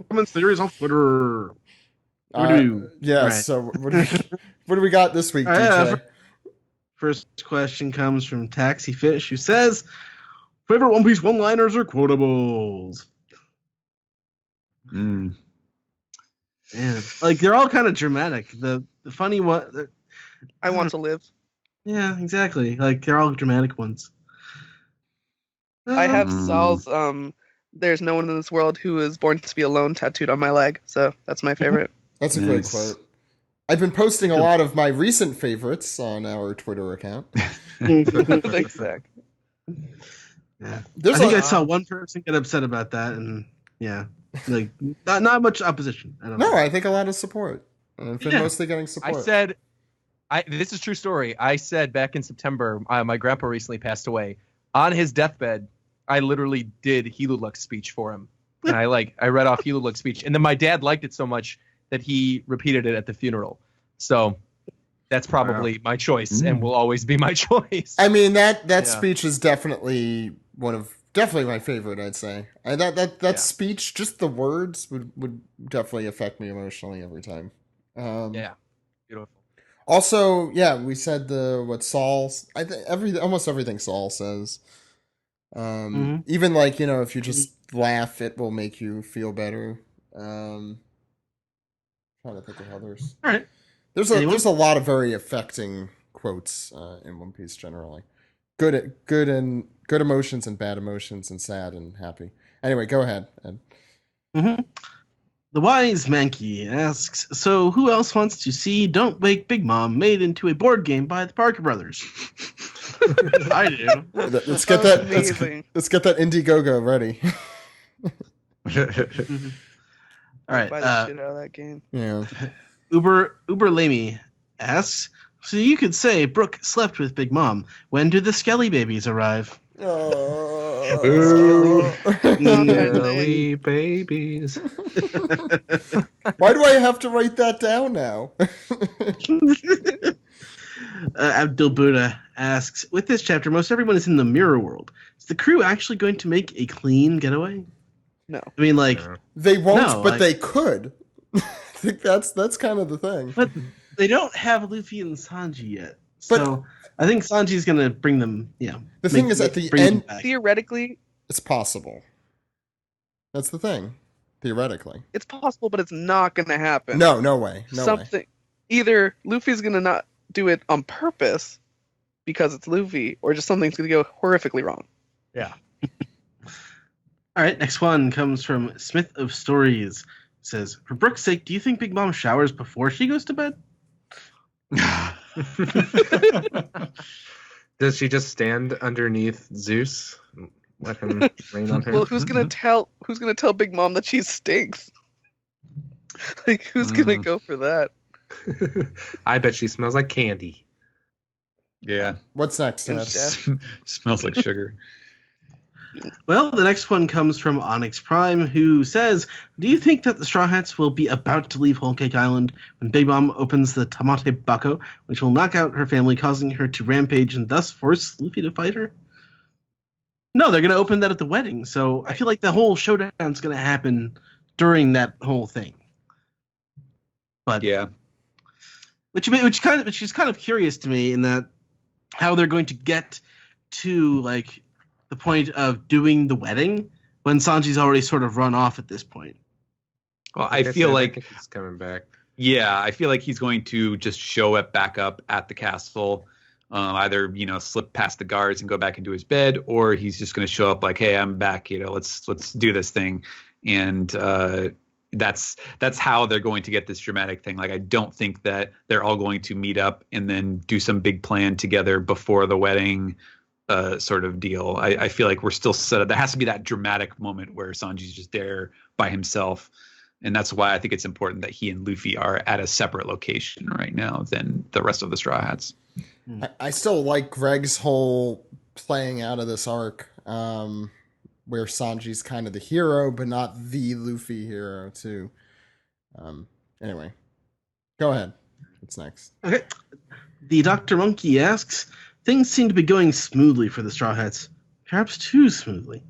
Comments, theories on Twitter. yeah, Right. so what do we got this week, All right, DJ? First question comes from Taxi Fish, who says, "Favorite One Piece one-liners or quotables?" Mm. Yeah, like they're all kind of dramatic. The funny one, I want to live. yeah, exactly. Like they're all dramatic ones. I have Mm. Sal's there's no one in this world who is born to be alone tattooed on my leg, so that's my favorite. That's a great Nice. quote. I've been posting a lot of my recent favorites on our Twitter account. Thanks, Zach. Yeah. There's I think a- I saw one person get upset about that, and yeah, like not much opposition. I don't No, know. I think a lot of support. I've been Yeah. mostly getting I support. said, this is a true story. I said back in September, my grandpa recently passed away. On his deathbed, I literally did Heluluk's speech for him. And I read off Heluluk's speech. And then my dad liked it so much that he repeated it at the funeral. So that's probably my choice and will always be my choice. I mean that Yeah. speech is definitely definitely my favorite. I'd say that Yeah. speech, just the words would definitely affect me emotionally every time. Yeah. Beautiful. Also, yeah, we said what Saul's. I think almost everything Saul says. Even like if you just laugh, it will make you feel better. Trying to think of others. All right. Anyone? a lot of very affecting quotes in One Piece generally. Good emotions and bad emotions and sad and happy. Anyway, go ahead, Ed. Mm-hmm. The Wise Mankey asks, so who else wants to see Don't Wake Big Mom made into a board game by the Parker Brothers? I do. Let's get that. Amazing. Let's get that Indiegogo ready. All right. Buy the shit out of that game. Yeah. Uber Lamy asks, so you could say Brooke slept with Big Mom. When do the Skelly babies arrive? Skelly babies. Why do I have to write that down now? Abdul Buddha asks, with this chapter, most everyone is in the mirror world. Is the crew actually going to make a clean getaway? No. I mean, like, They won't, No, but they could. I think that's kind of the thing. but they don't have Luffy and Sanji yet. But- So I think Sanji's going to bring them, The thing is, at the bring them end, back. Theoretically, it's possible. That's the thing. Theoretically. it's possible, but it's not going to happen. No way. No way. Something. Either Luffy's going to not do it on purpose because it's Luffy, or just something's going to go horrifically wrong. All right, next one comes from Smith of Stories. It says, for Brooke's sake, do you think Big Mom showers before she goes to bed? Does she just stand underneath Zeus? And let him rain on her? Well, who's going to tell Big Mom that she stinks? Like, who's going to go for that? I bet she smells like candy. Yeah. What's next, Ed? Smells like sugar. Well, the next one comes from Onyx Prime, who says, do you think that the Straw Hats will be about to leave Whole Cake Island when Big Mom opens the Tamate Bako, which will knock out her family, causing her to rampage and thus force Luffy to fight her? No, they're going to open that at the wedding, so I feel like the whole showdown's going to happen during that whole thing. But Yeah. which is kind of curious to me in that how they're going to get to like the point of doing the wedding when Sanji's already sort of run off at this point. Well, I feel like think he's coming back. Yeah, I feel like he's going to just show up back up at the castle, either slip past the guards and go back into his bed, or he's just going to show up like, "Hey, I'm back. Let's do this thing," and that's how they're going to get this dramatic thing. Like, I don't think that they're all going to meet up and then do some big plan together before the wedding, sort of deal. I feel like we're still set up. There has to be that dramatic moment where Sanji's just there by himself. And that's why I think it's important that he and Luffy are at a separate location right now than the rest of the Straw Hats. I still like Greg's whole playing out of this arc, where Sanji's kind of the hero, but not the Luffy hero, too. Anyway, go ahead. What's next? Okay. The Dr. Monkey asks, things seem to be going smoothly for the Straw Hats. Perhaps too smoothly.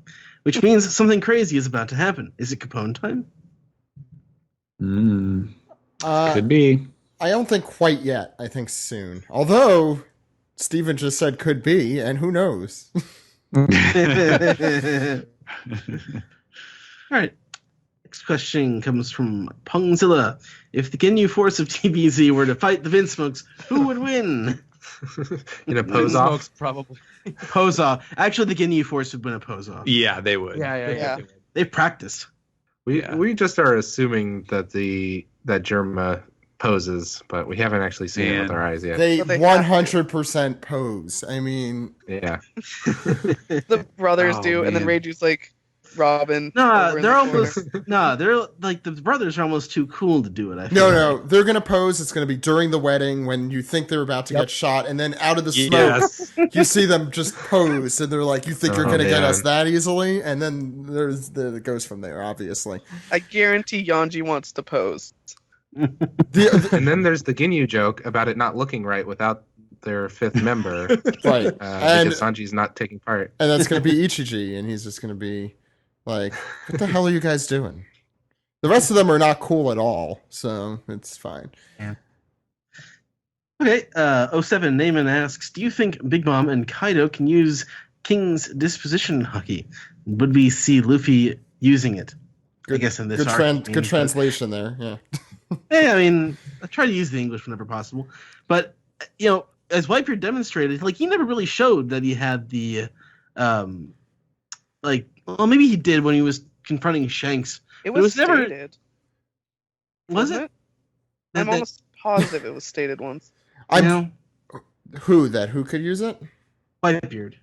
Which means something crazy is about to happen. Is it Capone time? Could be. I don't think quite yet. I think soon. Although, Steven just said could be, and who knows? All right. Next question comes from Pongzilla. If the Ginyu Force of TBZ were to fight the Vinsmokes, who would win? In a pose off. Smokes, probably. Pose off. Actually, the Ginyu Force would win a pose off. Yeah, they would. Yeah. They've practiced. We just are assuming that that Germa poses, but we haven't actually seen it with our eyes yet. They But they 100% pose. I mean, Yeah. The brothers Oh, do, and then man. Reiju's like Robin. Nah, over in they're the corner. almost they're like the brothers are almost too cool to do it. I feel no, like. they're gonna pose. It's gonna be during the wedding when you think they're about to get shot, and then out of the smoke, Yes. you see them just pose, and they're like, "You think you're Oh, gonna get man. us that easily?" And then it goes from there. Obviously, I guarantee Yanji wants to pose. And then there's the Ginyu joke about it not looking right without their fifth member, right, and because Sanji's not taking part. that's gonna be Ichiji, and he's just gonna be like, "What the hell are you guys doing?" The rest of them are not cool at all, so it's fine. Okay, 07 Naaman asks, do you think Big Mom and Kaido can use King's disposition hockey? Would we see Luffy using it? I guess in this arc. Good translation there. Yeah. Hey, I mean, I try to use the English whenever possible, but as Whitebeard demonstrated, like he never really showed that he had the, well, maybe he did when he was confronting Shanks. It But was never. stated. Was wasn't it? I'm That- almost positive it was stated once. you know, Who could use it? Whitebeard.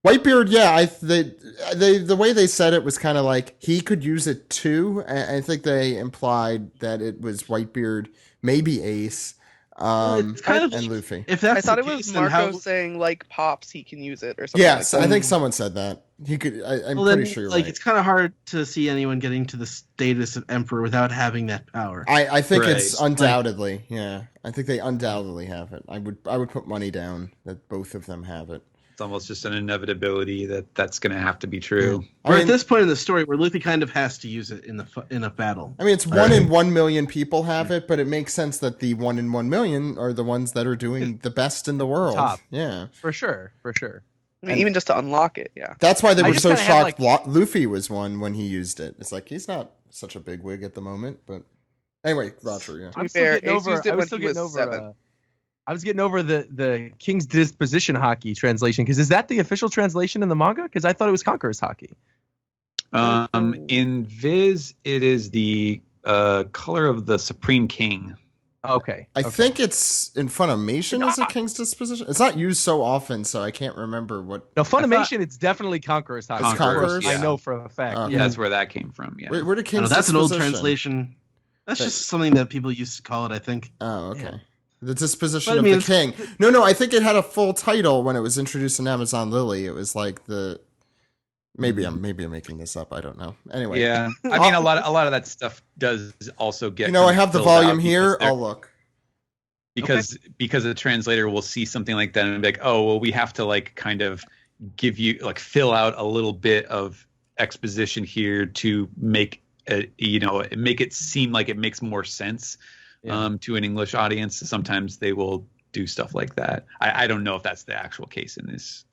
Whitebeard, yeah, the way they said it was kind of like he could use it too. I think they implied that it was Whitebeard, maybe Ace, It's kind of and Luffy. If that's I thought the it was case, then Marco how? saying like Pops he can use it or something. Yes, like I that. think someone said that. He could. I'm Well, pretty then, sure you're like right. it's kind of hard to see anyone getting to the status of Emperor without having that power. I think Right. it's undoubtedly, yeah. I think they undoubtedly have it. I would put money down that both of them have it. It's almost just an inevitability that that's going to have to be true. We're I mean, at this point in the story where Luffy kind of has to use it in a battle. I mean, it's 1 in 1 million people have it, but it makes sense that the 1 in 1 million are the ones that are doing the best in the world. Top. Yeah, For sure. I mean, even just to unlock it, yeah. that's why they I were just so kinda had, shocked. Luffy was one when he used it. It's like he's not such a big wig at the moment, but anyway, Roger. Yeah, To be I'm still fair, getting Ace over. used it I when was still he getting was over. 7. I was getting over the King's Disposition Hockey translation because is that the official translation in the manga? Because I thought it was Conqueror's Hockey. In Viz, it is the color of the Supreme King. Okay. I okay. think it's in Funimation No, as a King's Disposition. It's not used so often, so I can't remember what. No, Funimation. It's definitely Conqueror's Hockey. It's Conqueror's? I Yeah. know for a fact. Okay. Yeah. That's where that came from. Yeah. Where did I King's know, that's an old Disposition? translation. That's That- just something that people used to call it, I think. Oh, okay. Yeah. The Disposition But, I of mean, the King. No, I think it had a full title when it was introduced in Amazon Lily. It was like the. Maybe I'm making this up. I don't know. Anyway, Yeah, I mean, a lot of that stuff does also get. you know, I kind of have the filled out volume because here. they're- I'll look. because the translator will see something like that and be like, oh, well, we have to like kind of give you like fill out a little bit of exposition here to make make it seem like it makes more sense to an English audience. Sometimes they will do stuff like that. I don't know if that's the actual case in this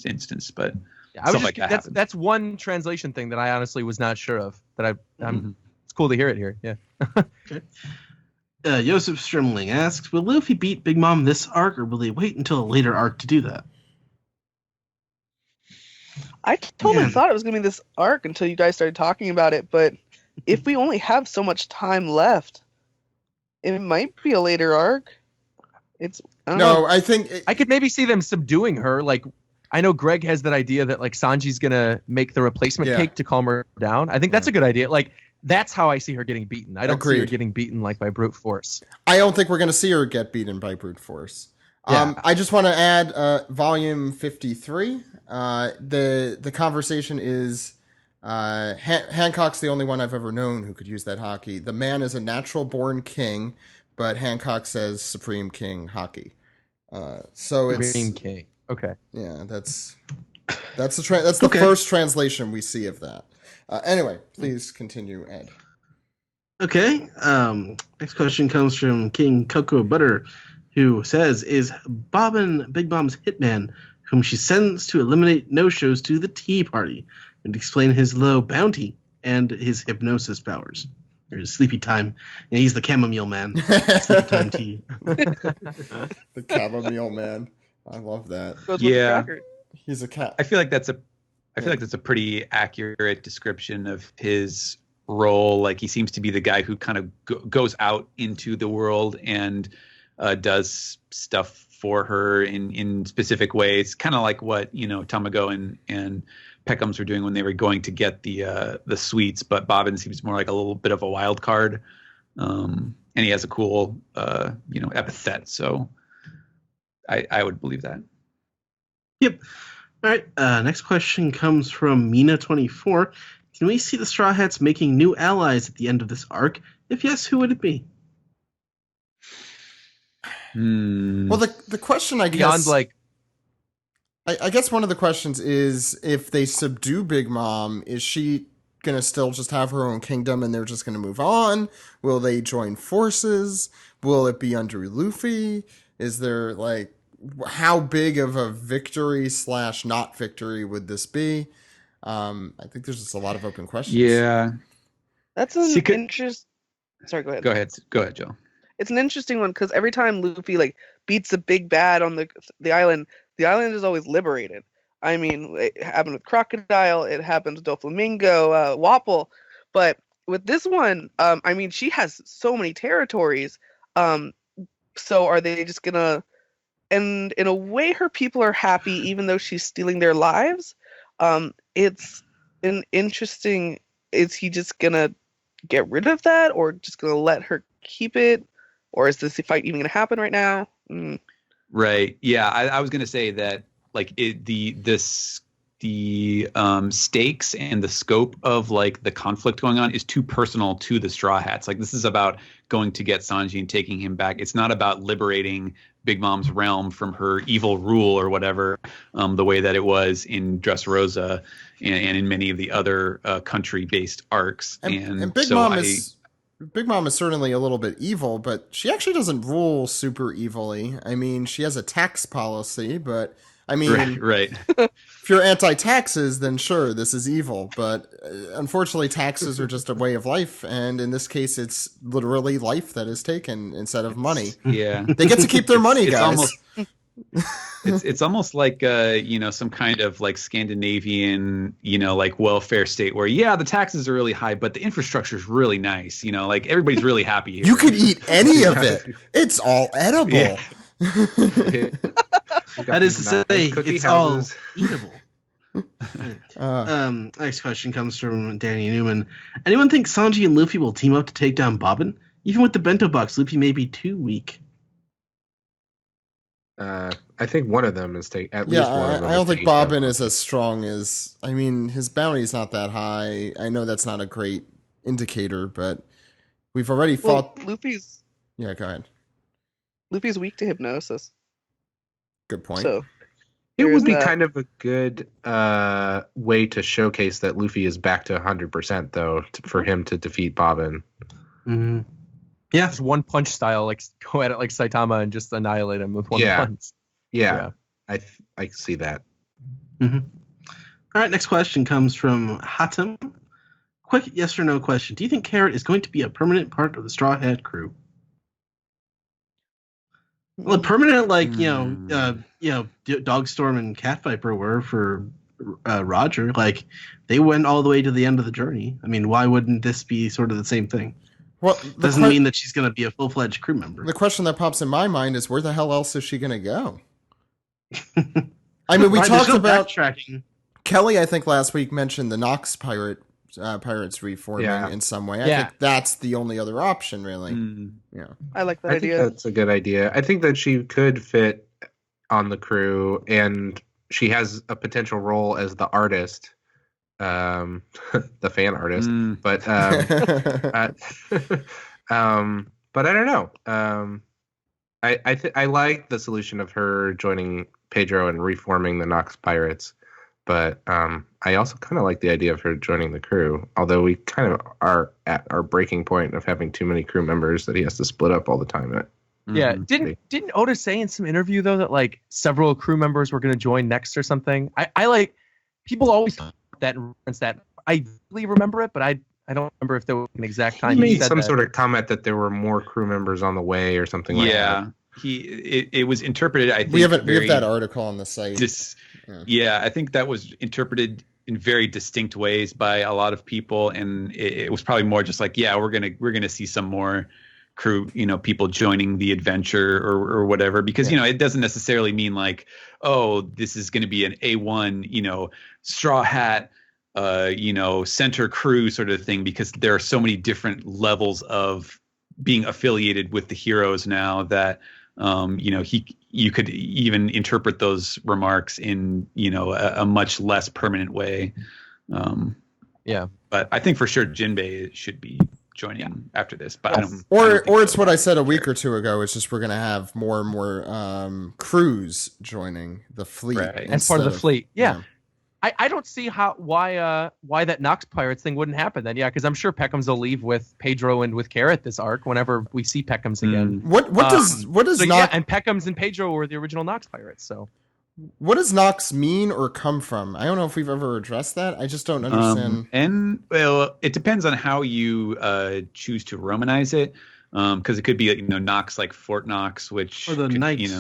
instance, but Yeah, I was stuff like that happens. that's one translation thing that I honestly was not sure of. That Mhm. It's cool to hear it here. Yeah. Joseph Strimling asks, will Luffy beat Big Mom this arc, or will they wait until a later arc to do that? I totally Man. thought it was going to be this arc until you guys started talking about it, but if we only have so much time left, it might be a later arc. I don't know. No, I think. I could maybe see them subduing her. Like, I know Greg has that idea that like Sanji's gonna make the replacement Yeah. cake to calm her down. I think that's a good idea. Like, that's how I see her getting beaten. I don't see her Agreed. getting beaten like by brute force. I don't think we're going to see her get beaten by brute force. Yeah. I just want to add volume 53. The conversation is Hancock's the only one I've ever known who could use that hockey. The man is a natural born king, but Hancock says Supreme King hockey. So it's Green King. Okay. yeah, that's the Okay. first translation we see of that. Anyway, please continue, Ed. Okay. Next question comes from King Cocoa Butter, who says, is Bobbin Big Mom's hitman, whom she sends to eliminate no-shows to the tea party and explain his low bounty and his hypnosis powers. Or his sleepy time. Yeah, he's the chamomile man. Sleepy time tea. The chamomile man. I love that. Goes with Yeah. the tracker. He's a cat. I feel like that's a pretty accurate description of his role. Like he seems to be the guy who kind of goes out into the world and does stuff for her in specific ways, kind of like what Tamago and Peckham's were doing when they were going to get the sweets. But Bobbin seems more like a little bit of a wild card, and he has a cool epithet. So I would believe that. Yep. All right. Next question comes from Mina24. Can we see the Straw Hats making new allies at the end of this arc? If yes, who would it be? Well, the question I Beyond guess like I guess one of the questions is if they subdue Big Mom, is she gonna still just have her own kingdom and they're just gonna move on? Will they join forces? Will it be under Luffy? Is there like how big of a victory / not victory would this be? I think there's just a lot of open questions. Yeah. That's an She could- interest. Sorry, go ahead. Go ahead, Joe. It's an interesting one because every time Luffy like beats a big bad on the island is always liberated. I mean, it happened with Crocodile, it happened with Doflamingo, Wapple, but with this one, I mean, she has so many territories. So are they just gonna? And in a way, her people are happy, even though she's stealing their lives. It's an interesting. Is he just gonna get rid of that, or just gonna let her keep it, or is this fight even gonna happen right now? Right. Yeah. I was gonna say that like the stakes and the scope of like the conflict going on is too personal to the Straw Hats. Like this is about going to get Sanji and taking him back. It's not about liberating Big Mom's realm from her evil rule or whatever, the way that it was in Dressrosa and in many of the other country-based arcs. And Big Mom is certainly a little bit evil, but she actually doesn't rule super evilly. I mean, she has a tax policy, but I mean, right. If you're anti-taxes, then sure, this is evil. But unfortunately, taxes are just a way of life, and in this case, it's literally life that is taken instead of money. Yeah, they get to keep their money, guys. It's almost like some kind of like Scandinavian like welfare state where the taxes are really high but the infrastructure is really nice, like everybody's really happy here. You could eat any of it. It's all edible. Yeah. That is to say, it's houses. all eatable. Next question comes from Danny Newman. Anyone think Sanji and Luffy will team up to take down Bobbin? Even with the bento box, Luffy may be too weak. I think one of them is at least one of them. I don't think Bobbin is as strong as. I mean, his bounty's not that high. I know that's not a great indicator, but we've already fought. Luffy's. Yeah, go ahead. Luffy's weak to hypnosis. Good point. So it would be kind of a good way to showcase that Luffy is back to 100%, though, for him to defeat Bobbin. Mm-hmm. Yeah, just one punch style, like go at it like Saitama and just annihilate him with one punch. Yeah, I see that. Mm-hmm. All right, next question comes from Hatem. Quick yes or no question: do you think Carrot is going to be a permanent part of the Straw Hat crew? Well, permanent, like Dogstorm and Cat Viper were for Roger. Like they went all the way to the end of the journey. I mean, why wouldn't this be sort of the same thing? Well, doesn't mean that she's going to be a full-fledged crew member. The question that pops in my mind is, where the hell else is she going to go? I mean, we talked about backtracking. Kelly, I think last week mentioned the Nox pirates reforming in some way. I think that's the only other option, really. Yeah, I like that idea. I think that's a good idea. I think that she could fit on the crew, and she has a potential role as the artist. The fan artist, but I don't know. I like the solution of her joining Pedro and reforming the Nox Pirates, but I also kind of like the idea of her joining the crew. Although we kind of are at our breaking point of having too many crew members that he has to split up all the time. Yeah, didn't Oda say in some interview though that like several crew members were going to join next or something? I like people always talk that and reference that. I really remember it, but I don't remember if there was an exact time. He made some sort of comment that there were more crew members on the way or something like that. It was interpreted. I think we have that article on the site. I think that was interpreted in very distinct ways by a lot of people, and it was probably more just like, we're gonna see some more crew, people joining the adventure or whatever, because it doesn't necessarily mean like, oh, this is going to be an A1, Straw Hat, center crew sort of thing, because there are so many different levels of being affiliated with the heroes now that you could even interpret those remarks in a much less permanent way. But I think for sure Jinbei should be joining after this, but I don't it's what I said a week or two ago. It's just we're gonna have more and more crews joining the fleet as part of the fleet. I don't see why that Nox Pirates thing wouldn't happen then. Yeah, because I'm sure Peckham's will leave with Pedro and with Carrot this arc whenever we see Peckham's again. What does Nox and Peckham's and Pedro were the original Nox Pirates. So What does Nox mean or come from? I don't know if we've ever addressed that. I just don't understand. And well, it depends on how you choose to Romanize it, because it could be Nox like Fort Knox, which Or the could, knights.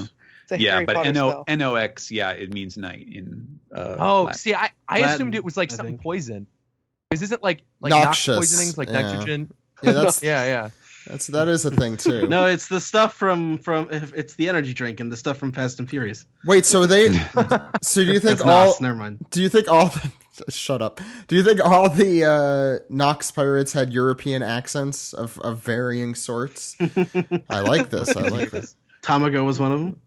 It's a yeah, Harry but Potter spell. Nox, yeah, it means night in. Oh, Latin. see, I Latin, assumed it was like I something think. poison. Because isn't like nox Noxious, poisonings like yeah. nitrogen? Yeah, that's yeah. that is a thing too. No, it's the stuff from it's the energy drink and the stuff from Fast and Furious. Wait, so do you think That's all? Nos, never mind. Do you think all? Shut up. Do you think all the Nox pirates had European accents of varying sorts? I like this. Tamago was one of them.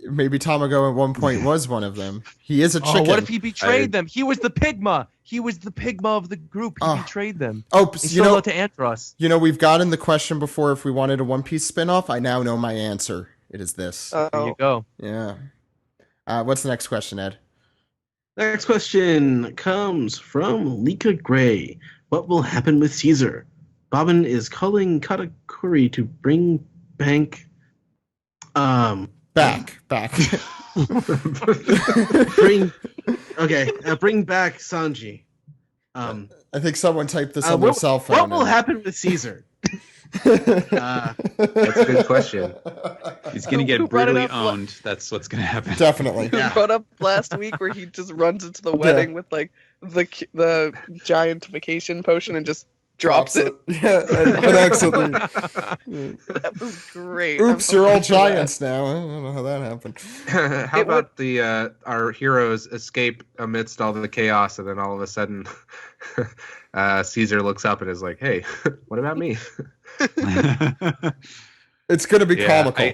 Maybe Tamago at one point was one of them. He is a chicken. Oh, what if he betrayed them? He was the Pigma. He was the Pigma of the group. He betrayed them. Oh, He sold out to Antros. we've gotten the question before if we wanted a One Piece spinoff. I now know my answer. It is this. There you go. Yeah. What's the next question, Ed? Next question comes from Lika Gray. What will happen with Caesar? Bobbin is calling Katakuri to bring back. Back. Bring back Sanji. I think someone typed this on their cell phone. What will happen with Caesar? That's a good question. He's gonna Who get brought it brutally up? owned. That's what's gonna happen. Definitely. Who brought up last week where he just runs into the wedding with like the giantification potion and just drops it. Yeah, and accidentally. That was great. Oops, I'm you're all hoping for that. giants now. I don't know how that happened. How about our heroes escape amidst all the chaos, and then all of a sudden, Caesar looks up and is like, "Hey, what about me?" It's going to be comical.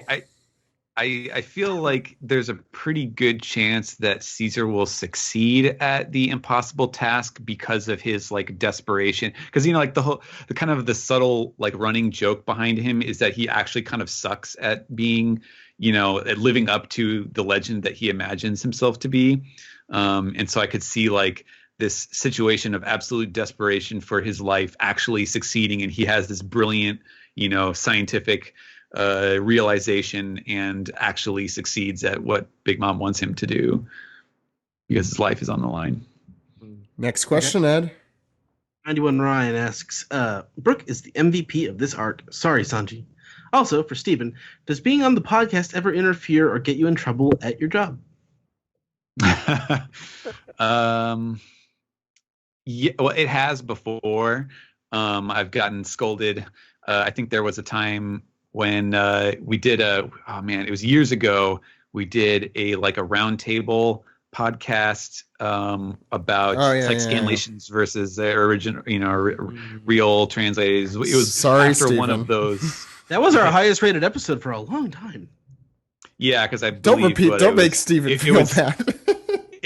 I feel like there's a pretty good chance that Caesar will succeed at the impossible task because of his like desperation. Because like the kind of the subtle like running joke behind him is that he actually kind of sucks at being, at living up to the legend that he imagines himself to be. And so I could see like this situation of absolute desperation for his life actually succeeding, and he has this brilliant, scientific realization and actually succeeds at what Big Mom wants him to do because his life is on the line. Next question, Ed. 91 Ryan asks, Brooke is the MVP of this arc. Sorry, Sanji. Also, for Steven, does being on the podcast ever interfere or get you in trouble at your job? Yeah, well, it has before. I've gotten scolded. I think there was a time when we did it was years ago. We did a roundtable podcast about scanlations versus the original, real translators. It was Sorry, after Steven. one of those. That was our highest rated episode for a long time. Yeah, because I Don't believe repeat. what Don't it make was- Steven it feel was- bad.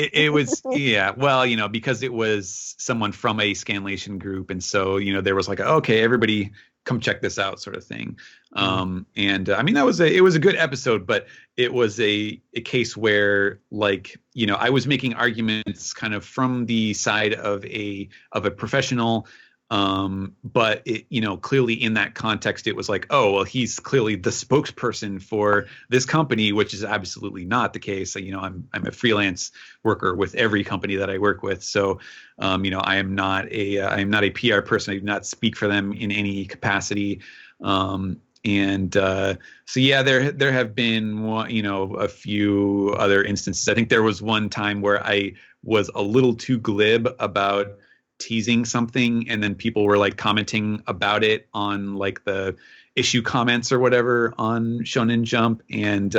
It was because it was someone from a scanlation group, and so there was like okay, everybody come check this out sort of thing. And that was it was a good episode, but it was a case where I was making arguments kind of from the side of a professional. But it, clearly in that context, it was like, oh, well, he's clearly the spokesperson for this company, which is absolutely not the case. I'm a freelance worker with every company that I work with. So, I am not a PR person. I do not speak for them in any capacity. So yeah, there have been a few other instances. I think there was one time where I was a little too glib about teasing something, and then people were commenting about it on the issue comments or whatever on Shonen Jump, and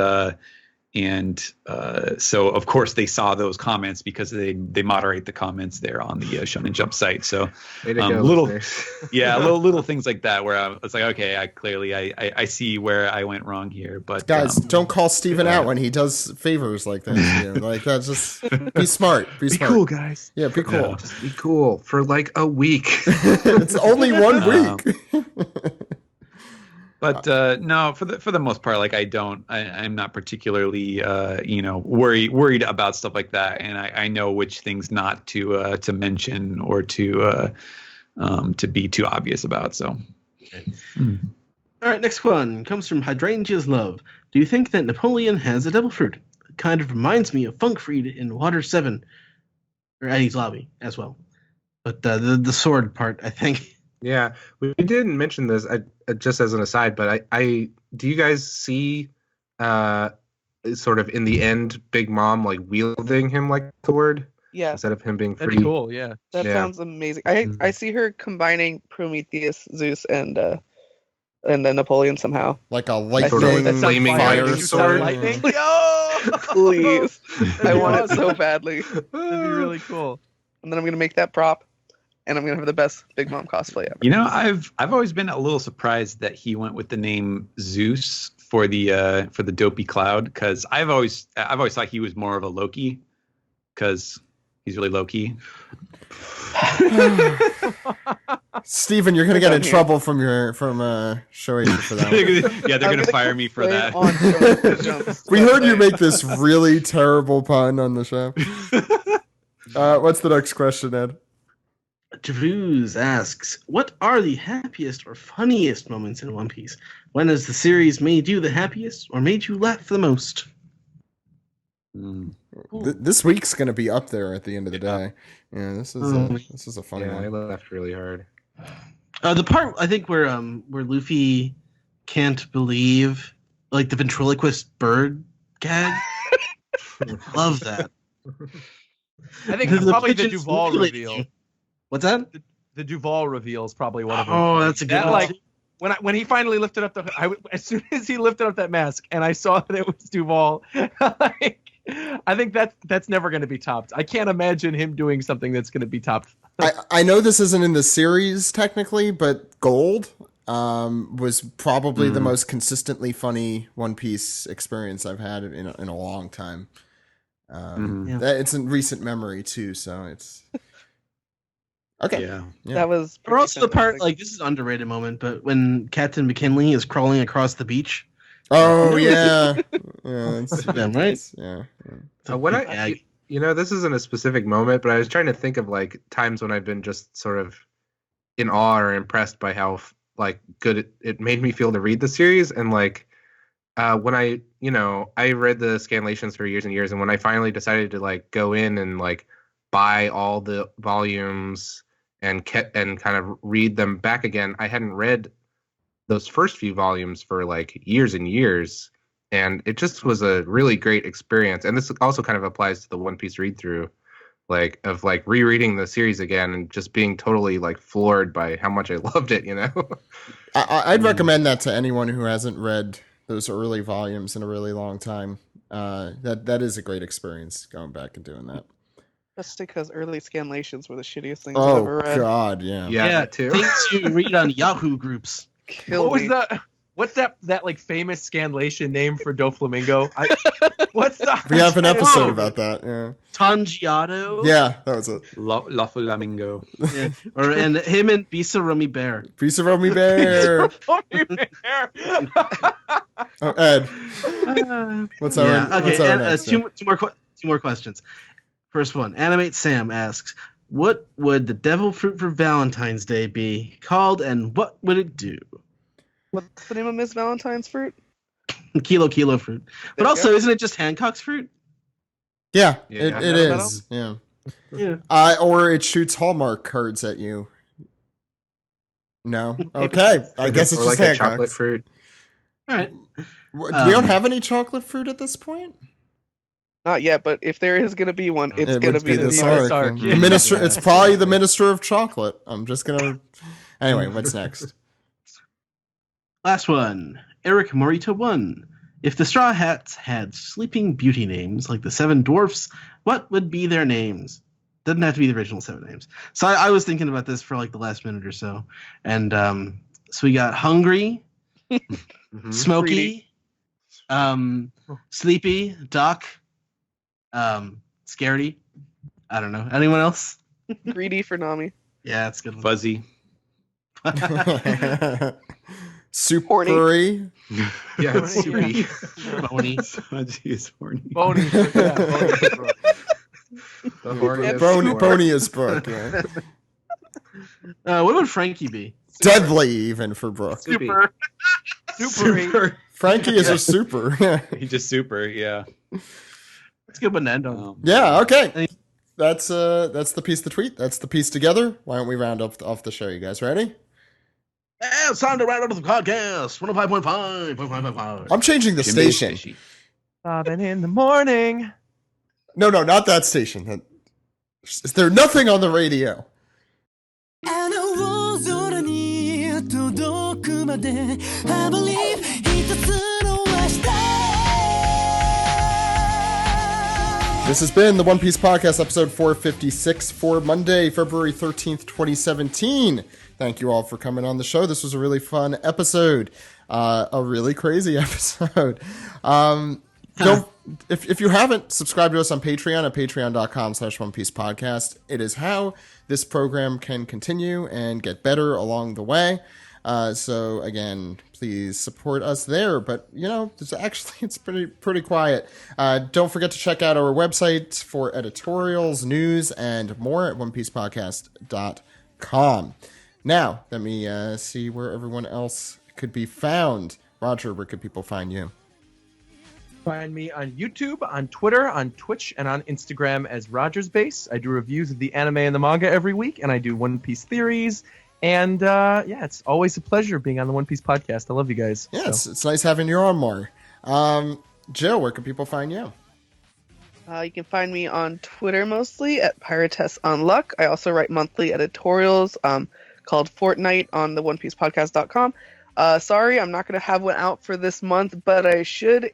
so of course they saw those comments because they moderate the comments there on the Shonen Jump site. So Way to go, little listeners. little things like that where I was like, okay, I see where I went wrong here. But Guys, don't call Steven out when he does favors like this. That's just be smart. Be smart. cool, guys. Yeah, be cool. Just be cool for a week. It's only 1 week. But no, for the most part, I'm not particularly worried about stuff like that, and I know which things not to mention or to be too obvious about. So, All right, next one comes from Hydrangea's Love. Do you think that Napoleon has a devil fruit? kind of reminds me of Funkfried in Water 7, or Eddie's Lobby as well. But the sword part, I think. Yeah, we didn't mention this just as an aside, but I do you guys see sort of in the end Big Mom like wielding him like a sword Yeah, instead of him being That'd free? be cool. Yeah. that Yeah. sounds amazing. I see her combining Prometheus, Zeus, and then Napoleon somehow. Like a Sort of lightning that flaming fire lightning sword. Lightning? Please, I That'd be want it awesome. so badly. That'd be really cool. And then I'm gonna make that prop, and I'm gonna have the best Big Mom cosplay ever. You know, I've always been a little surprised that he went with the name Zeus for the dopey cloud, because I've always thought he was more of a Loki, because he's really low key. Steven, you're gonna get in trouble from Shoei for that one. Yeah, they're I'm gonna fire me for play that. on Shoei Jumps. We heard you make this really terrible pun on the show. What's the next question, Ed? Javuz asks, what are the happiest or funniest moments in One Piece? When has the series made you the happiest or made you laugh the most? Mm. This week's gonna be up there at the end of the day. Yeah, this is a fun Yeah, I one. laughed really hard. The part I think where Luffy can't believe like the ventriloquist bird gag. Love that. I think The probably the pigeons Duval manipulating reveal. you. What's that? The Duval reveal is probably one of them. Oh, that's a good That, one. like, when he finally lifted up as soon as he lifted up that mask and I saw that it was Duval, like, I think that's never going to be topped. I can't imagine him doing something that's going to be topped. I know this isn't in the series technically, but Gold was probably the most consistently funny One Piece experience I've had in a long time. Yeah. It's in recent memory too, so it's okay. Yeah. Yeah. That was. Or also the part fantastic. like this is an underrated moment, but when Captain McKinley is crawling across the beach. Oh yeah, yeah, Them, right? yeah. When Yeah. this isn't a specific moment, but I was trying to think of like times when I've been just sort of in awe or impressed by how like good it made me feel to read the series, and like when I read the scanlations for years and years, and when I finally decided to like go in and like buy all the volumes and kind of read them back again, I hadn't read those first few volumes for like years and years, and it just was a really great experience. And this also kind of applies to the One Piece read through, like of like rereading the series again and just being totally like floored by how much I loved it. I'd recommend that to anyone who hasn't read those early volumes in a really long time. That is a great experience going back and doing that. Just because early scanlations were the shittiest things I've ever Oh read. God, yeah. that too. Things you read on Yahoo groups. Kill What was me. that? What's that like famous scanlation name for Doflamingo? What's the? We have an episode Oh, about that. Yeah, Tangiato. yeah, that was it. La Flamingo. Yeah. And him and Bisa Rummy Bear. Piece of Romy Bear. Oh, Ed, what's our Yeah. Okay. what's our And, next? two more questions. First one. Animate Sam asks, "What would the devil fruit for Valentine's Day be called, and what would it do?" What's the name of Miss Valentine's fruit? Kilo fruit. But There you also, go. isn't it just Hancock's fruit? Yeah, Yeah. it Metal? is. Yeah. Yeah. Or it shoots Hallmark cards at you. No. Okay. I guess it's or just like a Hancock's. chocolate fruit. All right. We don't have any chocolate fruit at this point. Not yet, but if there is gonna be one, it's It gonna would be this the arc. arc. The minister. It's probably the minister of chocolate. I'm just gonna. Anyway, what's next? Last one. Eric Morita 1. If the Straw Hats had sleeping beauty names like the Seven Dwarfs, what would be their names? Doesn't have to be the original 7 names. So I was thinking about this for like the last minute or so. And so we got Hungry, Mhm. Smoky, Sleepy, Doc, Scaredy. I don't know. Anyone else? greedy for Nami. Yeah, that's a good one. Fuzzy. Supery. Yeah, it's sweet. Boney. Fuzzy is horny. Boney. Yeah, Boney. The horniest Bony, one. boniest book. Yeah. What would Frankie be? Deadly, even for Brooke. Soupy. Super. Frankie is a super. He just super, yeah. Let's get one to end on. Yeah, okay. That's the piece to tweet. That's the piece together. Why don't we round off the show? You guys ready? Yeah, it's time to round up the podcast. 105.5. I'm changing the Jimmy station. Fishy. Bobbin in the morning. No, not that station. Is there nothing on the radio? あの大空に届くまで I believe 一つの明日 This has been the One Piece Podcast, episode 456 for Monday, February 13th, 2017. Thank you all for coming on the show. This was a really fun episode. A really crazy episode. If you haven't, subscribe to us on Patreon at patreon.com/OnePiecePodcast. It is how this program can continue and get better along the way. So again, please support us there. But it's pretty quiet. Don't forget to check out our website for editorials, news, and more at OnePiecePodcast.com. Now, let me see where everyone else could be found. Roger, where could people find you? Find me on YouTube, on Twitter, on Twitch, and on Instagram as Rogers Base. I do reviews of the anime and the manga every week, and I do One Piece theories. And it's always a pleasure being on the One Piece podcast. I love you guys. Yes, it's nice having you on more. Jill, where can people find you? You can find me on Twitter mostly at Piratess on Luck. I also write monthly editorials called Fortnite on the OnePiecePodcast.com. Sorry, I'm not going to have one out for this month, but I should,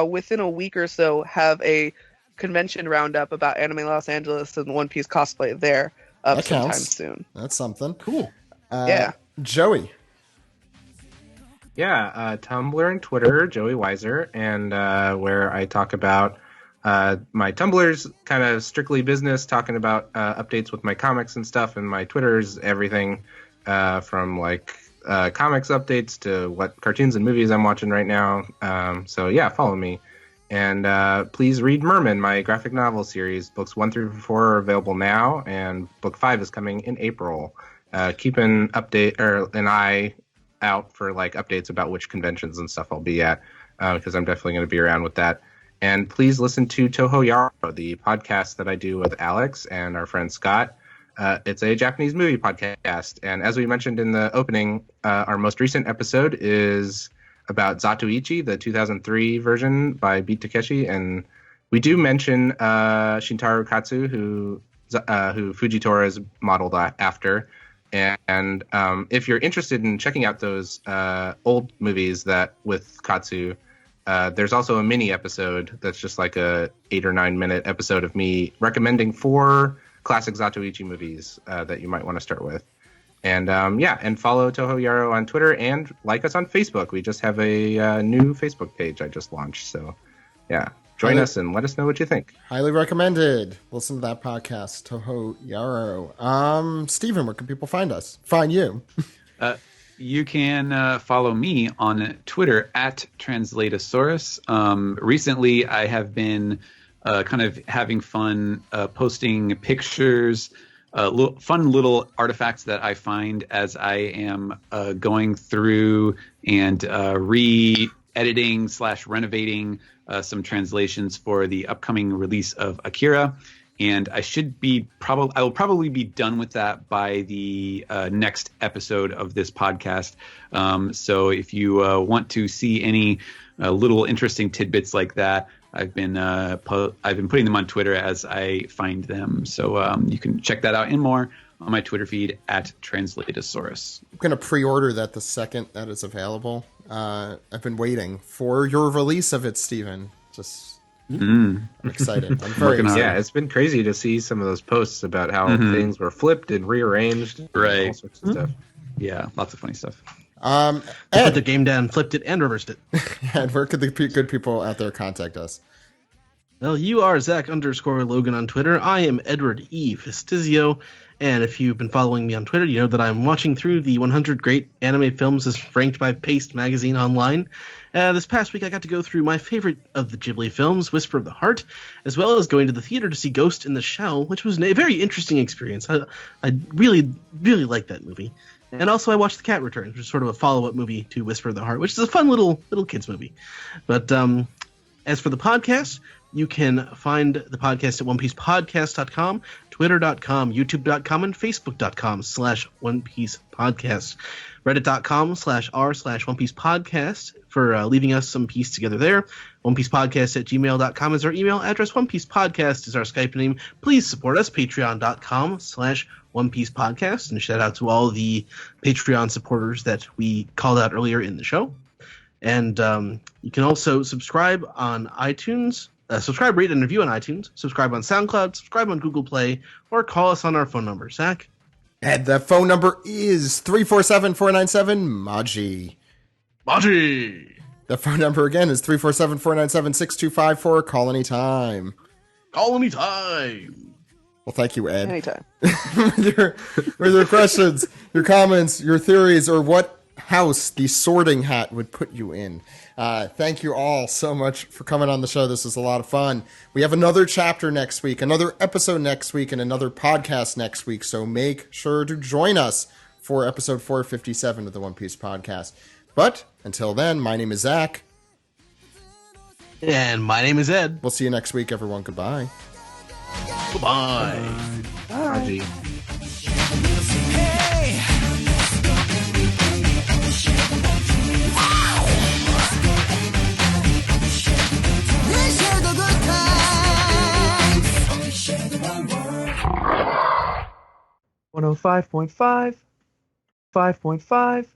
within a week or so, have a convention roundup about Anime Los Angeles and One Piece cosplay there That sometime counts. soon. That's something. Cool. Yeah. Joey. Yeah, Tumblr and Twitter, Joey Weiser, and where I talk about my Tumblr's kind of strictly business, talking about updates with my comics and stuff, and my Twitter's everything from like comics updates to what cartoons and movies I'm watching right now. So yeah, follow me. And please read Merman, my graphic novel series. Books 1 through 4 are available now, and book 5 is coming in April. Keep an eye out for like updates about which conventions and stuff I'll be at, because I'm definitely going to be around with that. And please listen to Toho Yaro, the podcast that I do with Alex and our friend Scott. It's a Japanese movie podcast, and as we mentioned in the opening, our most recent episode is about Zatoichi, the 2003 version by Beat Takeshi, and we do mention Shintaro Katsu, who Fujitora is modeled after. And if you're interested in checking out those old movies that with Katsu, there's also a mini episode that's just like a 8 or 9 minute episode of me recommending 4 classic Zatoichi movies that you might want to start with. And and follow Toho Yaro on Twitter and like us on Facebook. We just have a new Facebook page I just launched. So yeah, join us and let us know what you think. Highly recommended. Listen to that podcast, Toho Yaro. Steven, where can people find us? Find you. You can follow me on Twitter at Translatosaurus. Recently, I have been kind of having fun posting pictures, fun little artifacts that I find as I am going through and re-editing / renovating some translations for the upcoming release of Akira. And I will probably be done with that by the next episode of this podcast. So if you want to see any little interesting tidbits like that, I've been putting them on Twitter as I find them. So you can check that out and more on my Twitter feed at Translatosaurus. I'm going to pre-order that the second that is available. I've been waiting for your release of it, Steven. I'm excited. I'm very excited. Yeah, it's been crazy to see some of those posts about how things were flipped and rearranged. Right. And all sorts of stuff. Yeah, lots of funny stuff. Put Ed, the game down, flipped it, and reversed it. Ed, where could the good people out there contact us? Well, you are Zach_Logan on Twitter. I am Edward E. Festizio. And if you've been following me on Twitter, you know that I'm watching through the 100 Great Anime Films as ranked by Paste Magazine online. This past week, I got to go through my favorite of the Ghibli films, Whisper of the Heart, as well as going to the theater to see Ghost in the Shell, which was a very interesting experience. I really, really liked that movie. And also I watched The Cat Returns, which is sort of a follow-up movie to Whisper of the Heart, which is a fun little kids movie. But as for the podcast, You can find the podcast at OnePiecePodcast.com, Twitter.com, YouTube.com, and Facebook.com/OnePiecePodcast. Reddit.com/r/OnePiecePodcast for leaving us some piece together there. OnePiecePodcast@gmail.com is our email address. OnePiecePodcast is our Skype name. Please support us. Patreon.com/OnePiecePodcast. And shout out to all the Patreon supporters that we called out earlier in the show. And you can also subscribe on iTunes. Subscribe, rate, and review on iTunes. Subscribe on SoundCloud. Subscribe on Google Play. Or call us on our phone number. Zach? And the phone number is 347-497-MAJI. Maji! The phone number again is 347-497-6254. Call anytime. Call anytime! Well, thank you, Ed. Anytime. with your questions, your comments, your theories, or what house the Sorting Hat would put you in. Thank you all so much for coming on the show. This was a lot of fun. We have another chapter next week, another episode next week, and another podcast next week. So make sure to join us for episode 457 of the One Piece podcast. But until then, my name is Zach. And my name is Ed. We'll see you next week, everyone. Goodbye. Goodbye. Maji. We share the good times. 105.5, 5.5.